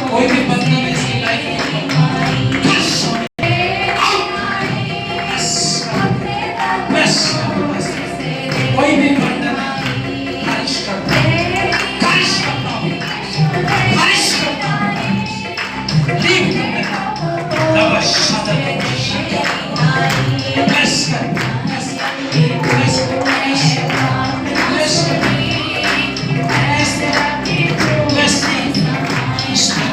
Speaker 1: कोई भी बंधन इसकी लाइफ में कोई भी बंधन खारिज करता है, खारिज करता हूँ, खारिज करता हूँ, लीव कर देना। नवा शादी ब्लेस कर, ब्लेस कर, ब्लेस कर, ब्लेस कर, ब्लेस कर, ब्लेस कर।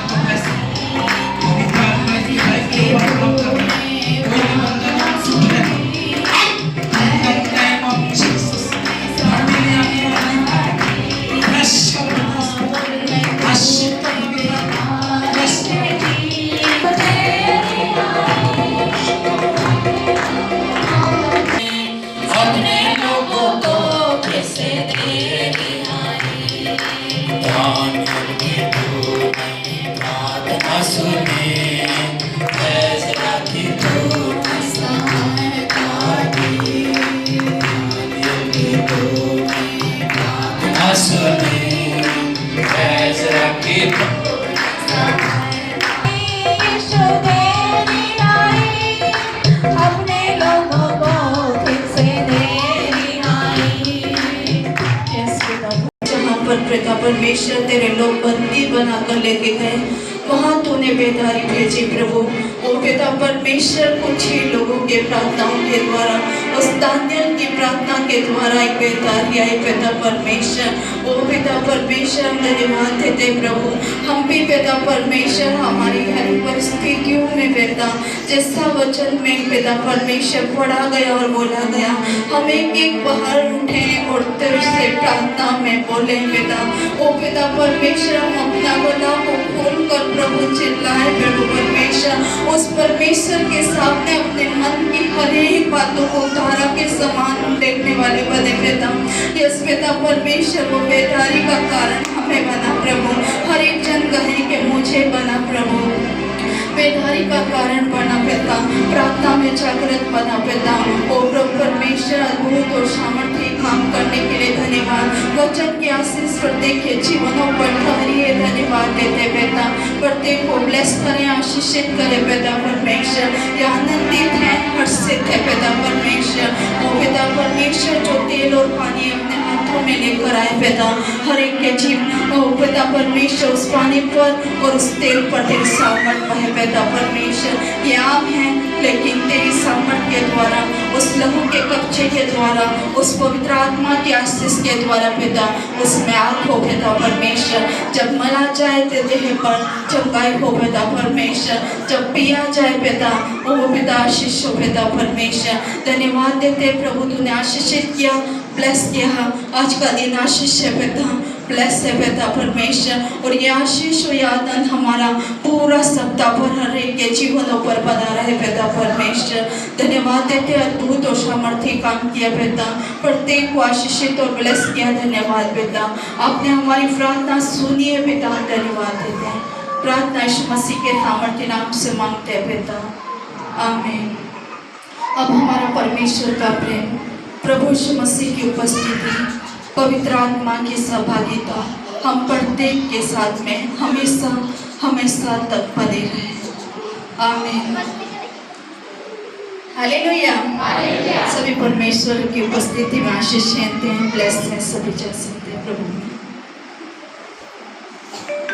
Speaker 3: परमेश्वर तेरे लोग बंदी बनाकर लेके गए, वहां तूने बेदारी भेजी प्रभु। ओ पिता परमेश्वर कुछ ही लोगों के प्रार्थनाओं के द्वारा, उस दानियल की प्रार्थना के द्वारा एक बेदारी आई पिता परमेश्वर। ओ पिता परमेश्वर हम धन्यवाद देते प्रभु। हम भी पिता परमेश्वर हमारी हर परिस्थितियों में पिता जैसा वचन में पिता परमेश्वर पढ़ा गया और बोला गया, हम एक बाहर उठे और तेरे से प्रार्थना में बोले पिता। ओ पिता परमेश्वर हम अपना गला को खोल कर प्रभु चिल्लाए प्रभु परमेश्वर, उस परमेश्वर के सामने अपने मन की हर एक बातों को धारा के समान देखने वाले बने पिता। यस पिता परमेश्वर वो बेदारी का कारण हमें बना प्रभु, हर एक जन कहे कि मुझे बना प्रभु, बेदारी का कारण बना पिता, प्रार्थना में जागृत बना पिता। ओ प्रभु परमेश्वर अद्भुत और सामर्थ्य काम करने के लिए धन्यवाद। वचन की आशीष प्रत्येक के जीवनों पर ठहरिए, धन्यवाद देते पिता। प्रत्येक को ब्लेस करें, आशीषित करें पिता परमेश्वर। ये आनंदित है, हर्षित है पिता परमेश्वर। ओ पिता परमेश्वर जो तेल और पानी अपने हाथों में लेकर आए पिता, हर एक के जीवन ओ पिता परमेश्वर उस पानी पर और उस तेल पर तेरी सामर्थ है पिता परमेश्वर। ये आम है लेकिन तेरी सामर्थ के द्वारा, उस लहू के कब्जे के द्वारा, उस पवित्र आत्मा की आशीष के द्वारा पिता उसमें आग हो पिता परमेश्वर। जब मला जाए तेरे देह पर, जब गायब हो पिता परमेश्वर, जब पिया जाए पिता ओ पिता आशीष हो पिता परमेश्वर। धन्यवाद देते प्रभु, तूने आशीषित किया, ब्लेस किया। आज का दिन आशीष है पिता, ब्लेस है पिता परमेश्वर। और ये आशीष और आनंद हमारा पूरा सप्ताह भर हर एक के जीवनों पर बना रहे पिता परमेश्वर। धन्यवाद देते, अद्भुत और सामर्थ्य काम किया पिता, प्रत्येक को आशीषित और ब्लेस किया। धन्यवाद पिता, आपने हमारी प्रार्थना सुनी है पिता, धन्यवाद देते हैं। प्रार्थना यीशु मसीह के सामर्थ्य नाम से मांगते हैं पिता, आमीन। अब हमारा परमेश्वर का प्रेम, प्रभु यीशु मसीह की उपस्थिति, पवित्र आत्मा की सहभागिता हम प्रत्येक के साथ में हमेशा हमेशा तक बने रहे, आमीन। हालेलुया। सभी परमेश्वर की उपस्थिति में आशीष लेते हैं, ब्लेस हैं, सभी जा सकते हैं प्रभु।